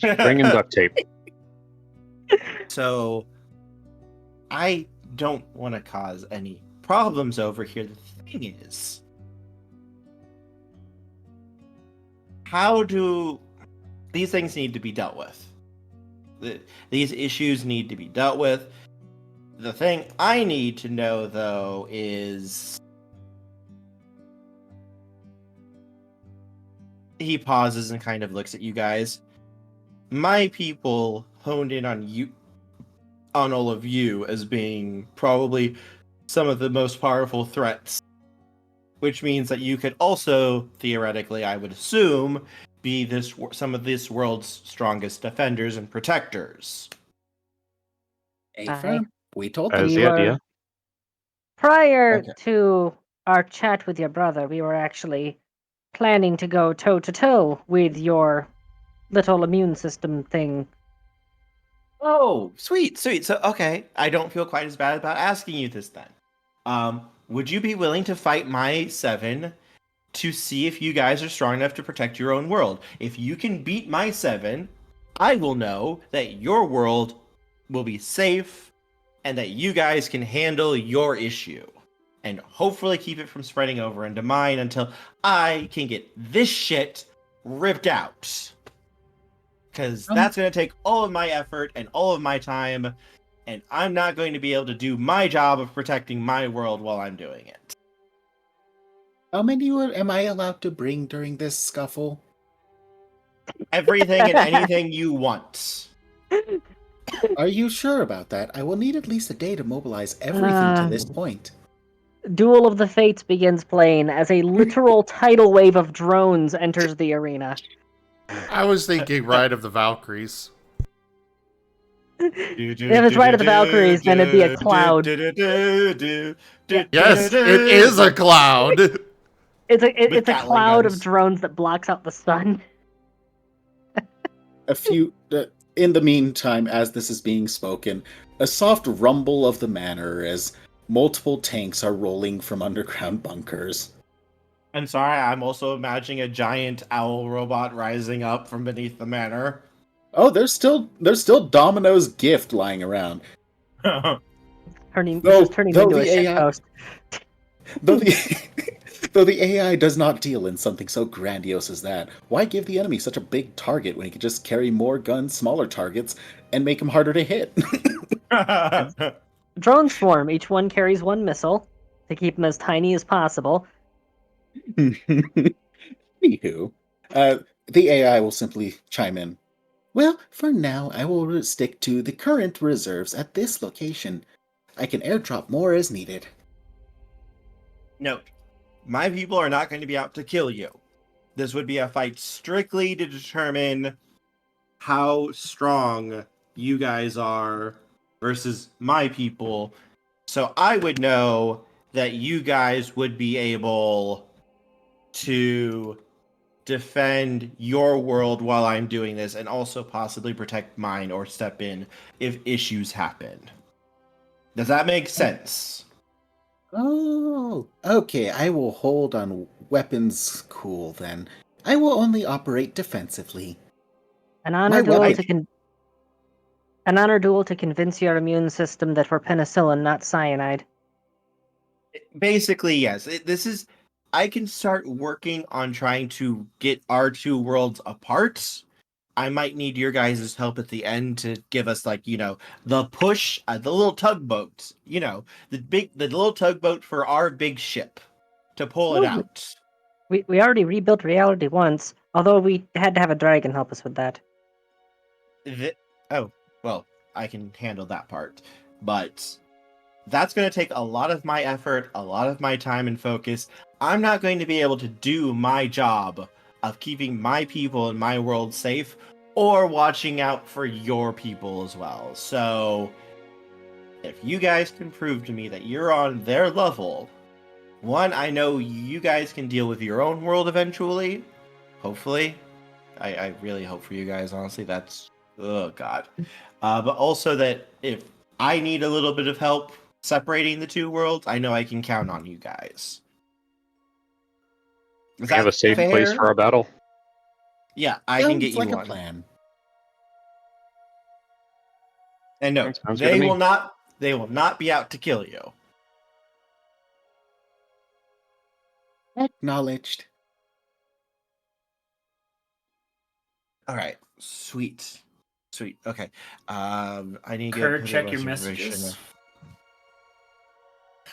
Bring in duct tape. So, I don't want to cause any problems over here. The thing is, how do these things need to be dealt with? These issues need to be dealt with. The thing I need to know, though, is... He pauses and kind of looks at you guys. My people honed in on you, on all of you, as being probably some of the most powerful threats. Which means that you could also, theoretically, I would assume, be some of this world's strongest defenders and protectors. We told That them is the idea. Prior to our chat with your brother, we were actually planning to go toe-to-toe with your little immune system thing. Oh, sweet. So, okay, I don't feel quite as bad about asking you this then. Would you be willing to fight my 7 to see if you guys are strong enough to protect your own world? If you can beat my 7, I will know that your world will be safe and that you guys can handle your issue. And hopefully keep it from spreading over into mine until I can get this shit ripped out. Because that's going to take all of my effort and all of my time, and I'm not going to be able to do my job of protecting my world while I'm doing it. How many am I allowed to bring during this scuffle? Everything and anything you want. Are you sure about that? I will need at least a day to mobilize everything to this point. Duel of the Fates begins playing as a literal tidal wave of drones enters the arena. I was thinking Ride of the Valkyries. If it's Ride of the Valkyries, then it'd be a cloud. Yes, it is a cloud. It's a cloud of drones that blocks out the sun. In the meantime, as this is being spoken, a soft rumble of the manor as multiple tanks are rolling from underground bunkers. I'm sorry, I'm also imagining a giant owl robot rising up from beneath the manor. Oh, there's still Domino's gift lying around. Turning into a shitpost. Though the AI does not deal in something so grandiose as that, why give the enemy such a big target when he could just carry more guns, smaller targets, and make them harder to hit? Drone swarm. Each one carries one missile to keep them as tiny as possible. Anywho, the AI will simply chime in. Well, for now, I will stick to the current reserves at this location. I can airdrop more as needed. Note, my people are not going to be out to kill you. This would be a fight strictly to determine how strong you guys are versus my people. So I would know that you guys would be able to defend your world while I'm doing this and also possibly protect mine or step in if issues happen. Does that make sense? Oh, okay. I will hold on weapons cool then. I will only operate defensively. An honor duel to convince your immune system that we're penicillin, not cyanide. Basically, yes. I can start working on trying to get our two worlds apart. I might need your guys' help at the end to give us, the push, the little tugboat. The little tugboat for our big ship to pull it out. We already rebuilt reality once, although we had to have a dragon help us with that. Well, I can handle that part. But that's going to take a lot of my effort, a lot of my time and focus. I'm not going to be able to do my job of keeping my people and my world safe or watching out for your people as well. So, if you guys can prove to me that you're on their level, one, I know you guys can deal with your own world eventually. Hopefully. I really hope for you guys, honestly. Oh, God. But also that if I need a little bit of help separating the two worlds, I know I can count on you guys. We have a safe place for our battle. Yeah, I can get you like one. A plan. And no, they will not be out to kill you. Acknowledged. All right, sweet. Okay, I need to Kurt, check your messages.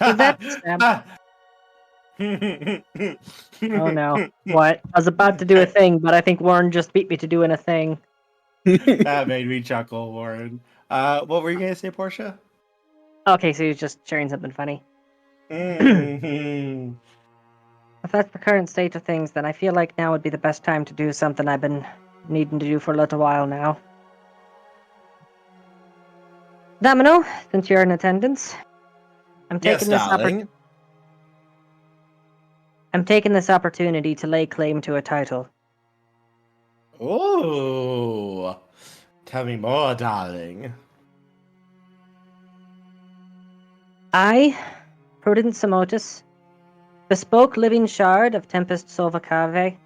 Oh no! What? I was about to do a thing, but I think Warren just beat me to doing a thing. That made me chuckle, Warren. What were you gonna say, Portia? Okay, so he's just sharing something funny. Mm-hmm. If that's the current state of things, then I feel like now would be the best time to do something I've been needing to do for a little while now. Domino, since you're in attendance, I'm taking this opportunity. I'm taking this opportunity to lay claim to a title. Ooh. Tell me more, darling. I, Prudence Samotus, bespoke living shard of Tempest Solvacave,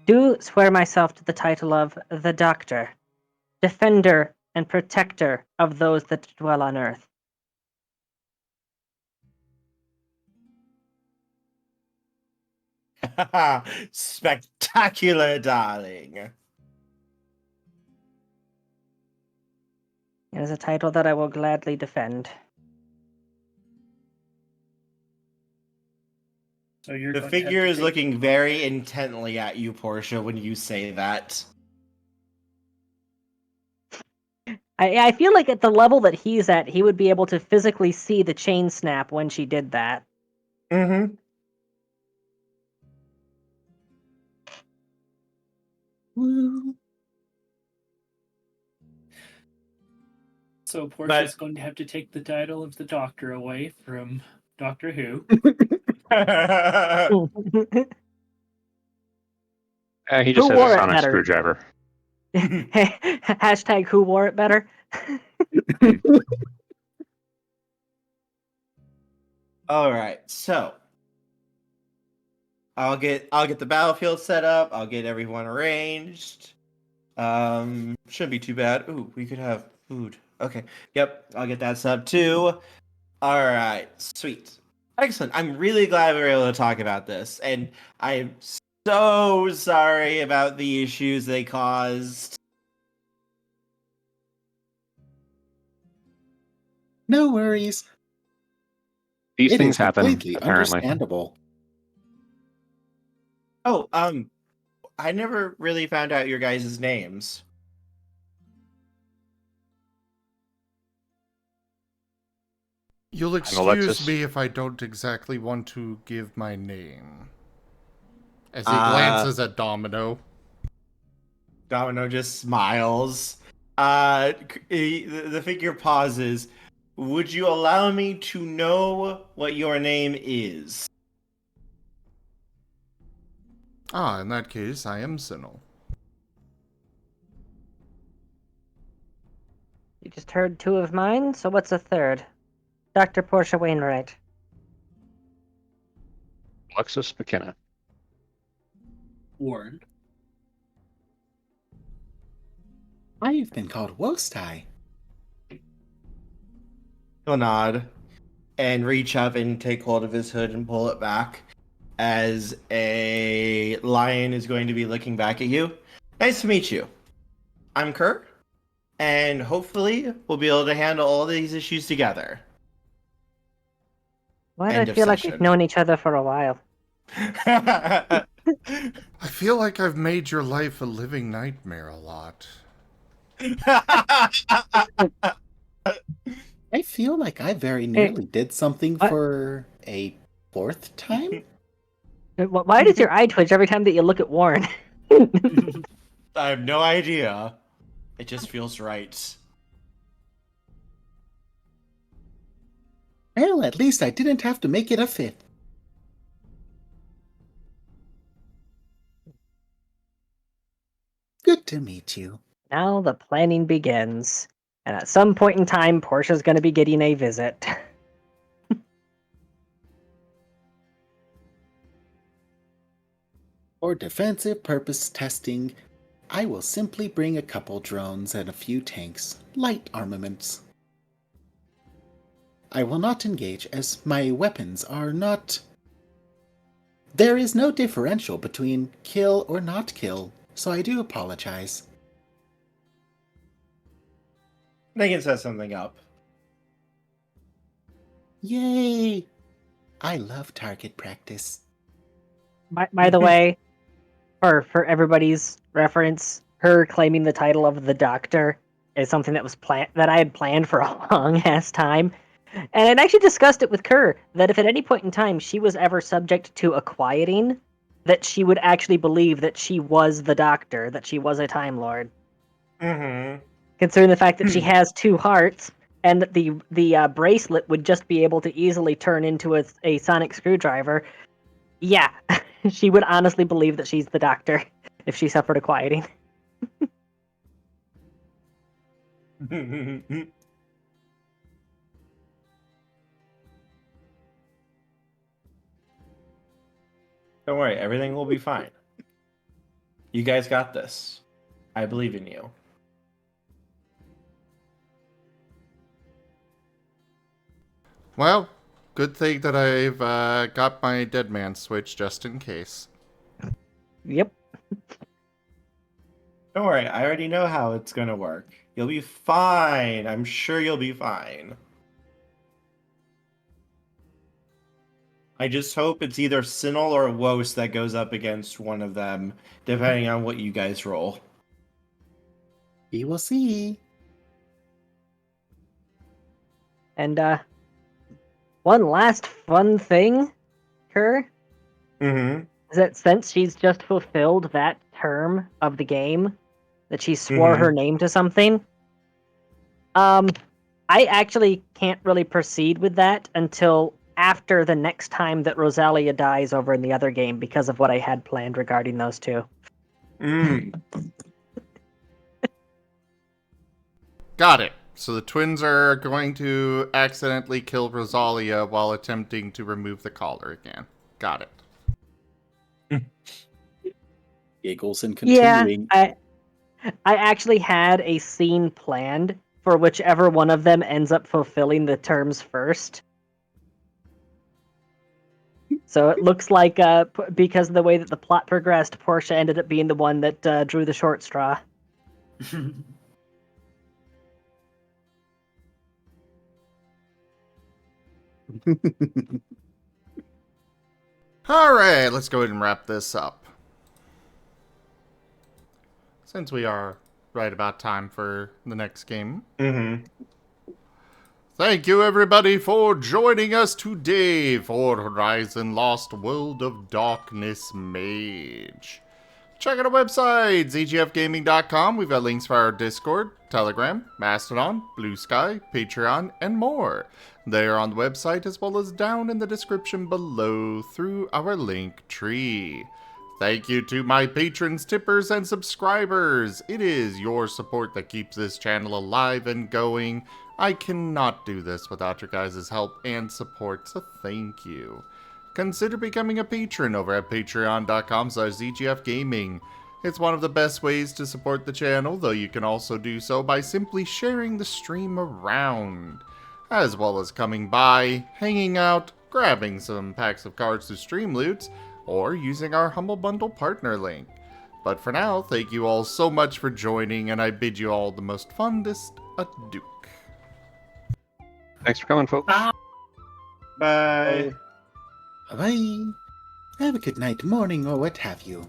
do swear myself to the title of the Doctor, defender and protector of those that dwell on earth. Spectacular, darling. It is a title that I will gladly defend. So you're The going to have figure to is take- looking very intently at you, Portia, when you say that. I feel like at the level that he's at, he would be able to physically see the chain snap when she did that. Mm-hmm. Woo. So Portia's going to have to take the title of the Doctor away from Doctor Who. He just Who has a wore it sonic better? screwdriver. Hashtag who wore it better? All right, so I'll get the battlefield set up. I'll get everyone arranged. Shouldn't be too bad. Ooh, we could have food. Okay, yep, I'll get that set up too. All right, sweet, excellent. I'm really glad we were able to talk about this, and I'm so sorry about the issues they caused. No worries. These It things is happen, completely apparently. understandable. Oh, I never really found out your guys' names. You'll excuse Alexis. me if I don't exactly want to give my name. As he glances at Domino. Domino just smiles. The figure pauses. Would you allow me to know what your name is? Ah, in that case, I am Tsinil. You just heard two of mine, so what's a third? Dr. Portia Wainwright. Alexis McKenna. Warren. I've been called Wostai. He'll nod and reach up and take hold of his hood and pull it back as a lion is going to be looking back at you. Nice to meet you. I'm Kerr, and hopefully we'll be able to handle all these issues together. Why do End I of feel like session. we've known each other for a while? I feel like I've made your life a living nightmare a lot. I feel like I very nearly did something what? for a fourth time. Why does your eye twitch every time that you look at Warren? I have no idea. It just feels right. Well, at least I didn't have to make it a fifth. Good to meet you. Now the planning begins. And at some point in time, Portia's going to be getting a visit. For defensive purpose testing, I will simply bring a couple drones and a few tanks, light armaments. I will not engage as my weapons are not... There is no differential between kill or not kill, so I do apologize. Megan says something up. Yay! I love target practice. By the way, for everybody's reference, her claiming the title of the Doctor is something that was that I had planned for a long ass time. And I'd actually discussed it with Kerr, that if at any point in time she was ever subject to a quieting, that she would actually believe that she was the Doctor, that she was a Time Lord. Mm-hmm. Considering the fact that she has two hearts, and that the bracelet would just be able to easily turn into a sonic screwdriver. Yeah, She would honestly believe that she's the doctor if she suffered a quieting. Don't worry, everything will be fine. You guys got this. I believe in you. Well, good thing that I've got my dead man switch just in case. Yep. Don't worry, I already know how it's gonna work. You'll be fine. I'm sure you'll be fine. I just hope it's either Tsinil or Wos that goes up against one of them, depending on what you guys roll. We will see. And one last fun thing, is that since she's just fulfilled that term of the game, that she swore her name to something, I actually can't really proceed with that until after the next time that Rosalia dies over in the other game because of what I had planned regarding those two. Got it. So the twins are going to accidentally kill Rosalia while attempting to remove the collar again. Got it. Giggles and continuing. Yeah, I actually had a scene planned for whichever one of them ends up fulfilling the terms first. So it looks like, because of the way that the plot progressed, Portia ended up being the one that drew the short straw. Alright, let's go ahead and wrap this up. Since we are right about time for the next game. Thank you everybody for joining us today for Horizon Lost World of Darkness Mage. Check out our website, zgfgaming.com. We've got links for our Discord, Telegram, Mastodon, Blue Sky, Patreon, and more. They are on the website as well as down in the description below through our link tree. Thank you to my patrons, tippers, and subscribers. It is your support that keeps this channel alive and going. I cannot do this without your guys' help and support, so thank you. Consider becoming a patron over at patreon.com/zgfgaming. It's one of the best ways to support the channel, though you can also do so by simply sharing the stream around, as well as coming by, hanging out, grabbing some packs of cards to stream loot, or using our Humble Bundle partner link. But for now, thank you all so much for joining, and I bid you all the most fondest adieu. Thanks for coming, folks. Bye. Bye-bye. Have a good night, morning, or what have you.